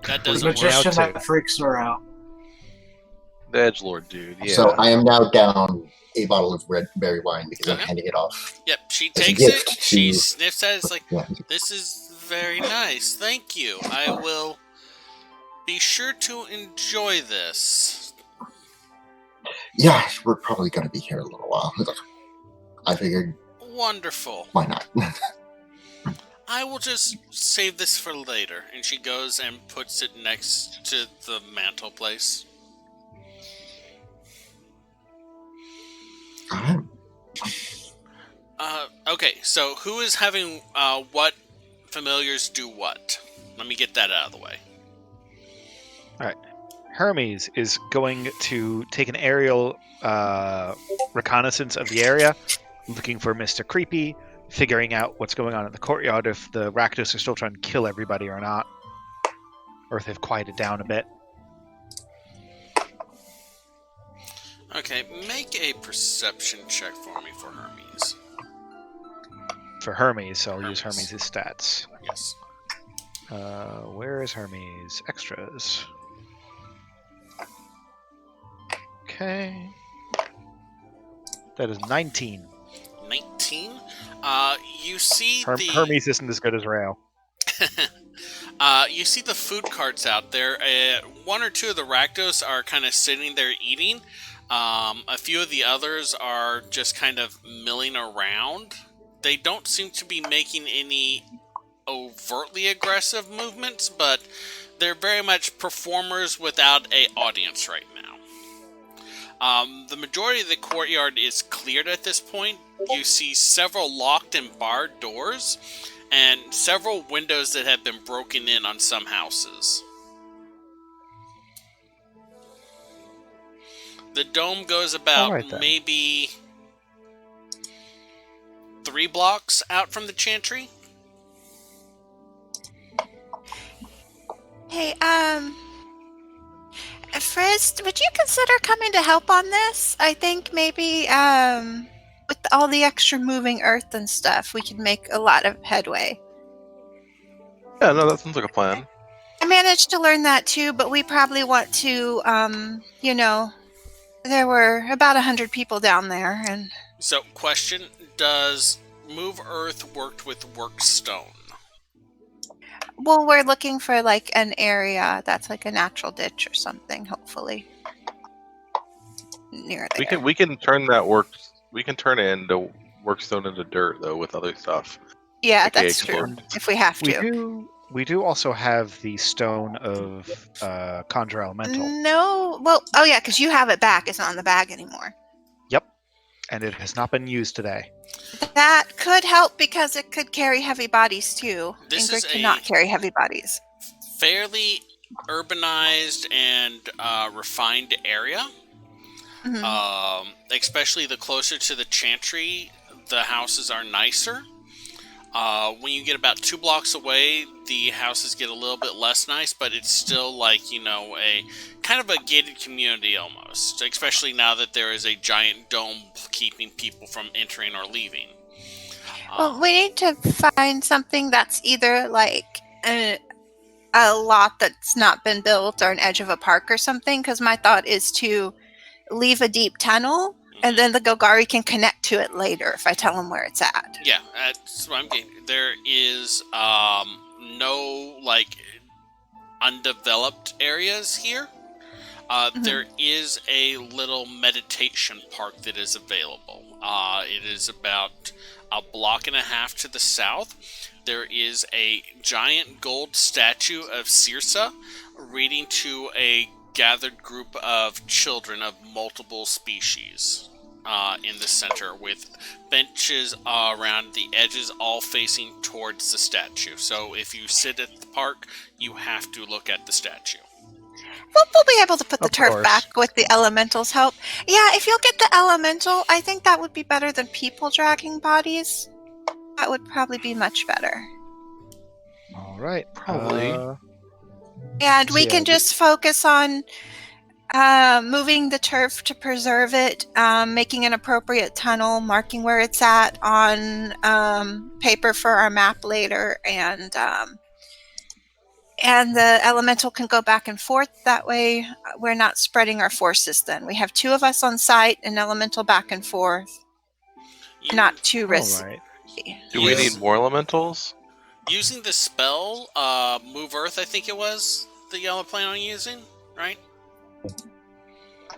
That The doesn't work. magician Now, too. that freaks her out. The edgelord dude. Yeah. So I am now down a bottle of red berry wine because I'm Okay. handing it off. Yep. She As a takes it. gift She to- sniffs at it. It's like, Yeah. this is very nice. Thank you. I will be sure to enjoy this. Yeah, we're probably going to be here a little while. I figured, Wonderful. why not? I will just save this for later. And she goes and puts it next to the mantle place. Alright. Okay, so who is having what familiars do what? Let me get that out of the way. Hermes is going to take an aerial reconnaissance of the area, looking for Mr. Creepy, figuring out what's going on in the courtyard, if the Rakdos are still trying to kill everybody or not, or if they've quieted down a bit. Okay, make a perception check for me for Hermes. For Hermes, so I'll use Hermes. Hermes' stats. Yes. Where is Hermes? Extras. Okay. That is 19. 19. You see the Hermes isn't as good as Rail. you see the food carts out there. One or two of the Rakdos are kind of sitting there eating. A few of the others are just kind of milling around. They don't seem to be making any overtly aggressive movements, but they're very much performers without an audience right now. The majority of the courtyard is cleared at this point. You see several locked and barred doors, and several windows that have been broken in on some houses. The dome goes about Alright then. maybe 3 blocks out from the chantry. Hey, Frizz, would you consider coming to help on this? I think maybe with all the extra moving earth and stuff, we could make a lot of headway. Yeah, no, that sounds like a plan. I managed to learn that too, but we probably want to, there were about 100 people down there, and... So, question, does Move Earth work with Work Stone? Well, we're looking for, like, an area that's like a natural ditch or something, hopefully. Near there. We can turn that we can turn it into Workstone into dirt, though, with other stuff. Yeah, AKA that's true, explode. if we have to. We do also have the stone of Conjure Elemental. No, well, oh yeah, because you have it back. It's not in the bag anymore. Yep, and it has not been used today. That could help because it could carry heavy bodies too. This Ingrid is cannot carry heavy bodies. Fairly urbanized and refined area. Mhm. Especially the closer to the Chantry, the houses are nicer. When you get about 2 blocks away, the houses get a little bit less nice, but it's still like, a kind of a gated community almost, especially now that there is a giant dome keeping people from entering or leaving. Well, we need to find something that's either like a lot that's not been built or an edge of a park or something, because my thought is to leave a deep tunnel and then the Golgari can connect to it later if I tell them where it's at. Yeah, that's what I'm getting. There is no, like, undeveloped areas here. There is a little meditation park that is available. It is about a block and a half to the south. There is a giant gold statue of Circe reading to a gathered group of children of multiple species in the center, with benches around the edges all facing towards the statue. So if you sit at the park, you have to look at the statue. Well, we'll be able to put the Of turf course. back with the elemental's help. Yeah, if you'll get the elemental, I think that would be better than people dragging bodies. That would probably be much better. All right, Probably. And we Yeah, can just focus on moving the turf to preserve it, making an appropriate tunnel, marking where it's at on paper for our map later, and the elemental can go back and forth. That way we're not spreading our forces then. We have 2 of us on site, and elemental back and forth. Not too risky. all right. Do we need more elementals? Using the spell, Move Earth, I think it was, that y'all plan on using, right?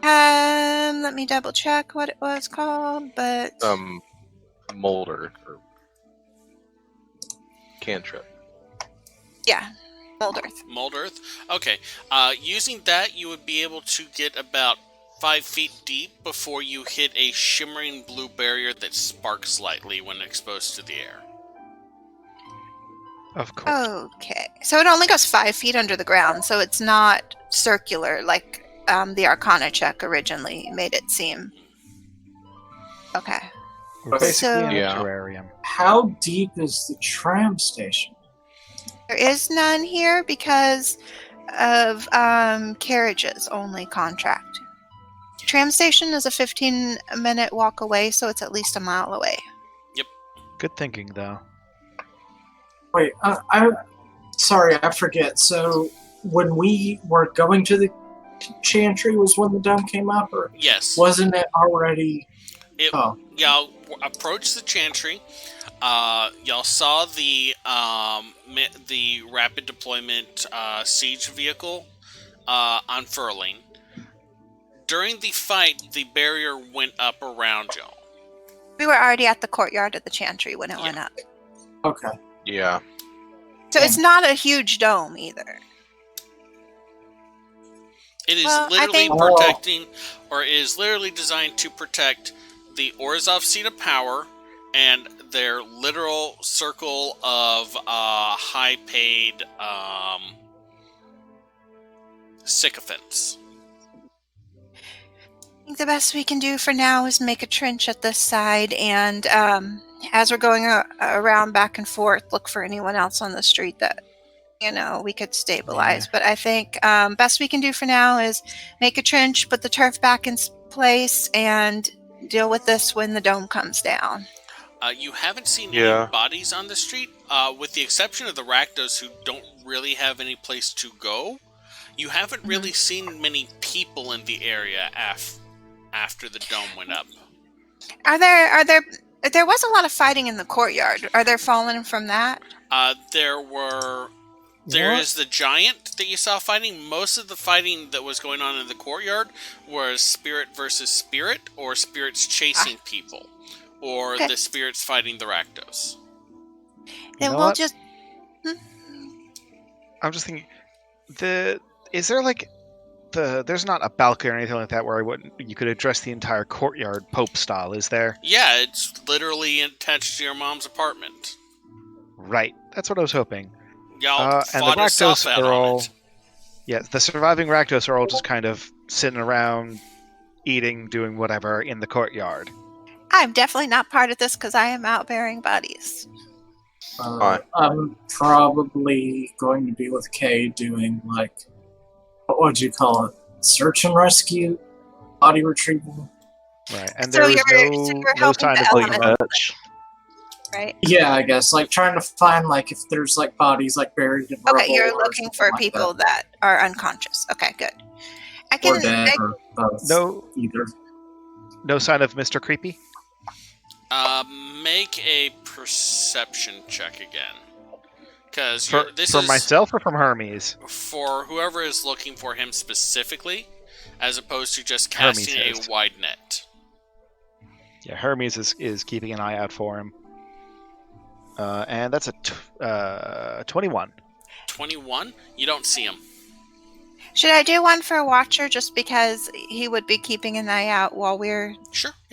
Let me double check what it was called, but Molder or cantrip. yeah, Mold Earth. Mold Earth? Okay. Using that, you would be able to get about 5 feet deep before you hit a shimmering blue barrier that sparks slightly when exposed to the air. Of course. Okay, so it only goes 5 feet under the ground, so it's not circular like the Arcana check originally made it seem. Okay. We're basically So- in a Yeah. terrarium. How deep is the tram station? There is none here because of carriages only contract. Tram station is a 15-minute walk away, so it's at least a mile away. Good thinking, though. Wait, sorry, I forget. So when we were going to the Chantry was when the dome came up, or Yes. wasn't it already? Y'all approached the Chantry. Y'all saw the rapid deployment siege vehicle unfurling. During the fight, the barrier went up around y'all. We were already at the courtyard of the Chantry when it went up. Okay. Yeah. So it's not a huge dome either. It is Well, I literally think- protecting, or it is literally designed to protect the Orzhov seat of power and their literal circle of high-paid sycophants. I think the best we can do for now is make a trench at this side, and as we're going around back and forth, look for anyone else on the street that we could stabilize. But I think best we can do for now is make a trench, put the turf back in place, and deal with this when the dome comes down. You haven't seen any bodies on the street, with the exception of the Rakdos who don't really have any place to go. You haven't really seen many people in the area after the dome went up. There was a lot of fighting in the courtyard. Are there fallen from that? There is the giant that you saw fighting. Most of the fighting that was going on in the courtyard was spirit versus spirit, or spirits chasing people, or the spirits fighting the Rakdos. Then we'll just... I'm just thinking, is there there's not a balcony or anything like that where you could address the entire courtyard Pope style, is there? Yeah, it's literally attached to your mom's apartment. Right, that's what I was hoping. Y'all and the Rakdos are all... Yeah, the surviving Rakdos are all just kind of sitting around, eating, doing whatever in the courtyard. I'm definitely not part of this because I am out burying bodies. I'm probably going to be with Kay doing, what would you call it? Search and rescue? Body retrieval? Right, and there is no sign of bleeding. Right? Yeah, I guess. Trying to find, if there's, bodies, buried in rubble. Okay, you're looking for people that are unconscious. Okay, good. Or dead, or both. Either. No sign of Mr. Creepy? Make a perception check again. Because from myself or from Hermes? For whoever is looking for him specifically, as opposed to just casting a wide net. Yeah, Hermes is keeping an eye out for him. And that's a 21. 21? You don't see him. Should I do one for a watcher just because he would be keeping an eye out while we're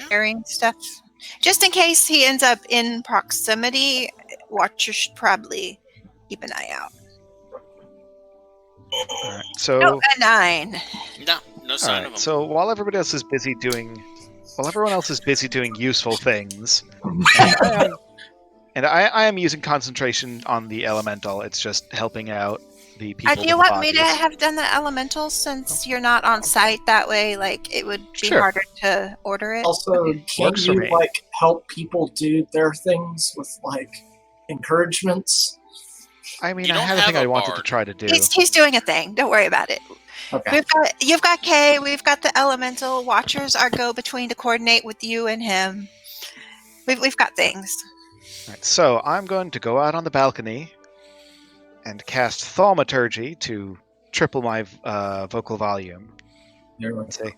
carrying stuff? Just in case he ends up in proximity, watcher should probably keep an eye out. All right, so a 9. No sign of him. So while everyone else is busy doing useful things, and I am using concentration on the elemental. It's just helping out the people. Do you want me to have done the elemental since you're not on site? That way, it would be harder to order it. Also, can you help people do their things with encouragements? I mean, I had a thing I wanted to try to do. He's doing a thing. Don't worry about it. Okay. You've got Kay. We've got the elemental. Watchers are go-between to coordinate with you and him. We've got things. All right, so I'm going to go out on the balcony and cast Thaumaturgy to triple my vocal volume. Let's say,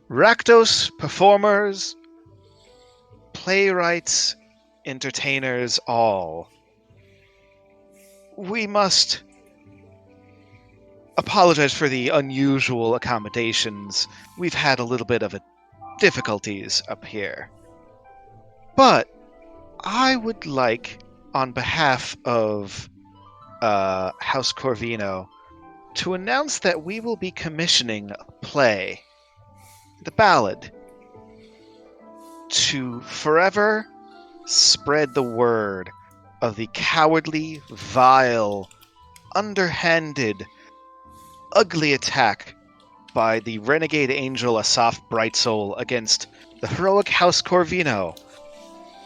Rakdos performers, playwrights, entertainers all. We must apologize for the unusual accommodations. We've had a little bit of difficulties up here. But I would like, on behalf of House Corvino, to announce that we will be commissioning a play, The Ballad, to forever spread the word of the cowardly, vile, underhanded, ugly attack by the renegade angel Asaph Bright Soul against the heroic House Corvino,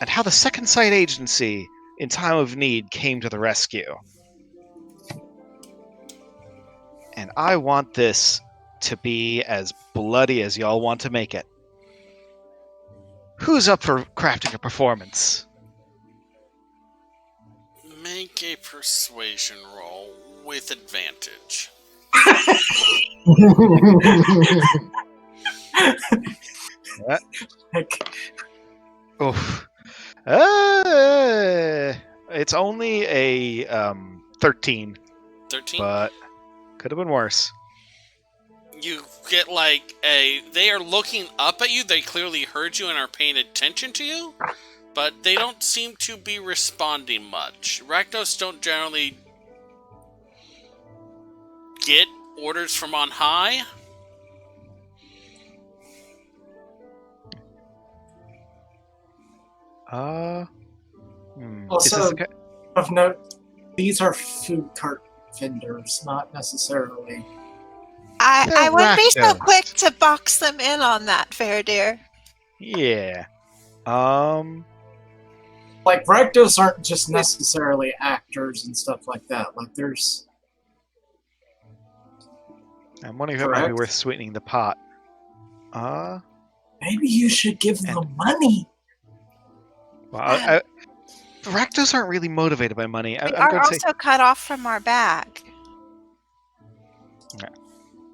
and how the Second Sight Agency, in time of need, came to the rescue. And I want this to be as bloody as y'all want to make it. Who's up for crafting a performance? Make a persuasion roll with advantage. Oof. It's only a 13. 13? But could have been worse. You get they are looking up at you. They clearly heard you and are paying attention to you, but they don't seem to be responding much. Rakdos don't generally get orders from on high. Also, Of note, these are food cart vendors, not necessarily. I wouldn't be so Raptors. quick to box them in on that, fair dear. Yeah. Like, Rakdos aren't just necessarily actors and stuff like that. Like, there's... I'm wondering if it might be Correct. worth sweetening the pot. Maybe you should give them money. Well, Rakdos aren't really motivated by money. We I'm are going to say, also cut off from our bag.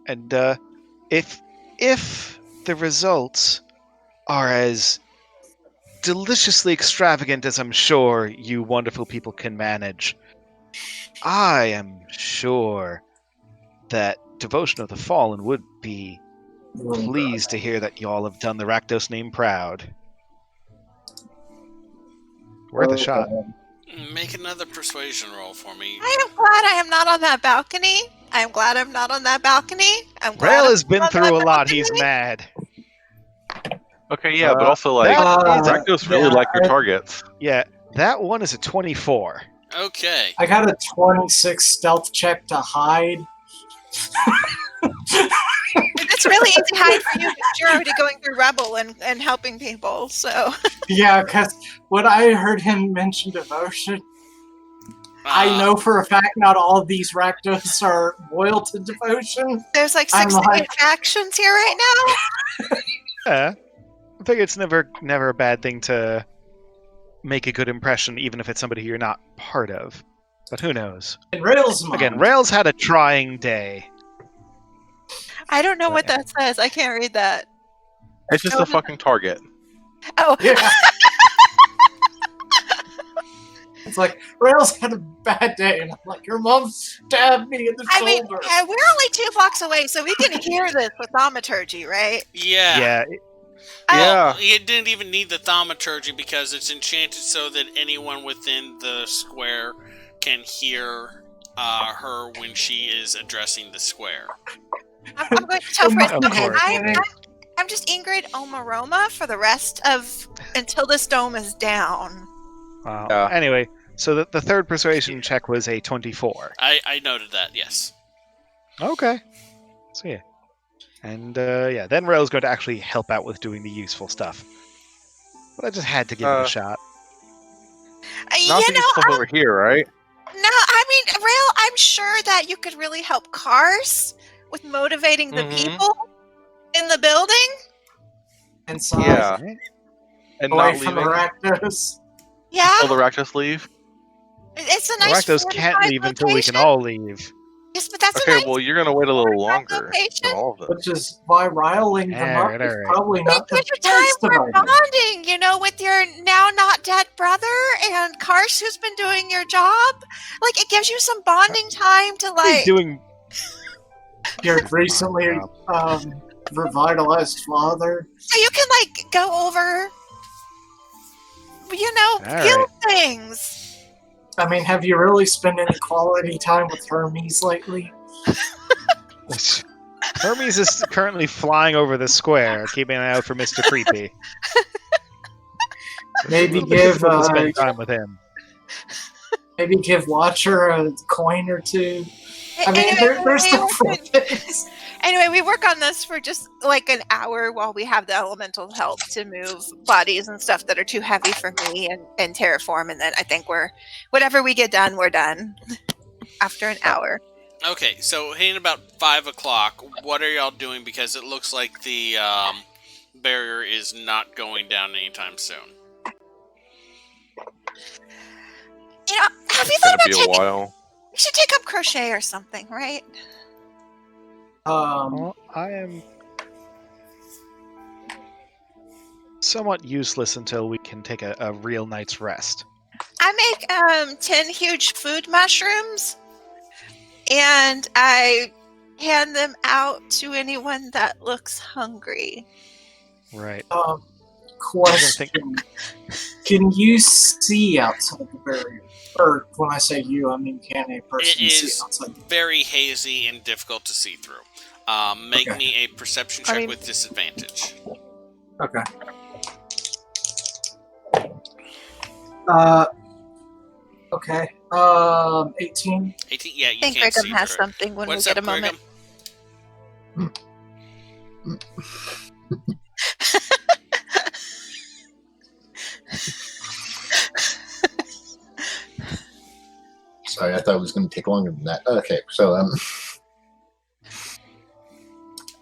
and if the results are as deliciously extravagant as I'm sure you wonderful people can manage, I am sure that Devotion of the Fallen would be pleased to hear that y'all have done the Rakdos name proud. Worth a shot. Make another persuasion roll for me. I am glad I am not on that balcony. I am glad I'm not on that balcony. I'm glad Rail I'm has been not on through a that lot. He's balcony. mad. Okay, yeah, but also like that is a- Rakdos really like your targets. Yeah, that one is a 24. Okay. I got a 26 stealth check to hide. It's really easy to hide for you because you're already going through Rebel and helping people, so. Yeah, because when I heard him mention devotion, I know for a fact not all of these Rakdos are loyal to devotion. There's like I'm 6 like- factions here right now. Yeah, I think it's never a bad thing to make a good impression, even if it's somebody you're not part of. But who knows? In Rail's mind, Again, Rail's had a trying day. I don't know what that says. I can't read that. It's just a fucking target. Oh, yeah. It's like, Rail's had a bad day, and I'm like, your mom stabbed me in the I mean, shoulder. we're only 2 blocks away, so we can hear this with thaumaturgy, right? Yeah. Yeah, Yeah. It didn't even need the thaumaturgy because it's enchanted so that anyone within the square can hear her when she is addressing the square. I'm going to tell Fritz, Of okay, course. I'm just Ingrid Omaroma for the rest of until this dome is down. wow. Yeah. Anyway, so the third persuasion check was a 24. I noted that, yes. Okay. So yeah. And then Rail's going to actually help out with doing the useful stuff. But I just had to give it a shot. Not the stuff over here, right? No, I mean, Rail, I'm sure that you could really help Cars with motivating the Mhm. people in the building. Inside, Yeah. And away not from the leaving. Rakdos. Yeah, Will the Rakdos leave? it's a nice. Rakdos can't fortified leave until we can location. all leave. Yes, but that's a Okay, nice. well, you're gonna wait a little fortified longer location. than all of them. Which is why riling them up Alright, is alright. probably not the There's a time best for of ideas. bonding, you know, with your now not dead brother and Karsh, who's been doing your job. Like, it gives you some bonding time to What are you like. doing? Your recently revitalized father. So you can like go over, you know, All guild things. I mean, have you really spent any quality time with Hermes lately? Hermes is currently flying over the square, keeping an eye out for Mr. Creepy. Maybe It's give difficult to spend time with him. maybe give Watcher a coin or two. I mean, there's the Anyway, we work on this for just like an hour while we have the elemental help to move bodies and stuff that are too heavy for me and terraform, and then I think whatever we get done, we're done after an hour. Okay, so hitting about 5 o'clock, what are y'all doing? Because it looks like the barrier is not going down anytime soon. You know, have you It's thought gonna about be a taking? while. We should take up crochet or something, right? Well, I am somewhat useless until we can take a real night's rest. I make 10 huge food mushrooms, and I hand them out to anyone that looks hungry. Right. Question: can you see outside the barrier? Or when I say you, I mean can a person It see is outside? very hazy and difficult to see through. Make Okay. me a perception check with disadvantage. Okay. Okay. 18. 18. Yeah, you I think can't Brigham see has through it. something when What's we get up, a moment. Brigham? Sorry, I thought it was going to take longer than that. Okay, so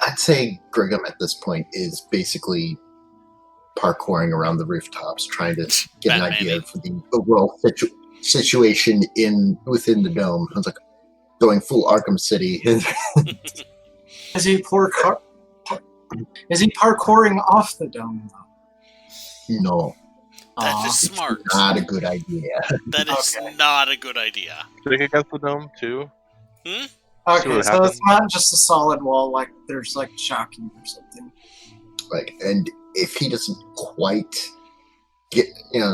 I'd say Brigham at this point is basically parkouring around the rooftops, trying to get an idea for the overall situation within the dome. I was like going full Arkham City. Is he parkouring off the dome though? No, That is smart. not a good idea. That is not a good idea. Dig against the dome too. Hmm? Okay, so it's not just a solid wall, like there's like shocking or something. Like, and if he doesn't quite get,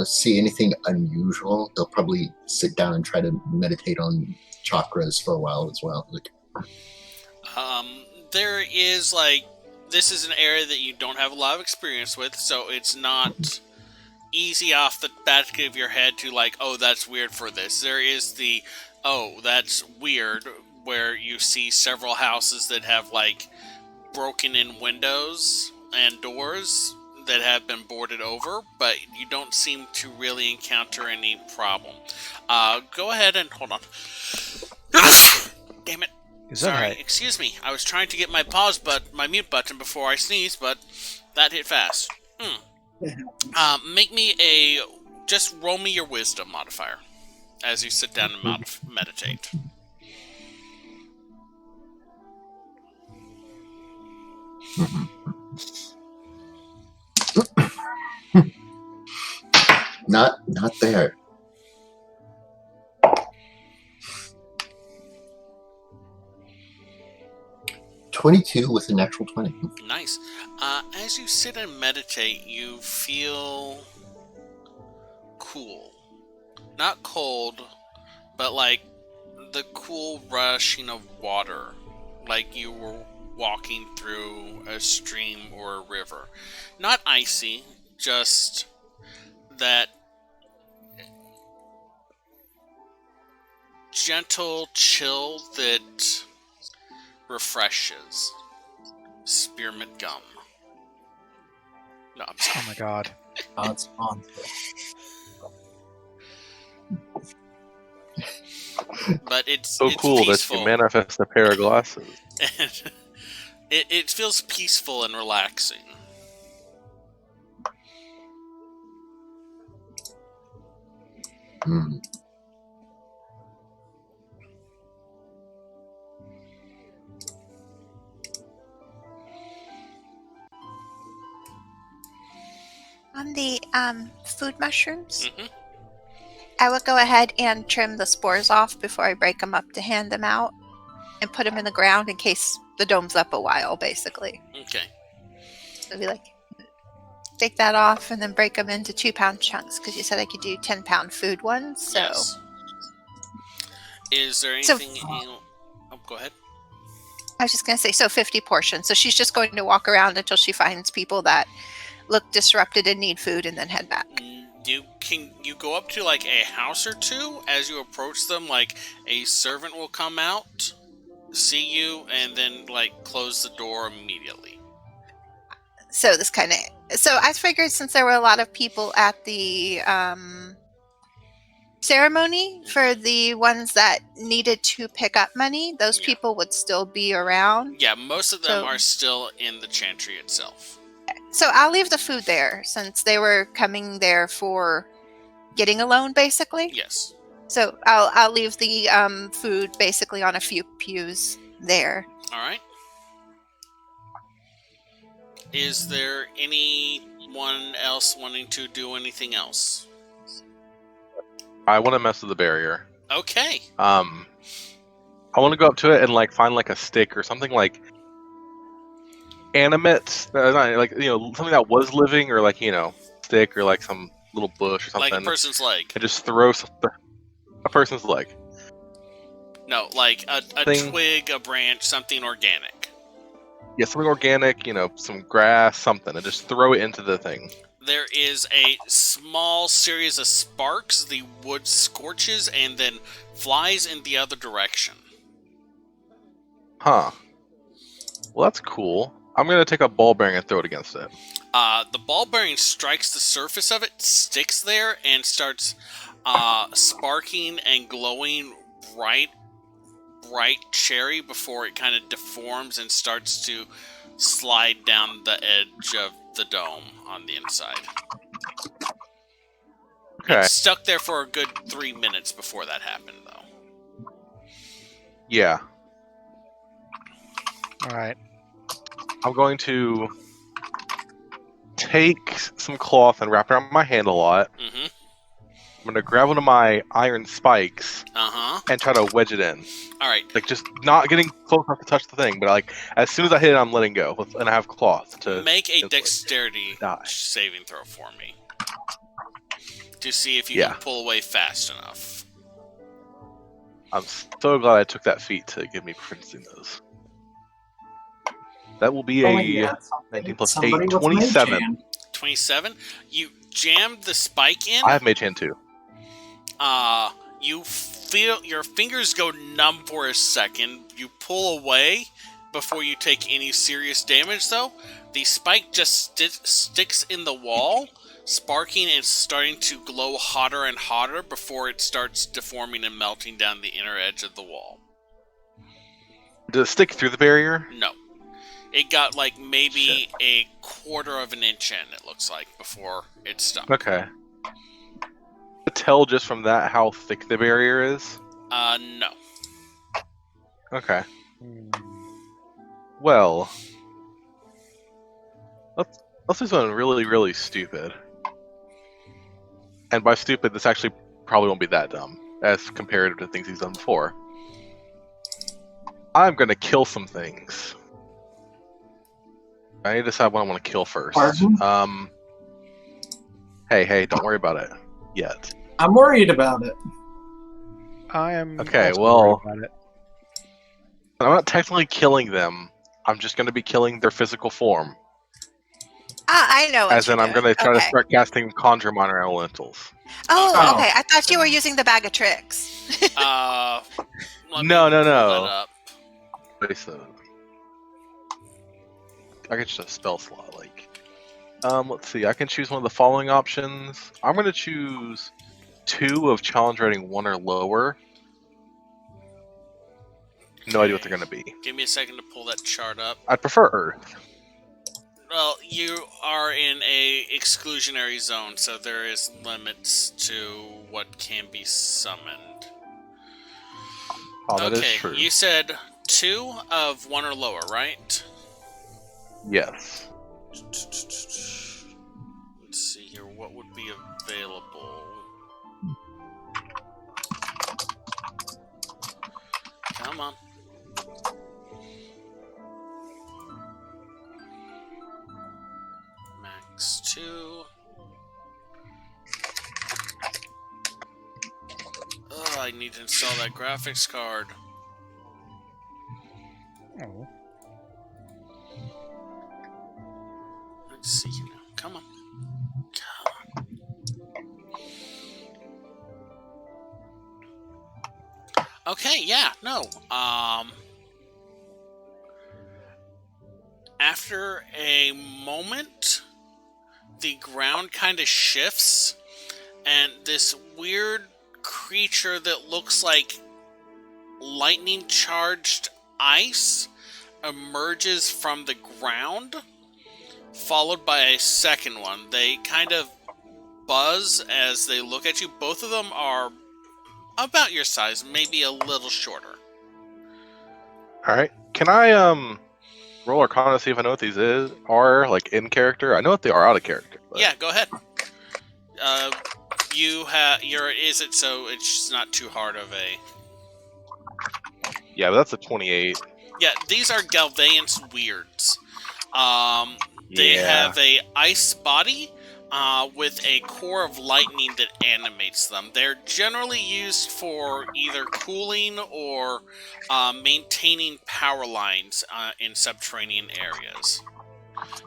see anything unusual, they'll probably sit down and try to meditate on chakras for a while as well. Like, there is this is an area that you don't have a lot of experience with, so it's not easy off the back of your head to oh, that's weird for this. There is the, oh, that's weird, where you see several houses that have broken in windows and doors that have been boarded over, but you don't seem to really encounter any problem. Go ahead and hold on. Damn it. Sorry, excuse me. I was trying to get my my mute button before I sneeze, but that hit fast. Make me just roll me your wisdom modifier as you sit down and meditate. Not there. $22 with a natural 20. Nice. As you sit and meditate, you feel cool. Not cold, but the cool rushing of water. Like you were walking through a stream or a river. Not icy, just that gentle chill that refreshes. Spearmint gum. No, I'm sorry. Oh my god. Oh, it's on. But it's so it's cool peaceful. that you manifest a pair of glasses. And it feels peaceful and relaxing. Mm. On the food mushrooms, Mm-hmm. I would go ahead and trim the spores off before I break them up to hand them out and put them in the ground in case the dome's up a while, basically. Okay. So be take that off and then break them into 2-pound chunks because you said I could do 10-pound food ones. So, Yes. Is there anything? Oh, go ahead. I was just going to say, so 50 portions. So she's just going to walk around until she finds people that look disrupted and need food and then head back. Can you go up to a house or two as you approach them? A servant will come out, see you, and then close the door immediately. So so I figured since there were a lot of people at the ceremony for the ones that needed to pick up money, those people would still be around. Yeah, most of them are still in the chantry itself. So I'll leave the food there since they were coming there for getting a loan, basically. Yes. So I'll leave the food basically on a few pews there. All right. Is there anyone else wanting to do anything else? I want to mess with the barrier. Okay. I want to go up to it and find a stick or something animate, something that was living, or stick, or some little bush or something. Like a person's leg. And just throw a person's leg. No, a twig, a branch, something organic. Yeah, something organic, some grass, something, and just throw it into the thing. there is a small series of sparks, the wood scorches, and then flies in the other direction. Huh. Well, that's cool. I'm gonna take a ball bearing and throw it against it. The ball bearing strikes the surface of it, sticks there, and starts sparking and glowing bright cherry before it kind of deforms and starts to slide down the edge of the dome on the inside. Okay. It's stuck there for a good 3 minutes before that happened, though. Yeah. All right. I'm going to take some cloth and wrap it around my hand a lot. Mm-hmm. I'm going to grab one of my iron spikes Uh-huh. and try to wedge it in. All right. Like, just not getting close enough to touch the thing, but like, as soon as I hit it, I'm letting go. And I have cloth to... Make a dexterity die. saving throw for me. To see if you can pull away fast enough. I'm so glad I took that feat to give me proficiency in those. That will be a 19 plus 8, 27. 27? You jammed the spike in. I have Mage Hand too. You feel your fingers go numb for a second. You pull away before you take any serious damage, though. The spike just sticks in the wall, sparking and starting to glow hotter and hotter before it starts deforming and melting down the inner edge of the wall. Does it stick through the barrier? No. It got like maybe a quarter of an inch in, it looks like, before it stuck. Okay. Tell just from that how thick the barrier is? No. Okay. Well, let's do something really, really stupid. And by stupid, this actually probably won't be that dumb as compared to things he's done before. I'm gonna kill some things. I need to decide what I want to kill first. Pardon? Hey, don't worry about it yet. I'm worried about it. I am. Okay, also well, worried about it. I'm not technically killing them. I'm just going to be killing their physical form. I know. As in, I'm going to try to start casting Conjure Minor Elementals. Oh, okay. I thought you were using the bag of tricks. No. I get just a spell slot. Let's see. I can choose one of the following options. I'm going to choose 2 of challenge rating 1 or lower. No idea what they're going to be. Give me a second to pull that chart up. I'd prefer Earth. Well, you are in a exclusionary zone, so there is limits to what can be summoned. Oh, that is okay, true. You said 2 of 1 or lower, right? Yes. Let's see here, what would be available? Come on. Max 2. Oh, I need to install that graphics card. Oh. Let's see here now. Come on. Okay, yeah, no. After a moment, the ground kind of shifts, and this weird creature that looks like lightning-charged ice emerges from the ground, followed by a second one. They kind of buzz as they look at you. Both of them are about your size, maybe a little shorter. Alright. Can I, roll Arcana to see if I know what these are, like, in character? I know what they are out of character. But... Yeah, go ahead. Is it so it's not too hard of a... Yeah, but that's a 28. Yeah, these are Galvanians weirds. They have a ice body with a core of lightning that animates them. They're generally used for either cooling or maintaining power lines in subterranean areas.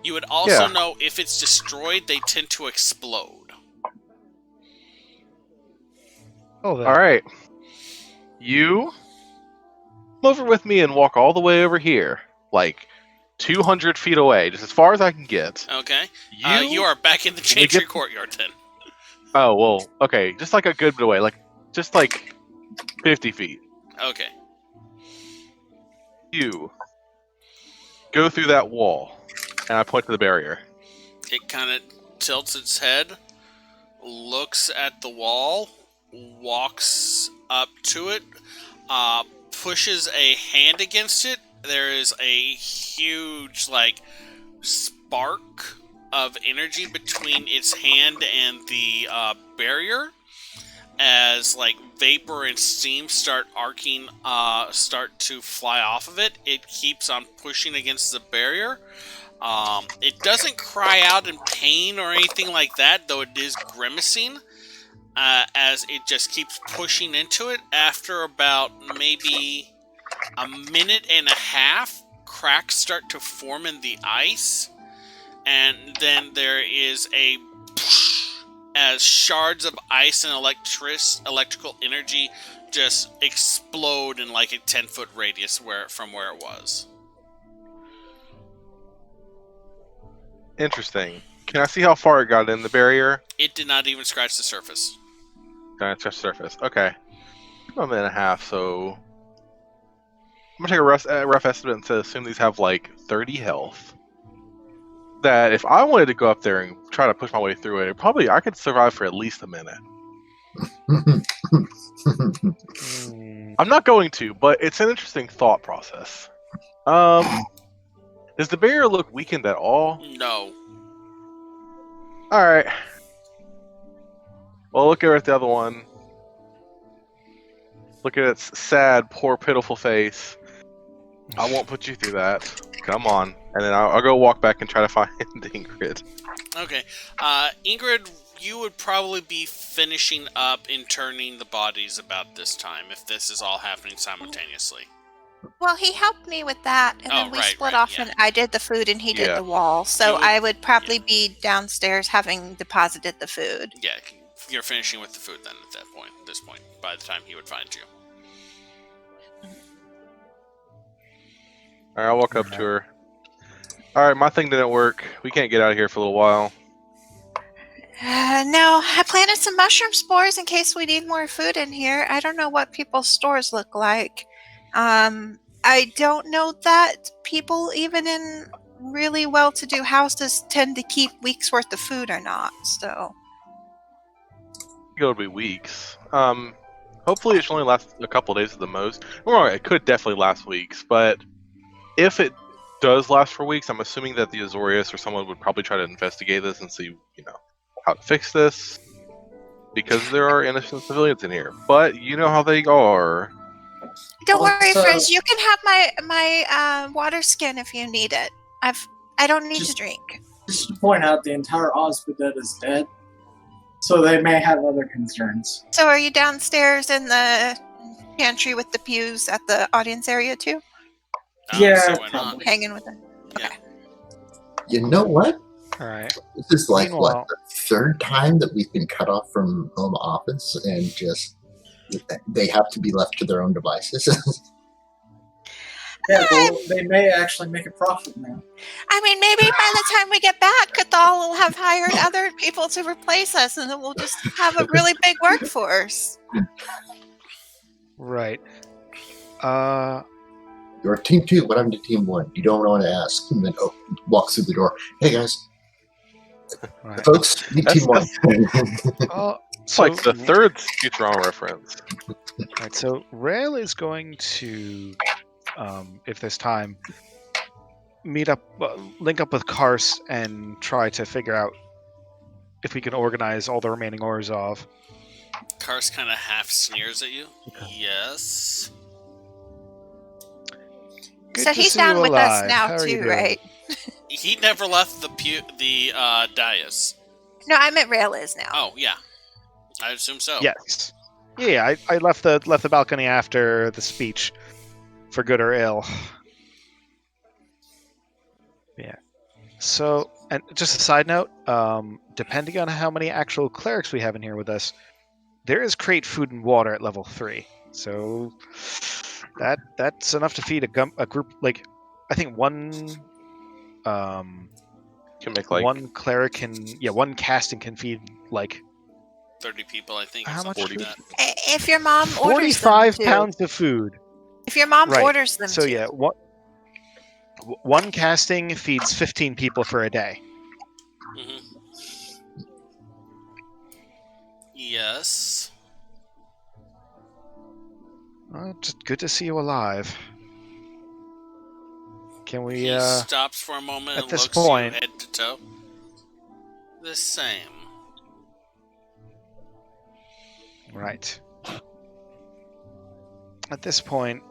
You would also Yeah. know if it's destroyed, they tend to explode. Oh, there. All right. You come over with me and walk all the way over here, like 200 feet away, just as far as I can get. Okay. You, You are back in the When we Chantry get- courtyard then. Oh well, okay, just like a good bit away, just like 50 feet. Okay. You go through that wall, and I point to the barrier. It kind of tilts its head, looks at the wall, walks up to it, pushes a hand against it. There is a huge, like, spark of energy between its hand and the barrier, as like vapor and steam start to fly off of it. It keeps on pushing against the barrier. It doesn't cry out in pain or anything like that, though it is grimacing, as it just keeps pushing into it. After about maybe a minute and a half, cracks start to form in the ice, and then there is a as shards of ice and electrical energy just explode in like a 10-foot radius from where it was. Interesting. Can I see how far it got in the barrier? It did not even scratch the surface. Scratch the surface. Okay. A minute and a half, so I'm gonna take a rough estimate and assume these have like 30 health. That if I wanted to go up there and try to push my way through it, I could survive for at least a minute. I'm not going to, but it's an interesting thought process. Does the barrier look weakened at all? No. Alright. Well, look over at the other one. Look at its sad, poor, pitiful face. I won't put you through that. Come on. And then I'll go walk back and try to find Ingrid. Okay. Ingrid, you would probably be finishing up interning the bodies about this time, if this is all happening simultaneously. Well, he helped me with that, and then we split off, yeah. and I did the food, and he did Yeah. the wall. So would- I would probably be downstairs having deposited the food. Yeah, you're finishing with the food then at this point, by the time he would find you. Alright, I'll walk up to her. Alright, my thing didn't work. We can't get out of here for a little while. No, I planted some mushroom spores in case we need more food in here. I don't know what people's stores look like. I don't know that people, even in really well-to-do houses, tend to keep weeks' worth of food or not. So, It'll be weeks. Hopefully it should only last a couple days at the most. Well, it could definitely last weeks, but if it does last for weeks, I'm assuming that the Azorius or someone would probably try to investigate this and see, how to fix this. Because there are innocent civilians in here. But you know how they are. don't worry, Also- Frizz. You can have my water skin if you need it. I don't need to drink. Just to point out, the entire Osbodette is dead, so they may have other concerns. So, are you downstairs in the pantry with the pews at the audience area too? Yeah, So why not? probably. Hanging with them. You know what? Alright. This is like Meanwhile- the third time that we've been cut off from home office, and just they have to be left to their own devices. Yeah, well, they may actually make a profit now. I mean, maybe by the time we get back, Cathal will have hired other people to replace us, and then we'll just have a really big workforce. Right. You're team 2. What happened to team 1? You don't want to ask, and then walks through the door. Hey guys, Right. folks, meet team 1. It's like the third Futurama reference. Right, so Rail is going to, if there's time, link up with Kars and try to figure out if we can organize all the remaining Orzhov. Kars kind of half sneers at you. Yes. Good So to he's see down you with us alive. now How are you too, doing? right? He never left the dais. No, I meant Rail is now. Oh, yeah. I assume so. Yes. Yeah, I left the balcony after the speech, for good or ill. Yeah. So, and just a side note, depending on how many actual clerics we have in here with us, there is crate food and water at level 3. So that's enough to feed a group. Like, I think one Can make like one cleric can, one casting can feed like 30 people, I think. Or how something much like food? that. If your mom orders 45 them to. pounds of food. If your mom Right. orders them So to. yeah, one casting feeds 15 people for a day. Mm-hmm. Yes. Just good to see you alive. Can we? He stops for a moment at and this looks point- you head to toe. The same. Right. At this point,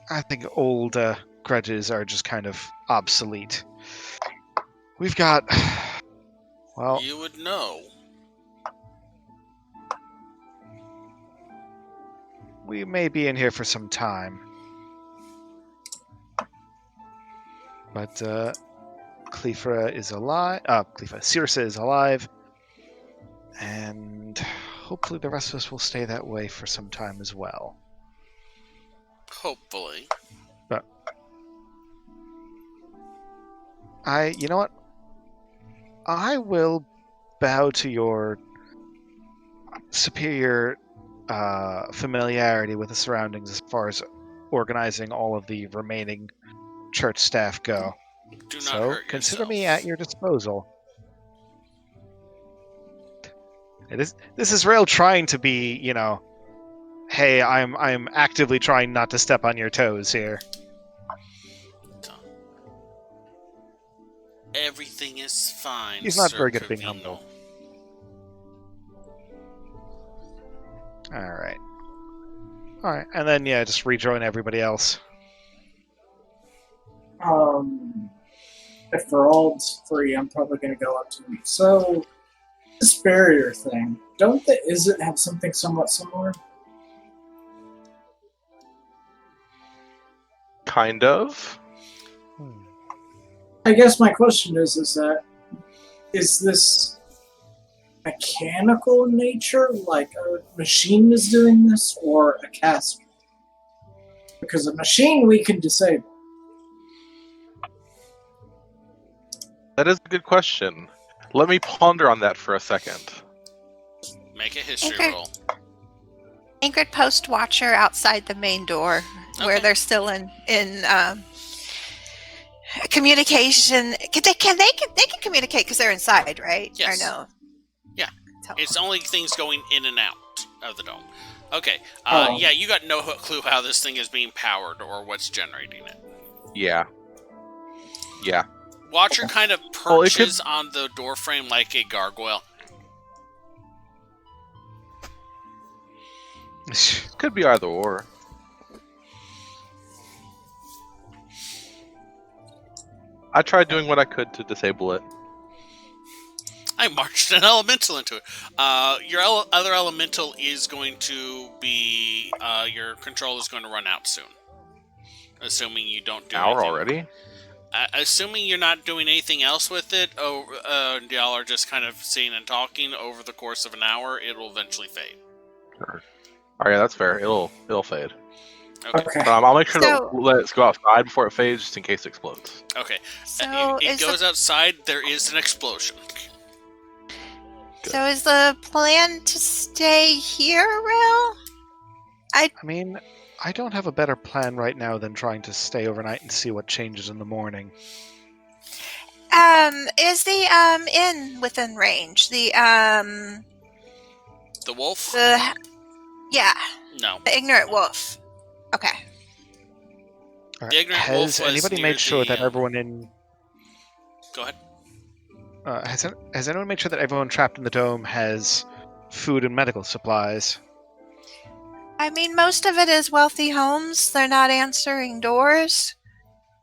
I think old grudges are just kind of obsolete. We've got, well, You would know. we may be in here for some time. But Clefa is alive. Circe is alive. And hopefully the rest of us will stay that way for some time as well. Hopefully. You know what? I will bow to your superior familiarity with the surroundings as far as organizing all of the remaining church staff go. Do not So hurt consider yourself. me at your disposal. This is Rail trying to be, hey, I'm actively trying not to step on your toes here. Everything is fine. He's not Sir very good at being Corvino. humble. Alright, and then just rejoin everybody else. If we're all free, I'm probably going to go up to him. So, this barrier thing, don't the Izzet have something somewhat similar? kind of. I guess my question is this mechanical in nature, like a machine is doing this, or a caster? Because a machine we can disable. That is a good question. Let me ponder on that for a second. Make a history Okay. roll. Ingrid post watcher outside the main door, where Okay. they're still in communication. They can communicate because they're inside, right? Yes. Or no? Yeah. Tell It's them. only things going in and out of the dome. Okay. Oh. Yeah, you got no clue how this thing is being powered or what's generating it. Yeah. Yeah. Watcher kind of Well, it could- perches on the door frame like a gargoyle. Could be either or. I tried doing what I could to disable it. I marched an elemental into it. Your other elemental is going to be... your control is going to run out soon. Assuming you don't do Hour anything. already? Assuming you're not doing anything else with it, y'all are just kind of seeing and talking over the course of an hour, it will eventually fade. Sure. Oh yeah, that's fair. It'll fade. Okay. Okay. But I'll make sure So- to let it go outside before it fades, just in case it explodes. Okay. So It is goes outside, there is an explosion. is the plan to stay here, Rel? I mean, I don't have a better plan right now than trying to stay overnight and see what changes in the morning. Is the inn within range? The wolf? The No. ignorant wolf. Okay. All The ignorant wolf has was anybody near made sure the, that everyone in Go ahead. has anyone made sure that everyone trapped in the dome has food and medical supplies? I mean, most of it is wealthy homes. They're not answering doors.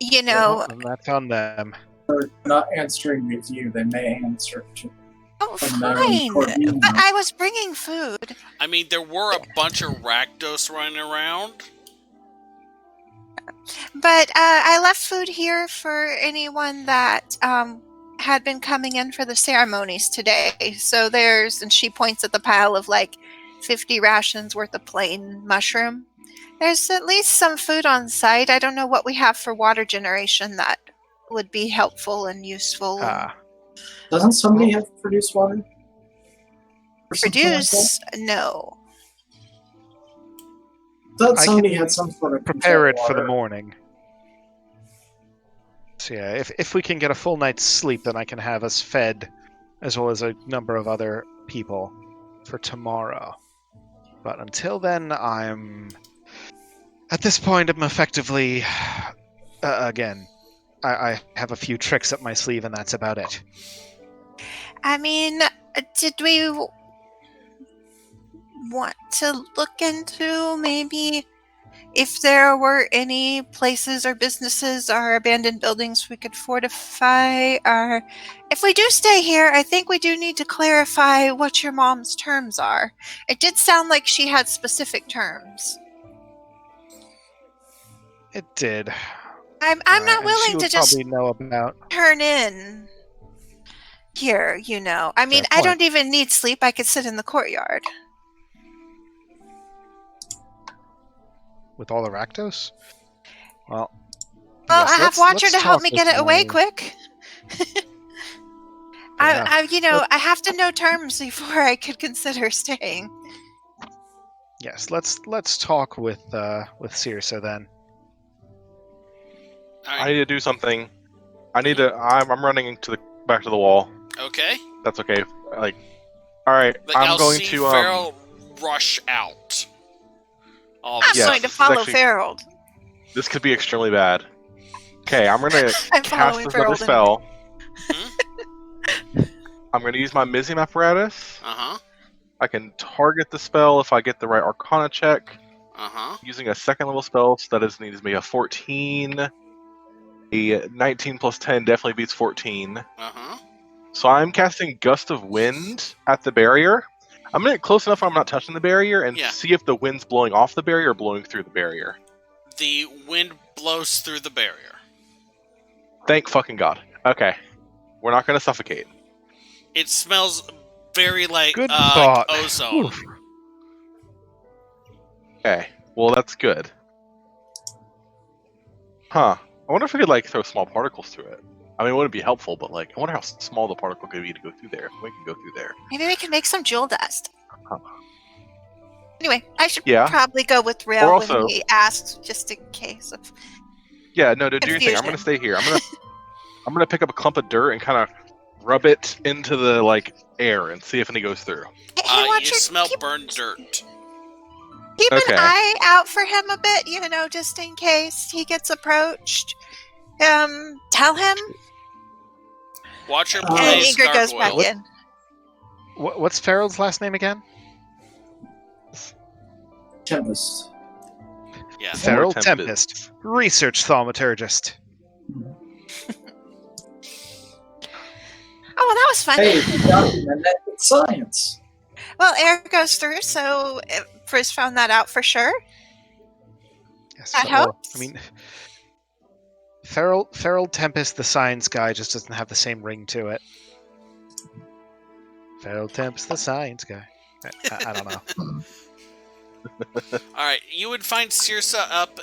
You know. Well, and that's on them. They're not answering with you. They may answer to. Oh, and they're fine. Corvino. But I was bringing food. I mean, there were a bunch of Rakdos running around. But I left food here for anyone that had been coming in for the ceremonies today. So and she points at the pile of like 50 rations worth of plain mushroom. There's at least some food on site. I don't know what we have for water generation that would be helpful and useful. Doesn't somebody have to produce water? Or something like that? Produce? No. Thought I somebody can had some sort of prepare it control for the water. morning. So yeah, if we can get a full night's sleep, then I can have us fed, as well as a number of other people, for tomorrow. But until then, at this point, I'm effectively, again, I have a few tricks up my sleeve, and that's about it. I mean, did we want to look into maybe if there were any places or businesses or abandoned buildings we could fortify? Or if we do stay here, I think we do need to clarify what your mom's terms are. It did sound like she had specific terms. It did. I'm not And willing she to would just probably know about. turn in here, you know. I mean, Fair I point. don't even need sleep. I could sit in the courtyard. With all the Rakdos? Well, Well, yes, I have Watcher let's to help talk me with get it away my- quick. Yeah. I have to know terms before I could consider staying. Yes, let's talk with Circe then. All I right. need to do something. I'm running back to the wall. Okay. That's okay. Like, all right. Like, I'm I'll going see to Farrell rush out. All of a I'm Yes, going to this is follow actually- Farrell. This could be extremely bad. Okay, I'm gonna I'm cast following this Farrell. other spell. Hmm? I'm gonna use my Mizium apparatus. Uh-huh. I can target the spell if I get the right Arcana check. Uh-huh. Using a second level spell, so that needs me a 14. A 19 plus 10 definitely beats 14. Uh-huh. So I'm casting Gust of Wind at the barrier. I'm gonna get close enough where I'm not touching the barrier and Yeah. see if the wind's blowing off the barrier or blowing through the barrier. The wind blows through the barrier. Thank fucking God. Okay. We're not gonna suffocate. It smells very like Good thought. ozone. Oof. Okay. Well, that's good. Huh. I wonder if we could, like, throw small particles through it. I mean, it wouldn't be helpful, but, like, I wonder how small the particle could be to go through there. We can go through there. Maybe we can make some jewel dust. Huh. Anyway, I should Yeah. probably go with Or Rail also- when he asks, just in case of. Yeah, no, do your thing. I'm Confusion. gonna stay here. I'm gonna pick up a clump of dirt and kind of rub it into the, like, air and see if any goes through. Hey, You Watcher, smell keep burned dirt. Okay. an eye out for him a bit, you know, just in case he gets approached. Tell him. Watcher And And plays Ingrid goes back gargoyle. in. What's Farrell's last name again? Tempest. Yeah. Farrell Tempest. Tempest, research thaumaturgist. Oh, well, that was fun. Hey, we documented that with science. Well, air goes through, so Frizz found that out for sure. Yes, That well, helps. I mean, Farrell Tempest, the science guy, just doesn't have the same ring to it. Farrell Tempest, the science guy. I don't know. Alright, you would find Circe up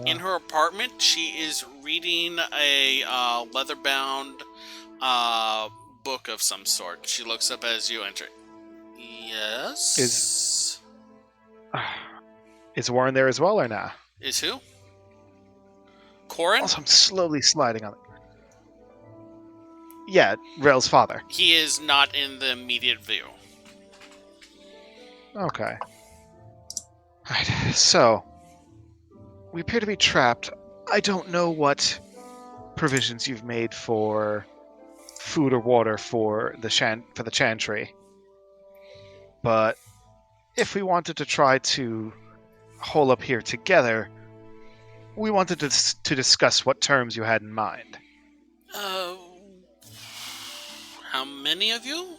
in her apartment. She is reading a leather-bound book of some sort. She looks up as you enter. Yes? Is Warren there as well or not? Is who? Corin? Also, I'm slowly sliding on it. Yeah, Rel's father. He is not in the immediate view. Okay. Right, so we appear to be trapped. I don't know what provisions you've made for food or water for the chantry, but if we wanted to try to hole up here together, we wanted to discuss what terms you had in mind. How many of you?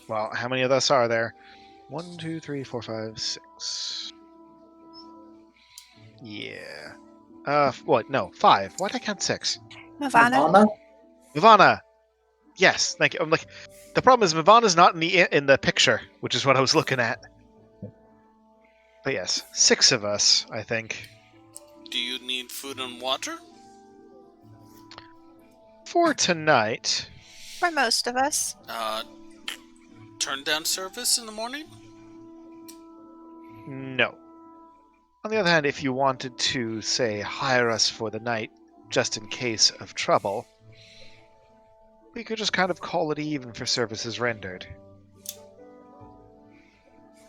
Well, how many of us are there? 1, 2, 3, 4, 5, 6. Yeah. What? No, 5. Why'd I count 6? Nirvana. Mavana! Yes, thank you. I'm like, the problem is Mavana's not in the picture, which is what I was looking at. But yes, 6 of us, I think. Do you need food and water? For tonight. For most of us. Turn down service in the morning? No. On the other hand, if you wanted to, say, hire us for the night, just in case of trouble, we could just kind of call it even for services rendered.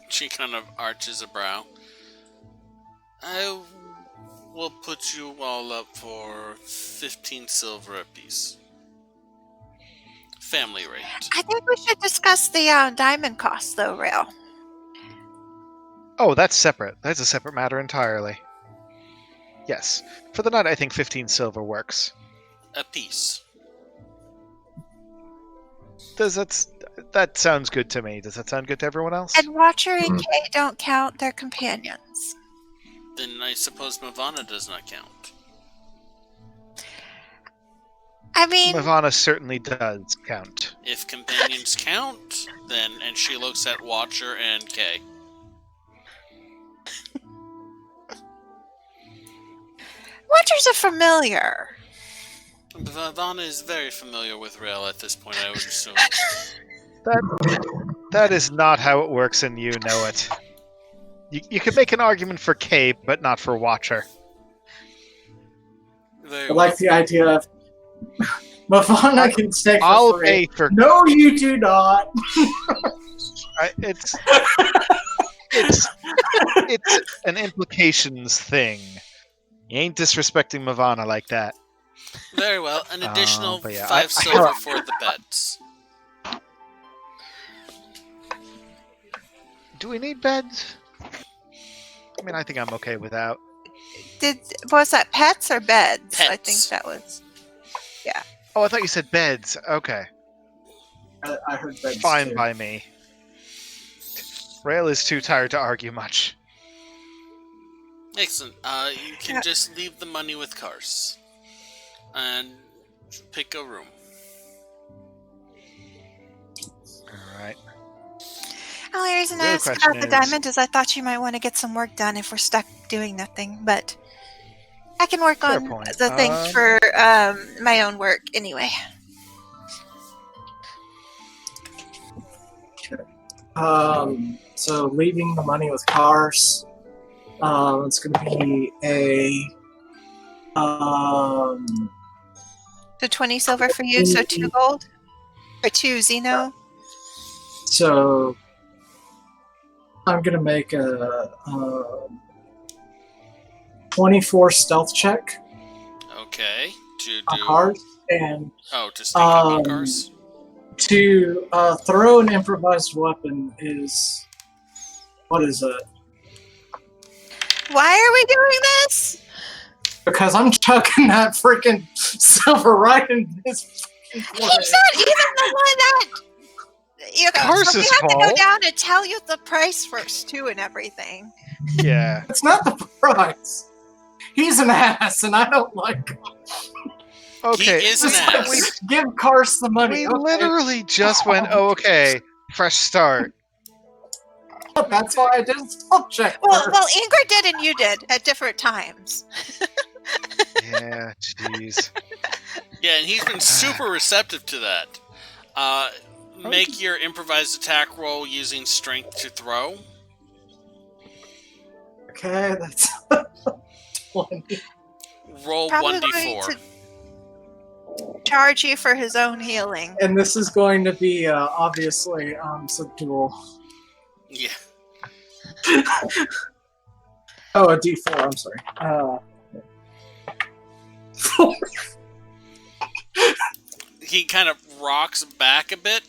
She kind of arches a brow. I will put you all up for 15 silver apiece. Family rate. I think we should discuss the diamond cost, though, Rail. Oh, that's separate. That's a separate matter entirely. Yes. For the night, I think 15 silver works. Apiece. That sounds good to me. Does that sound good to everyone else? And Watcher and Kay don't count their companions. Then I suppose Mavana does not count. I mean... Mavana certainly does count. If companions count, then... And she looks at Watcher and Kay. Watcher's a familiar. Mavana is very familiar with Rail at this point, I would assume. That is not how it works, and you know it. You could make an argument for Kay, but not for Watcher. Very I like the idea of Mavana can stay for I'll free. pay for... No, you do not. It's an implications thing. You ain't disrespecting Mavana like that. Very well. An additional but yeah, 5 silver for the beds. Do we need beds? I mean, I think I'm okay without. Was that pets or beds? Pets. I think that was... Oh, I thought you said beds. Okay. I heard beds Fine too. by me. Rail is too tired to argue much. Excellent. You can just leave the money with Kars. And pick a room. Alright. The only reason I The other asked question about the is- diamond is I thought you might want to get some work done if we're stuck doing nothing, but I can work Fair on point. the things for my own work anyway. So leaving the money with cars. It's going to be a So 20 silver for you, so 2 gold? Or 2 Xeno? So I'm going to make a 24 stealth check Okay. To on do... cars, and Oh, to sneak up on Kars? to throw an improvised weapon is... What is it? Why are we doing this? Because I'm chucking that freaking silver right in his He's not even the one that... You know, Cars so we is have to go called. down and tell you the price first, too, and everything. Yeah. It's not the price. He's an ass, and I don't like him. Okay. He is an Just ass. give Kars the money. We okay? literally just went, oh, okay, fresh start. That's why I did a stealth check. Well, first. Ingrid did and you did at different times. Yeah, jeez. Yeah, and he's been super receptive to that. Make your improvised attack roll using strength to throw. Okay, that's 20. Roll Probably 1d4. going to charge you for his own healing. And this is going to be obviously subdual. Yeah. Oh, a D4. I'm sorry. He kind of rocks back a bit,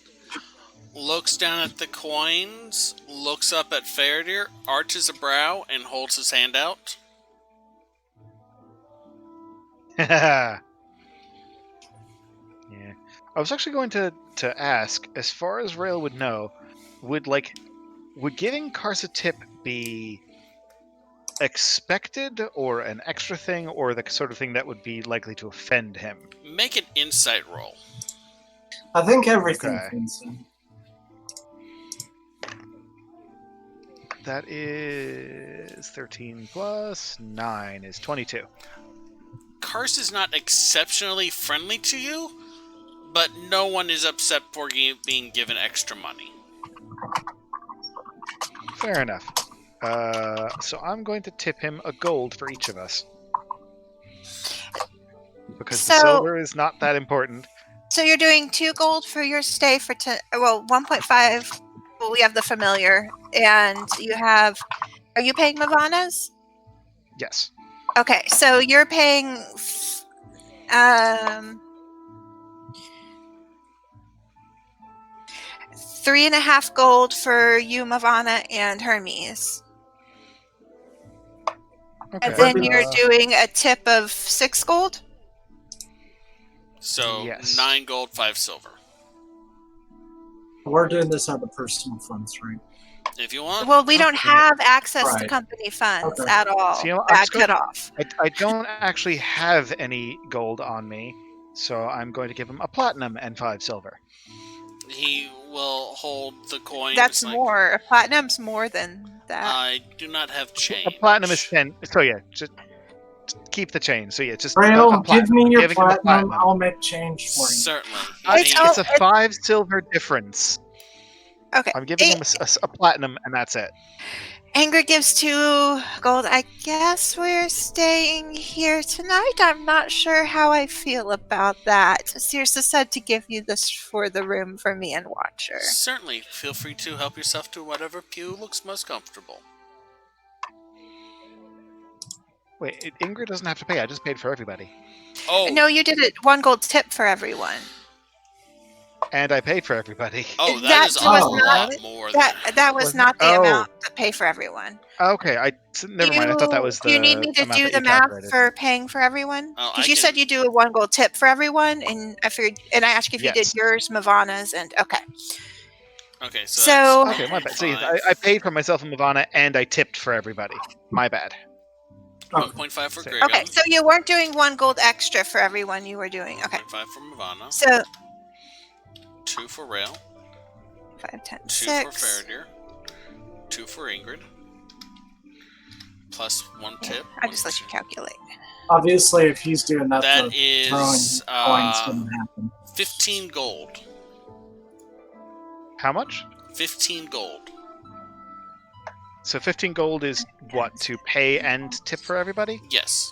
looks down at the coins, looks up at Faradir, arches a brow, and holds his hand out. Yeah. I was actually going to ask, as far as Rail would know, would, like, would giving Kars a tip be expected or an extra thing or the sort of thing that would be likely to offend him? Make an insight roll. I think everything Okay. fits in. That is 13 plus 9 is 22. Kars is not exceptionally friendly to you, but no one is upset for being given extra money. Fair enough. So I'm going to tip him a gold for each of us. Because the So- silver is not that important. So you're doing 2 gold for your stay for 1.5. Well, we have the familiar, and you have. Are you paying Mavanas? Yes. Okay, so you're paying. 3.5 gold for you, Mavana, and Hermes. Okay. And then you're doing a tip of 6 gold? So Yes. 9 gold, 5 silver. We're doing this out of personal funds, right? If you want. Well, we don't have access to Right. company funds Okay. at all. So, you know, I'm Bad just going- cutoff. I don't actually have any gold on me, so I'm going to give him a platinum and 5 silver. He will hold the coin. That's like, more. Platinum's more than that. I do not have change. A platinum is 10. So yeah, just keep the change. So yeah, just Rail, a give platinum. me your Giving him a platinum. I'll make change for you. Certainly. It's He- It's a 5 silver difference. Okay. I'm giving him a platinum, and that's it. Ingrid gives 2 gold. I guess we're staying here tonight. I'm not sure how I feel about that. Circe said to give you this for the room for me and Watcher. Certainly. Feel free to help yourself to whatever pew looks most comfortable. Wait, Ingrid doesn't have to pay. I just paid for everybody, Oh, No, you did it 1 gold tip for everyone. and I paid for everybody. oh, that that is a was lot not- more than That was Was it? not the Oh. amount to pay for everyone. Okay, never mind. I thought that was the. You need me to amount do that the you math calculated. for paying for everyone? Oh, Because I you said can- you do a 1 gold tip for everyone, and I figured, and I asked if you Yes. did yours, Mavana's, and okay. Okay, so, So- that's Okay, my bad. See, 1.5. I paid for myself and Mavana, and I tipped for everybody. My bad. 1.5 for Okay. Grego. Okay, so you weren't doing 1 gold extra for everyone. You were doing 1.5 for Mavana. So 2 for Rail. 5, 10, 2 6. for Faradir. 2 for Ingrid. Plus 1 tip. I just let you calculate. Obviously, if he's doing that, That the throwing is coins wouldn't happen. 15 gold. How much? 15 gold. So 15 gold is what, to pay and tip for everybody? Yes.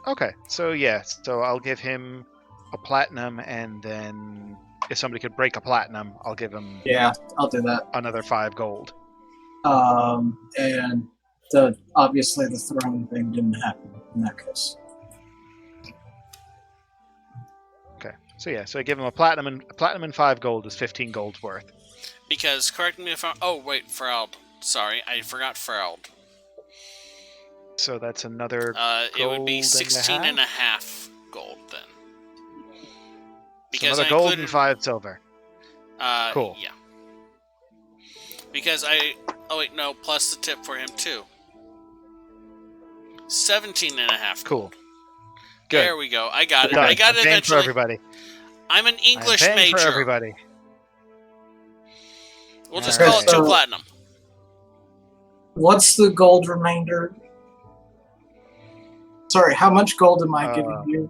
Okay, so yeah, so I'll give him a platinum, and then if somebody could break a platinum, I'll give him Yeah, I'll do that. another 5 gold. And obviously the throwing thing didn't happen in that case. Okay, so yeah, so I give him a platinum and 5 gold is 15 gold worth. Because, correct me if I'm... Oh, wait, Ferald. Sorry, I forgot Ferald. So that's another. It would be Gold and a 16 half? and a half gold then. So Because another I gold included, and 5 silver. Cool. Yeah. Because I... Oh, wait, no, plus the tip for him, too. 17 and a half. Cool. Good. There we go. I got it. Done. I got I'm it paying eventually. for everybody. I'm an English I'm paying major. for everybody. We'll just Alright. call it 2 So- platinum. What's the gold remainder? Sorry, how much gold am I giving you?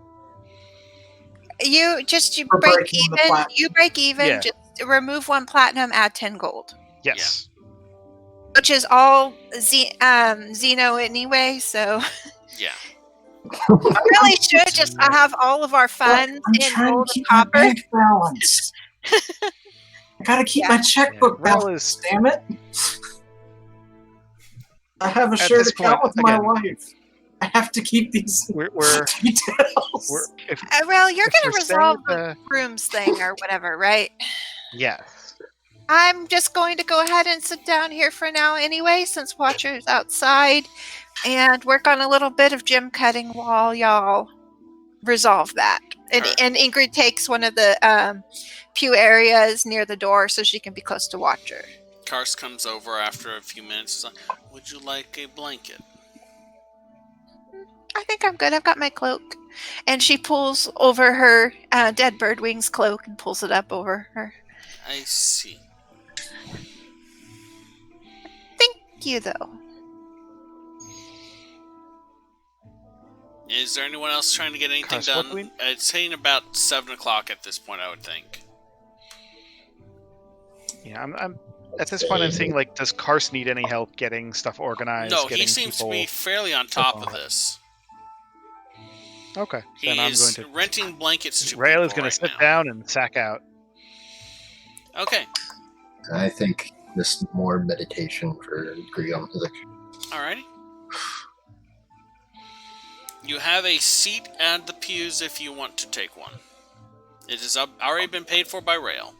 You For break breaking the even. platinum. You break even. Yeah. Just remove 1 platinum, add 10 gold, Yes. which is all Xeno anyway. So Yeah. I really should just have all of our funds I'm in trying gold to and keep my copper. bank balance. I gotta keep my checkbook Yeah, Rail balance, is- damn it. I have a At shared this account point, with my again- wife. I have to keep these We're details. if, Well, you're if going we're to staying resolve at the rooms thing or whatever, right? yes. I'm just going to go ahead and sit down here for now anyway, since Watcher's outside, and work on a little bit of gym cutting while y'all resolve that. And Ingrid takes one of the pew areas near the door so she can be close to Watcher. Karst comes over after a few minutes. He's like, would you like a blanket? I think I'm good. I've got my cloak. And she pulls over her dead bird wings cloak and pulls it up over her. I see. Thank you, though. Is there anyone else trying to get anything Karst, what done? do we- It's hitting about 7 o'clock at this point, I would think. Yeah, I'm at this point. I'm seeing like, does Karst need any help getting stuff organized? No, he getting seems people... to be fairly on top of this. Okay, He then I'm is going to. renting blankets to Rail is people going to right sit now. down and sack out. Okay, I think just more meditation for Grion. alrighty. You have a seat at the pews if you want to take one. It is already been paid for by Rail.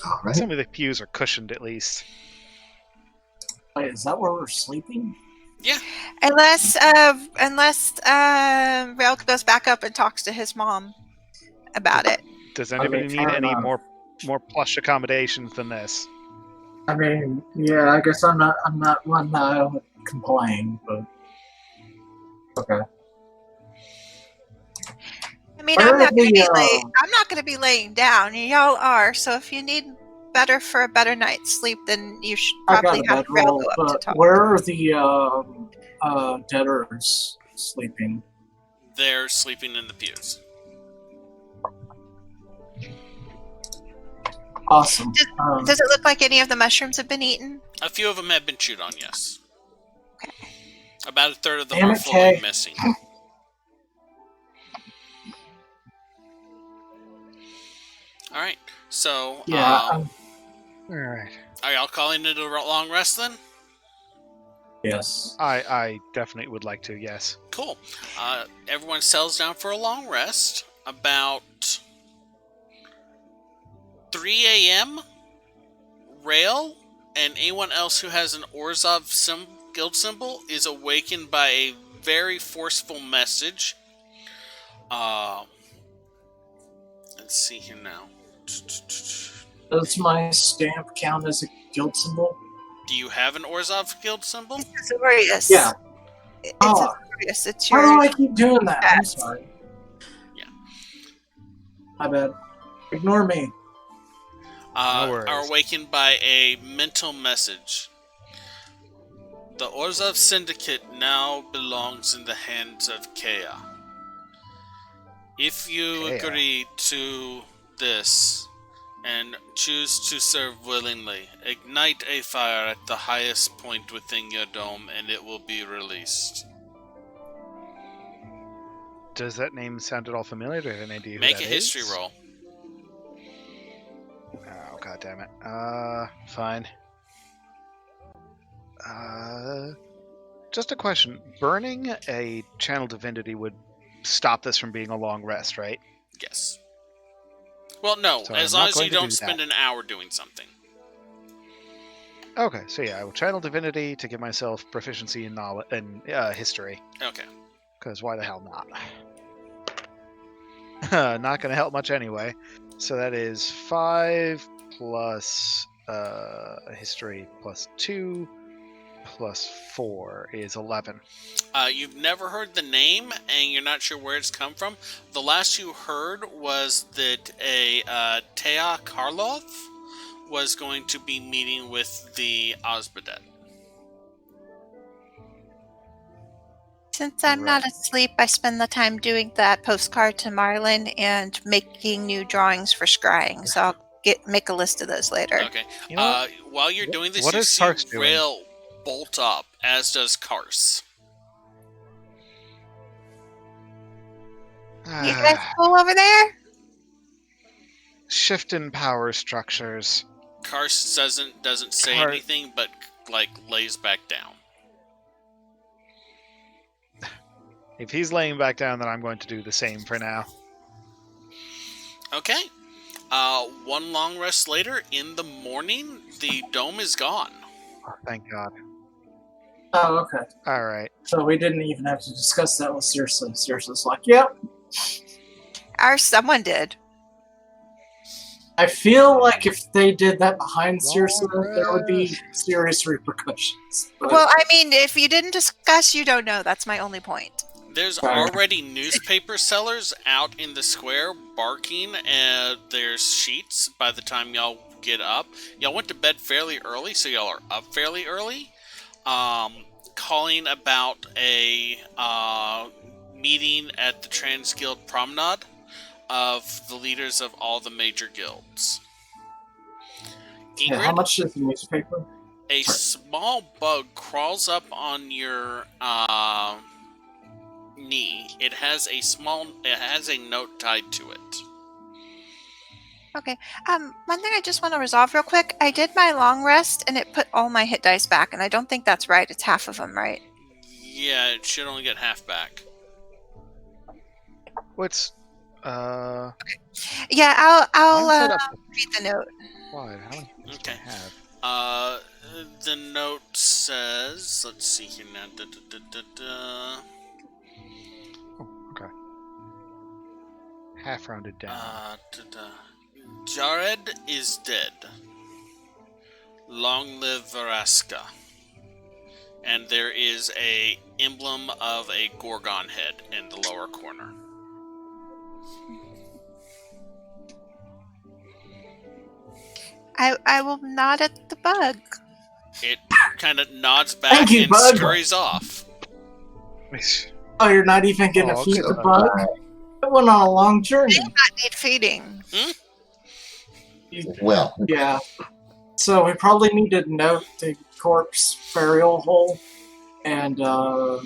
All right. Some of the pews are cushioned at least. Wait, is that where we're sleeping? Yeah. Unless Rail goes back up and talks to his mom about it. Does anybody Okay, need fair any enough. more plush accommodations than this? I mean, yeah, I guess I'm not one that would complain, but okay. I mean, Where I'm not are going the, to be laying down. Y'all are. So if you need for a better night's sleep, then you should I probably got a have bedroll, Rail go up to but talk. where are the debtors sleeping? They're sleeping in the pews. Awesome. Does it look like any of the mushrooms have been eaten? A few of them have been chewed on, yes. Okay. About a third of them Damn are it, fully Kay. missing. Alright, so, Yeah. All right. are y'all calling it a long rest then? Yes. I definitely would like to. Yes. Cool. Everyone settles down for a long rest. About 3 a.m., Rail and anyone else who has an Orzhov guild symbol is awakened by a very forceful message. Let's see here now. Does my stamp count as a guild symbol? Do you have an Orzhov guild symbol? It's Azorius. Yeah. It's Oh. Azorius. It's How your. do I keep doing that? I'm Yes. sorry. Yeah. My bad. Ignore me. No worries. Are awakened by a mental message. The Orzhov Syndicate now belongs in the hands of Kea. If you Kea. agree to this and choose to serve willingly, ignite a fire at the highest point within your dome and it will be released. Does that name sound at all familiar? Do you have an idea who Make that a history is? roll. Oh, god damn it. Fine. Just a question. Burning a channel divinity would stop this from being a long rest, right? Yes. Well, no, So as I'm long not as going you to do don't spend that. an hour doing something. Okay, so yeah, I will channel divinity to give myself proficiency in knowledge and history. Okay. Because why the hell not? Not going to help much anyway. So that is 5 plus history plus 2 plus 4 is 11. You've never heard the name, and you're not sure where it's come from. The last you heard was that a Tea Karlov was going to be meeting with the Osbadet. Since I'm not asleep, I spend the time doing that postcard to Marlin and making new drawings for scrying. So I'll make a list of those later. Okay. You know what? While you're doing this, What you is see Karst doing? Rail bolt up, as does Kars. You guys cool over there? Shift in power structures. Kars doesn't say Kar- anything, but lays back down. If he's laying back down, then I'm going to do the same for now. Okay. One long rest later, in the morning, the dome is gone. Oh, thank God. Oh, okay. All right. So we didn't even have to discuss that with Circe. Circe's like, yep. Someone did. I feel like if they did that behind Long Circe, there would be rest. serious repercussions. But Well, I mean, if you didn't discuss, you don't know. That's my only point. There's Right. already newspaper sellers out in the square barking, and there's sheets by the time y'all get up. Y'all went to bed fairly early, so y'all are up fairly early. Calling about a meeting at the Trans Guild Promenade of the leaders of all the major guilds. yeah, how Ingrid, much is the newspaper? a small bug crawls up on your knee. It has a note tied to it. Okay. One thing I just want to resolve real quick. I did my long rest, and it put all my hit dice back, and I don't think that's right. It's half of them, right? Yeah, it should only get half back. What's Yeah, I'll mine's set up read the note. wide. How many do Okay. I have? The note says, let's see here now. Okay. Half rounded down. Jared is dead. Long live Veraska. And there is a emblem of a Gorgon head in the lower corner. I will nod at the bug. It kind of nods back Thank you, and bud. scurries off. Oh, you're not even gonna Oh, feed okay. the bug? I went on a long journey. I need feeding. Well, Yeah. So we probably need to note the corpse burial hole and go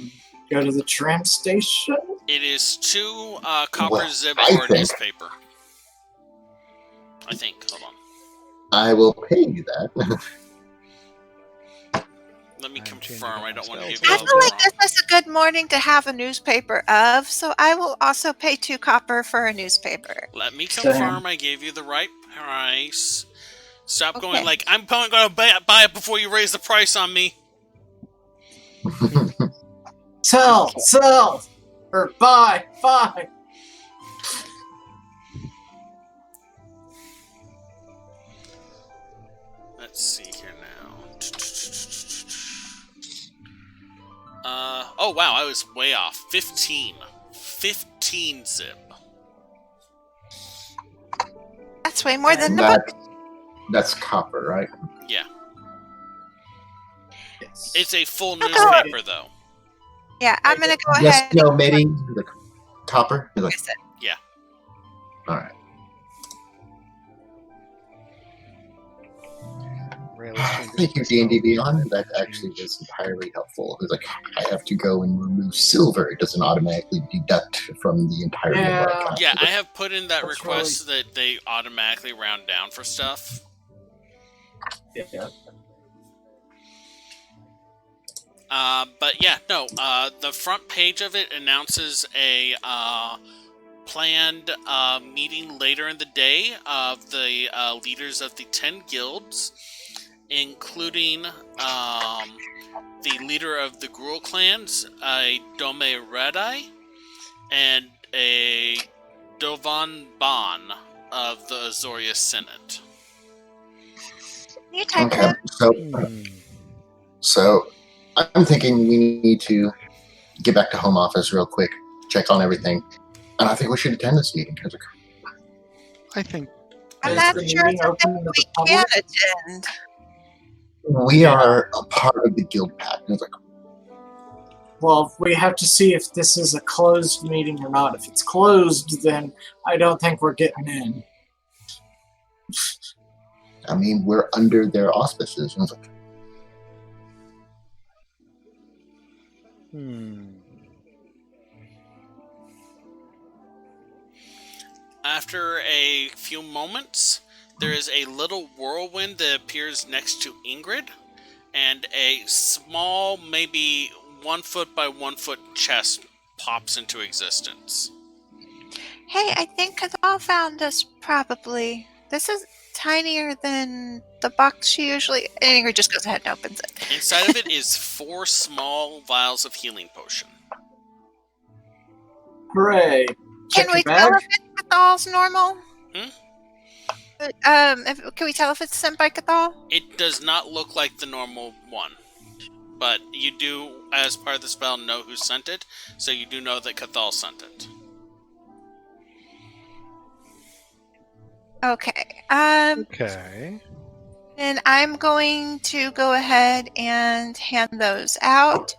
to the tram station. It is 2 copper Well, zip I for a think- newspaper. I think. Hold on. I will pay you that. Let me I'm changing confirm. I don't want to give spells. you I all feel the like wrong. this is a good morning to have a newspaper of, so I will also pay 2 copper for a newspaper. Let me Same. confirm I gave you the right price. Stop going Okay. like, I'm going to buy it before you raise the price on me. Sell, or buy. Let's see here now. Oh wow, I was way off. 15 zip. That's way more than the book. That's copper, right? Yeah. Yes. It's a full Okay. newspaper though. Yeah, I'm gonna go Yes, ahead. no, maybe the copper. You're like, and it. all right. Thank you, D&D Beyond. That actually was entirely helpful. It's like I have to go and remove silver. It doesn't automatically deduct from the entirety of our account. Yeah, I have put in that That's request that they automatically round down for stuff. Yeah. But yeah, no. The front page of it announces a planned meeting later in the day of the leaders of the 10 guilds, including the leader of the Gruul clans, a Dome Redeye, and a Dovan Ban of the Azoria Senate. You type Okay, that? so I'm thinking we need to get back to home office real quick, check on everything, and I think we should attend this meeting. I think I'm Is not the sure meeting it's something open to the we can public? attend. We are a part of the guild pact. And it's like, Well, we have to see if this is a closed meeting or not. If it's closed, then I don't think we're getting in. I mean, we're under their auspices. And it's like, After a few moments, there is a little whirlwind that appears next to Ingrid, and a small, maybe 1 foot by 1 foot chest pops into existence. Hey, I think Kadal found us, probably. This is tinier than the box she usually... And Ingrid just goes ahead and opens it. Inside of it is 4 small vials of healing potion. Hooray! Can Check we your tell bag. if Kadal's normal? Can we tell if it's sent by Cathal? It does not look like the normal one. But you do, as part of the spell, know who sent it, so you do know that Cathal sent it. Okay. Okay. Then I'm going to go ahead and hand those out.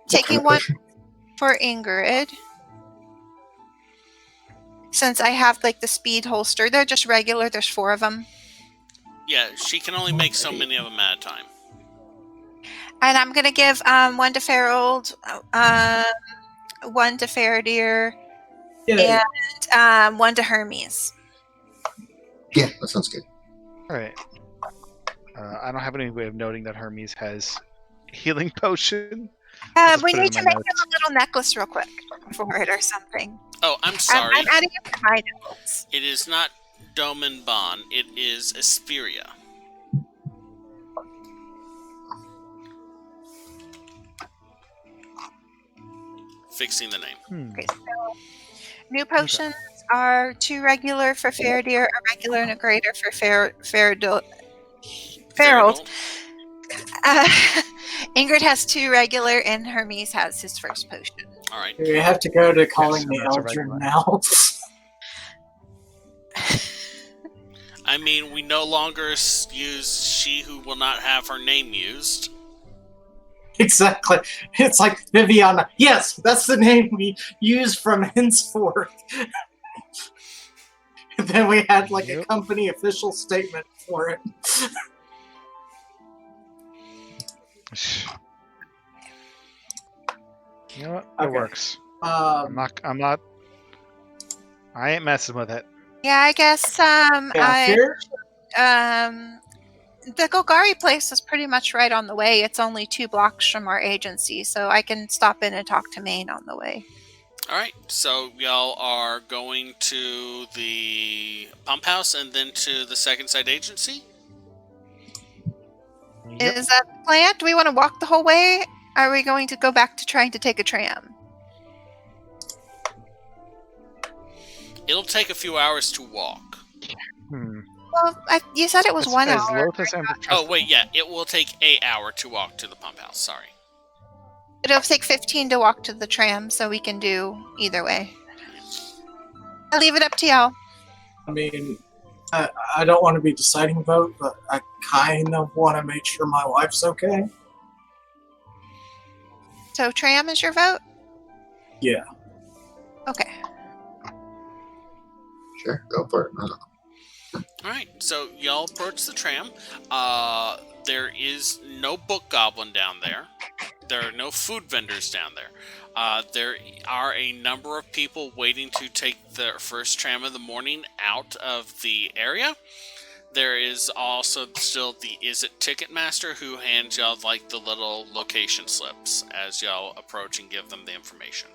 Taking one for Ingrid. Since I have like the speed holster, they're just regular. There's 4 of them. Yeah, she can only make so many of them at a time. And I'm going to give one to Farold, one to Faradir, and one to Hermes. Yeah, that sounds good. All right. I don't have any way of noting that Hermes has healing potion. We need to make him a little necklace real quick for it or something. Oh, I'm sorry. I'm adding it to my notes. It is not Domin Bon. It is Asperia. Fixing the name. Okay, so new potions are 2 regular for Faradir, a regular and a greater for Farold. Ingrid has 2 regular, and Hermes has his first potion. All right. We have to go to calling the Eldrin now. I mean, we no longer use she who will not have her name used. Exactly. It's like Viviana. Yes, that's the name we use from henceforth. And then we had like a company official statement for it. You know what? It works. I ain't messing with it. Yeah, I guess the Golgari place is pretty much right on the way. It's only 2 blocks from our agency, so I can stop in and talk to Maine on the way. All right, so y'all are going to the pump house and then to the second site agency? Yep. Is that the plan? Do we want to walk the whole way? Are we going to go back to trying to take a tram? It'll take a few hours to walk. Well, you said it was 1 hour. Oh, wait, yeah. It will take an hour to walk to the pump house. Sorry. It'll take 15 to walk to the tram, so we can do either way. I'll leave it up to y'all. I mean, I don't want to be deciding vote, but I kind of want to make sure my wife's okay. So tram is your vote? Yeah. Okay. Sure, go for it. Alright, so y'all approach the tram. There is no book goblin down there. There are no food vendors down there. There are a number of people waiting to take their first tram of the morning out of the area. There is also still the Is It Ticketmaster who hands y'all like the little location slips as y'all approach and give them the information.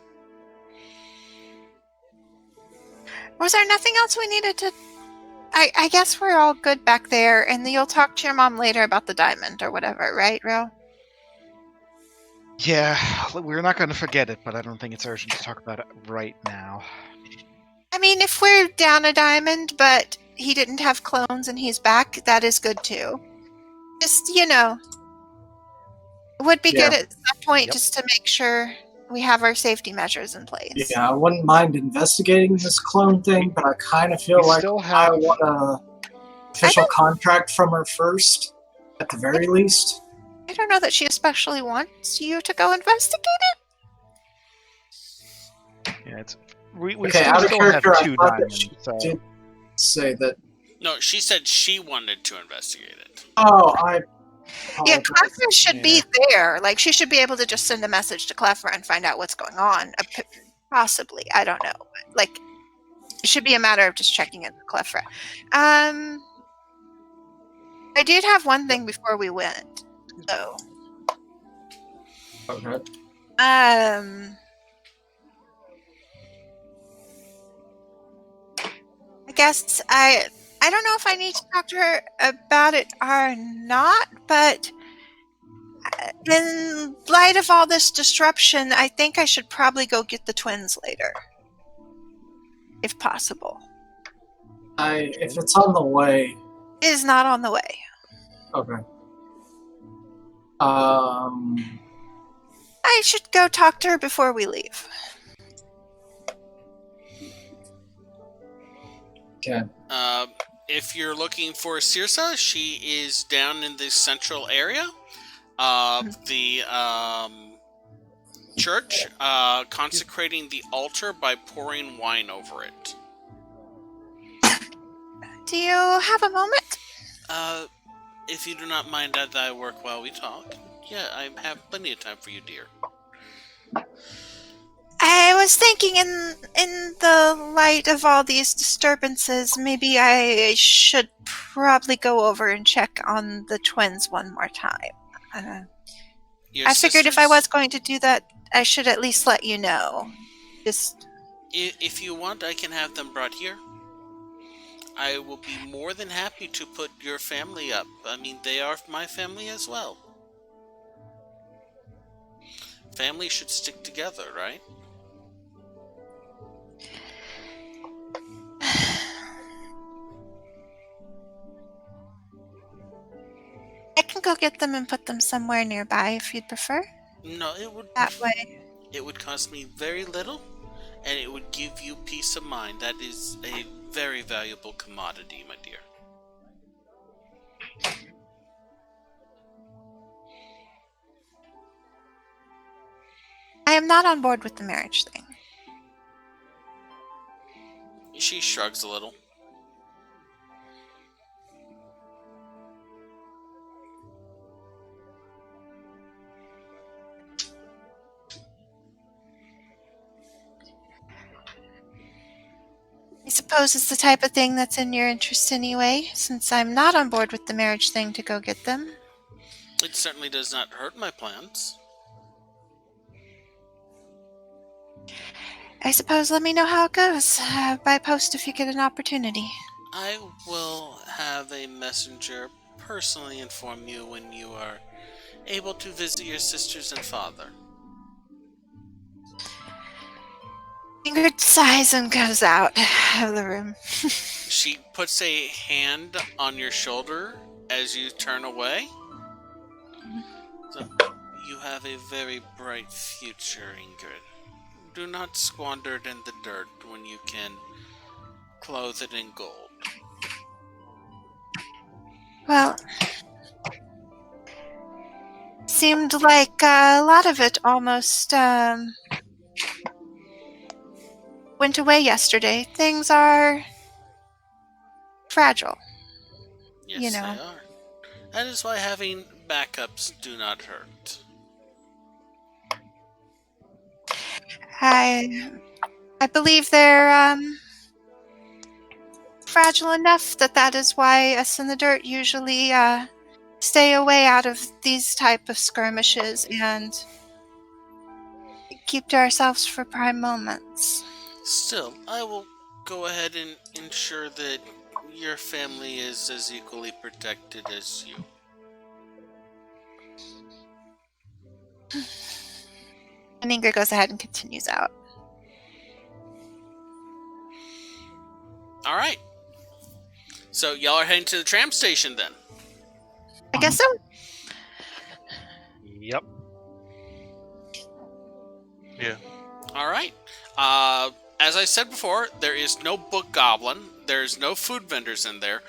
Was there nothing else we needed to... I guess we're all good back there, and you'll talk to your mom later about the diamond or whatever, right, Real? Yeah, we're not going to forget it, but I don't think it's urgent to talk about it right now. I mean, if we're down a diamond, but he didn't have clones and he's back, that is good too. Just, it would be good at that point just to make sure we have our safety measures in place. Yeah, I wouldn't mind investigating this clone thing, but I kind of feel like I want a official contract from her first, at the very least. I don't know that she especially wants you to go investigate it. Yeah, we okay, still out of character, have 2 I thought diamonds. that she So. did say that. No, she said she wanted to investigate it. Oh, I... Yeah, Clefra should be there. Like, she should be able to just send a message to Clefra and find out what's going on. Possibly. I don't know. Like, it should be a matter of just checking in with Clefra. I did have one thing before we went, though. Okay. I guess I don't know if I need to talk to her about it or not, but in light of all this disruption, I think I should probably go get the twins later. If possible. If it's on the way, It is not on the way. okay. I should go talk to her before we leave. Okay. If you're looking for Cirsa, she is down in the central area of the church, consecrating the altar by pouring wine over it. Do you have a moment? If you do not mind that I work while we talk. Yeah, I have plenty of time for you, dear. I was thinking in the light of all these disturbances, maybe I should probably go over and check on the twins one more time. I figured if I was going to do that, I should at least let you know. If you want, I can have them brought here. I will be more than happy to put your family up. I mean, they are my family as well. Family should stick together, right? I can go get them and put them somewhere nearby if you'd prefer. No, it would. That way. It would cost me very little, and it would give you peace of mind. That is a very valuable commodity, my dear. I am not on board with the marriage thing. She shrugs a little. I suppose it's the type of thing that's in your interest anyway, since I'm not on board with the marriage thing to go get them. It certainly does not hurt my plans. I suppose let me know how it goes by post if you get an opportunity. I will have a messenger personally inform you when you are able to visit your sisters and father. Ingrid sighs and goes out of the room. She puts a hand on your shoulder as you turn away. So, you have a very bright future, Ingrid. Do not squander it in the dirt when you can clothe it in gold. Well, seemed like a lot of it almost went away yesterday. Things are fragile. Yes, you know. they are. That is why having backups do not hurt. I believe they're fragile enough that is why us in the dirt usually stay away out of these type of skirmishes and keep to ourselves for prime moments. Still, I will go ahead and ensure that your family is as equally protected as you. And Ingrid goes ahead and continues out. Alright. So, y'all are heading to the tram station then? I guess so. Yep. Yeah. Alright. As I said before, there is no book goblin. There's no food vendors in there.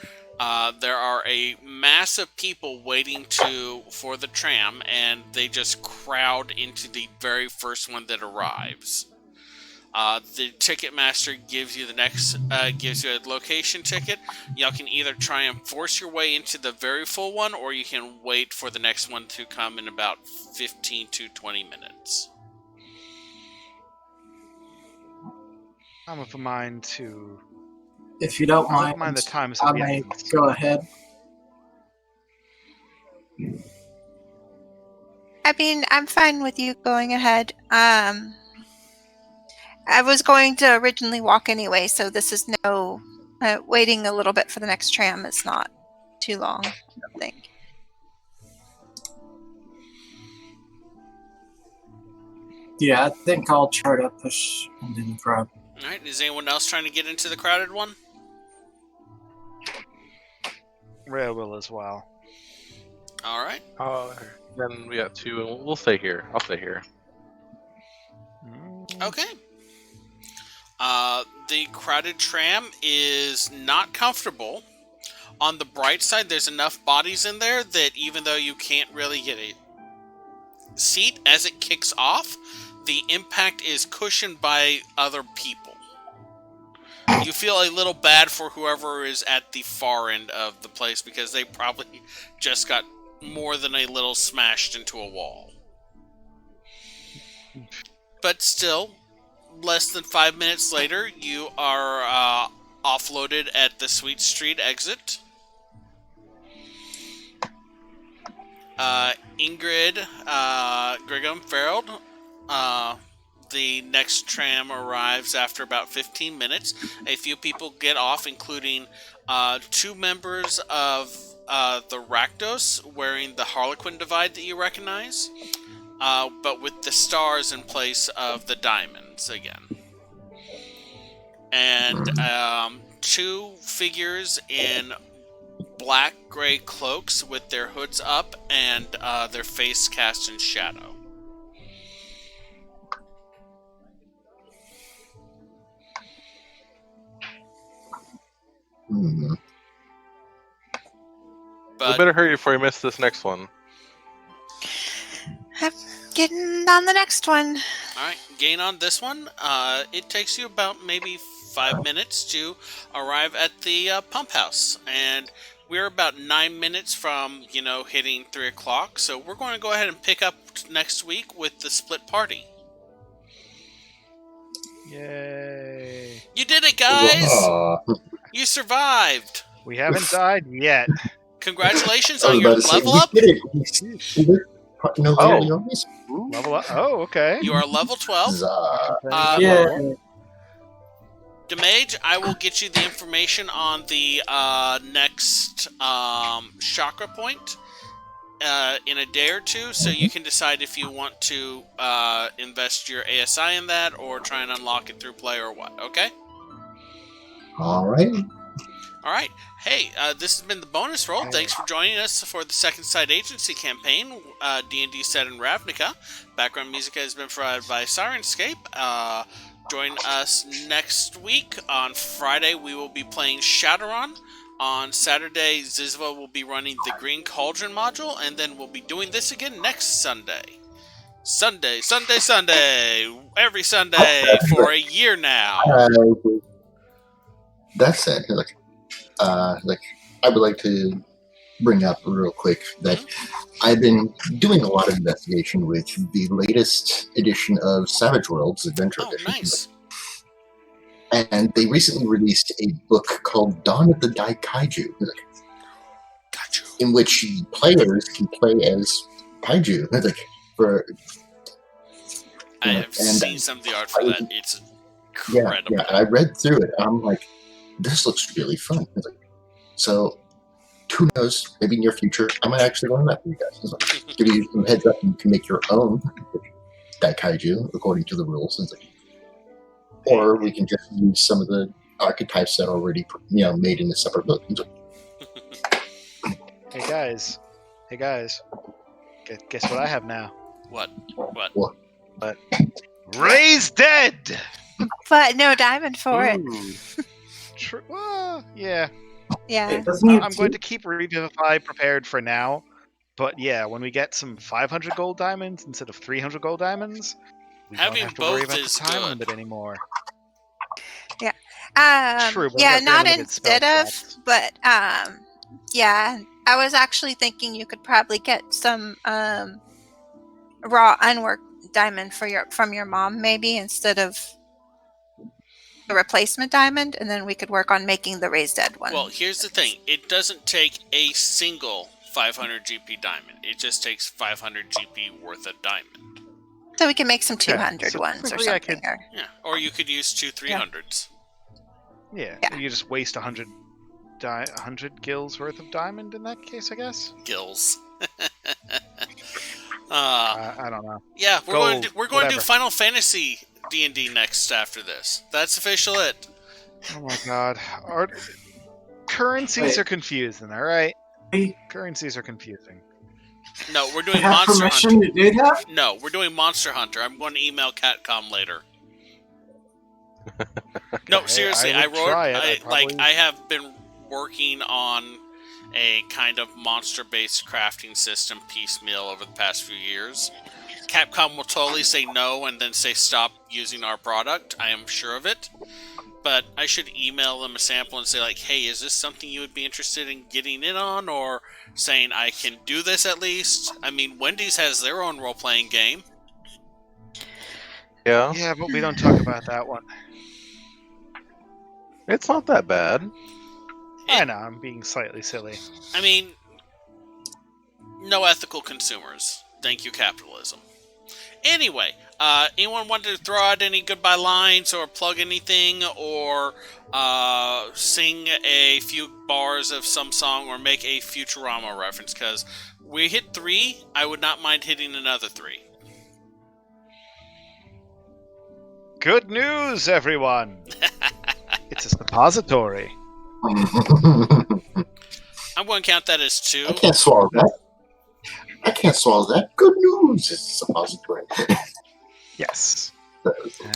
There are a mass of people waiting for the tram, and they just crowd into the very first one that arrives. The ticket master gives you gives you a location ticket. Y'all can either try and force your way into the very full one, or you can wait for the next one to come in about 15 to 20 minutes. I'm of a mind to. If you don't I don't mind the times I of the may essence. go ahead. I mean, I'm fine with you going ahead. I was going to originally walk anyway, so this is no waiting a little bit for the next tram is not too long, I don't think. Yeah, I think I'll try to push into the crowd. Alright, is anyone else trying to get into the crowded one? Rail will as well. All right. Then we got 2, and we'll stay here. I'll stay here. Okay. The crowded tram is not comfortable. On the bright side, there's enough bodies in there that even though you can't really get a seat as it kicks off, the impact is cushioned by other people. You feel a little bad for whoever is at the far end of the place because they probably just got more than a little smashed into a wall. But still, less than 5 minutes later, you are offloaded at the Sweet Street exit. Ingrid, Grigum, Farrell, the next tram arrives after about 15 minutes. A few people get off, including 2 members of the Rakdos wearing the Harlequin divide that you recognize, but with the stars in place of the diamonds again. And 2 figures in black-gray cloaks with their hoods up and their face cast in shadow. We better hurry before you miss this next one. I'm getting on the next one. Alright, gain on this one. It takes you about maybe 5 minutes to arrive at the pump house. And we're about 9 minutes from, hitting 3 o'clock. So we're going to go ahead and pick up next week with the split party. Yay. You did it, guys! Aw. You survived! We haven't died yet. Congratulations I was on your about to say, level we up. did it. No, Oh. Level up. Oh, okay. You are level 12. Yeah. Demage, I will get you the information on the next chakra point in a day or two, so you can decide if you want to invest your ASI in that or try and unlock it through play or what, okay? Alright. Alright. Hey, this has been the bonus roll. Thanks for joining us for the Second Sight Agency campaign, D&D set in Ravnica. Background music has been provided by Sirenscape. Join us next week. On Friday, we will be playing Shadowrun. On Saturday, Zizva will be running the Green Cauldron module, and then we'll be doing this again next Sunday. Sunday, every Sunday for a year now. That said, I would like to bring up real quick that I've been doing a lot of investigation with the latest edition of Savage Worlds Adventure Edition. Nice. And they recently released a book called Dawn of the Daikaiju, in which players can play as kaiju. I have seen some of the art for that. It's incredible. Yeah, I read through it. And I'm like, this looks really fun. So, who knows? Maybe in your future, I might actually learn that for you guys. Give you some heads up, and you can make your own Daikaiju according to the rules. Or we can just use some of the archetypes that are already, made in a separate book. Hey guys. Guess what I have now? What? Raise Dead! But no diamond for it. Well, yeah. Yeah. I'm going to keep Revivify prepared for now. But yeah, when we get some 500 gold diamonds instead of 300 gold diamonds, we Having don't have to worry both about is the time good. limit anymore. True, but Yeah, we have not limited spell instead of, slots. but yeah, I was actually thinking you could probably get some raw unworked diamond from your mom maybe instead of the replacement diamond, and then we could work on making the raised dead one. Well, here's the thing. It doesn't take a single 500 GP diamond. It just takes 500 GP worth of diamond. So we can make some 200 so ones or technically I something. could- Yeah, or you could use 2 300s. Yeah, Yeah. you just waste 100 gills worth of diamond in that case, I guess. Gills. I don't know. Yeah, we're going to do whatever. Final Fantasy D&D next after this. That's official it. Oh my god. Our currencies are confusing, alright? Currencies are confusing. No, we're I doing have Monster permission Hunter. to do that? No, we're doing Monster Hunter. I'm going to email Catcom later. No, seriously, I would wrote. try it. I have been working on a kind of monster-based crafting system piecemeal over the past few years. Capcom will totally say no and then say stop using our product. I am sure of it. But I should email them a sample and say, like, hey, is this something you would be interested in getting in on? Or saying I can do this at least? I mean, Wendy's has their own role-playing game. Yeah, Yeah, but we don't talk about that one. it's not that bad. I know, I'm being slightly silly. I mean, no ethical consumers. Thank you, capitalism. Anyway, anyone want to throw out any goodbye lines or plug anything or sing a few bars of some song or make a Futurama reference? Because we hit 3, I would not mind hitting another 3. Good news, everyone! It's a suppository. I'm going to count that as 2. I can't swallow that. I can't swallow that. Good news. It's a suppository. Yes.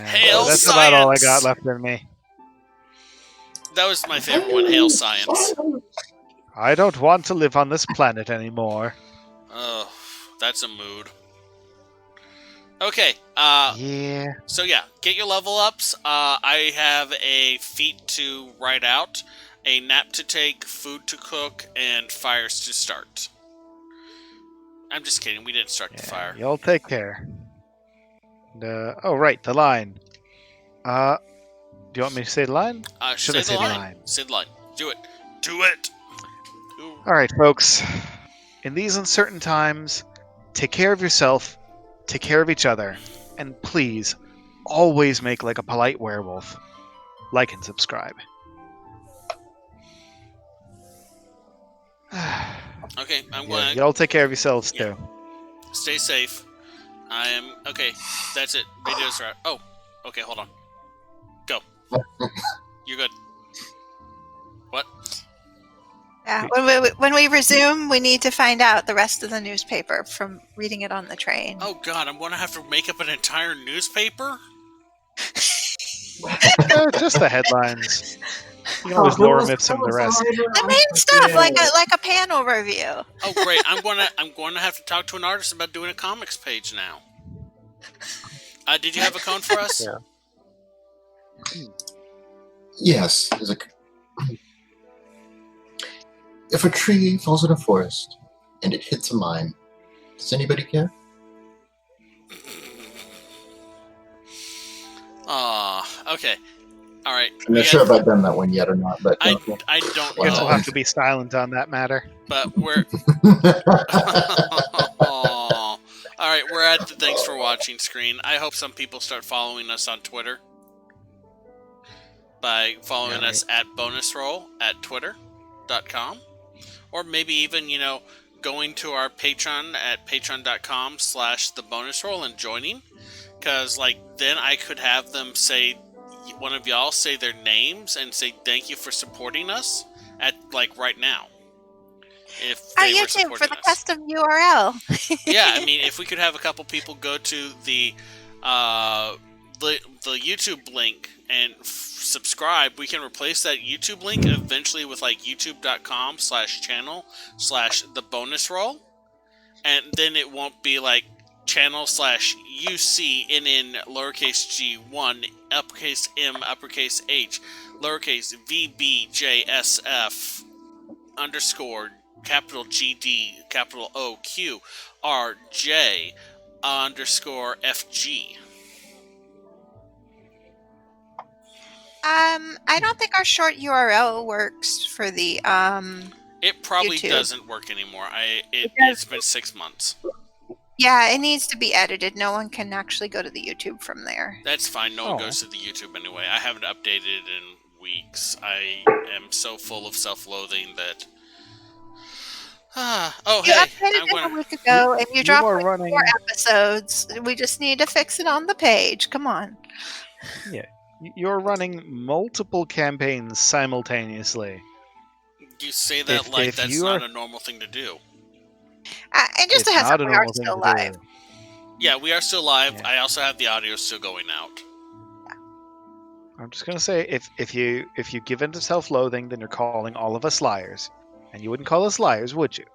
Hail That's about all I science! got left in me. That was my favorite one, Hail Science. I don't want to live on this planet anymore. Oh, that's a mood. Okay, Yeah. so yeah, get your level ups. I have a feat to write out, a nap to take, food to cook, and fires to start. I'm just kidding, we didn't start the fire. Y'all take care. And, oh, right, the line. Do you want me to say the line? Should I say the line? Say the line. Do it. Do it! Ooh. Alright, folks. In these uncertain times, take care of yourself, take care of each other, and please, always make like a polite werewolf. Like and subscribe. Okay, I'm going to Y'all take care of yourselves, too. stay safe. I am... Okay, that's it. Videos are out. Oh, okay, hold on. Go. You're good. What? Yeah, when we resume, we need to find out the rest of the newspaper from reading it on the train. Oh god, I'm going to have to make up an entire newspaper? Just the headlines. You can always lower myths from the rest. The main stuff, like a panel review. Oh great, I'm going to have to talk to an artist about doing a comics page now. Did you have a cone for us? Yeah. Yes. If a tree falls in a forest and it hits a mine, does anybody care? Okay. Alright. I'm not sure if I've done that one yet or not, but I okay. don't I guess we'll know. have to be silent on that matter. But we're... Alright, we're at the thanks for watching screen. I hope some people start following us on Twitter. By following us at bonusroll at twitter.com. Or maybe even, going to our Patreon at patreon.com/thebonusroll and joining. Because, then I could have them say, one of y'all say their names and say thank you for supporting us at, right now. If Our they were YouTube for supporting the us. custom URL. Yeah, I mean, if we could have a couple people go to the YouTube link and subscribe, we can replace that YouTube link eventually with youtube.com/channel/thebonusroll, and then it won't be channel/UCNN lowercase g1 uppercase M uppercase H lowercase VBJSF underscore capital GD capital OQ RJ underscore FG. I don't think our short URL works for the It probably YouTube. doesn't work anymore. It's been 6 months. Yeah, it needs to be edited. No one can actually go to the YouTube from there. That's fine. No one goes to the YouTube anyway. I haven't updated in weeks. I am so full of self-loathing that... You updated it a week ago, and you dropped running 4 episodes. We just need to fix it on the page. Come on. Yeah. You're running multiple campaigns simultaneously. You say that If that's you not are- a normal thing to do. And just It's a heads not up, a we are normal thing still to live. do. Yeah, we are still live. Yeah. I also have the audio still going out. I'm just gonna say, if you give in to self-loathing, then you're calling all of us liars, and you wouldn't call us liars, would you?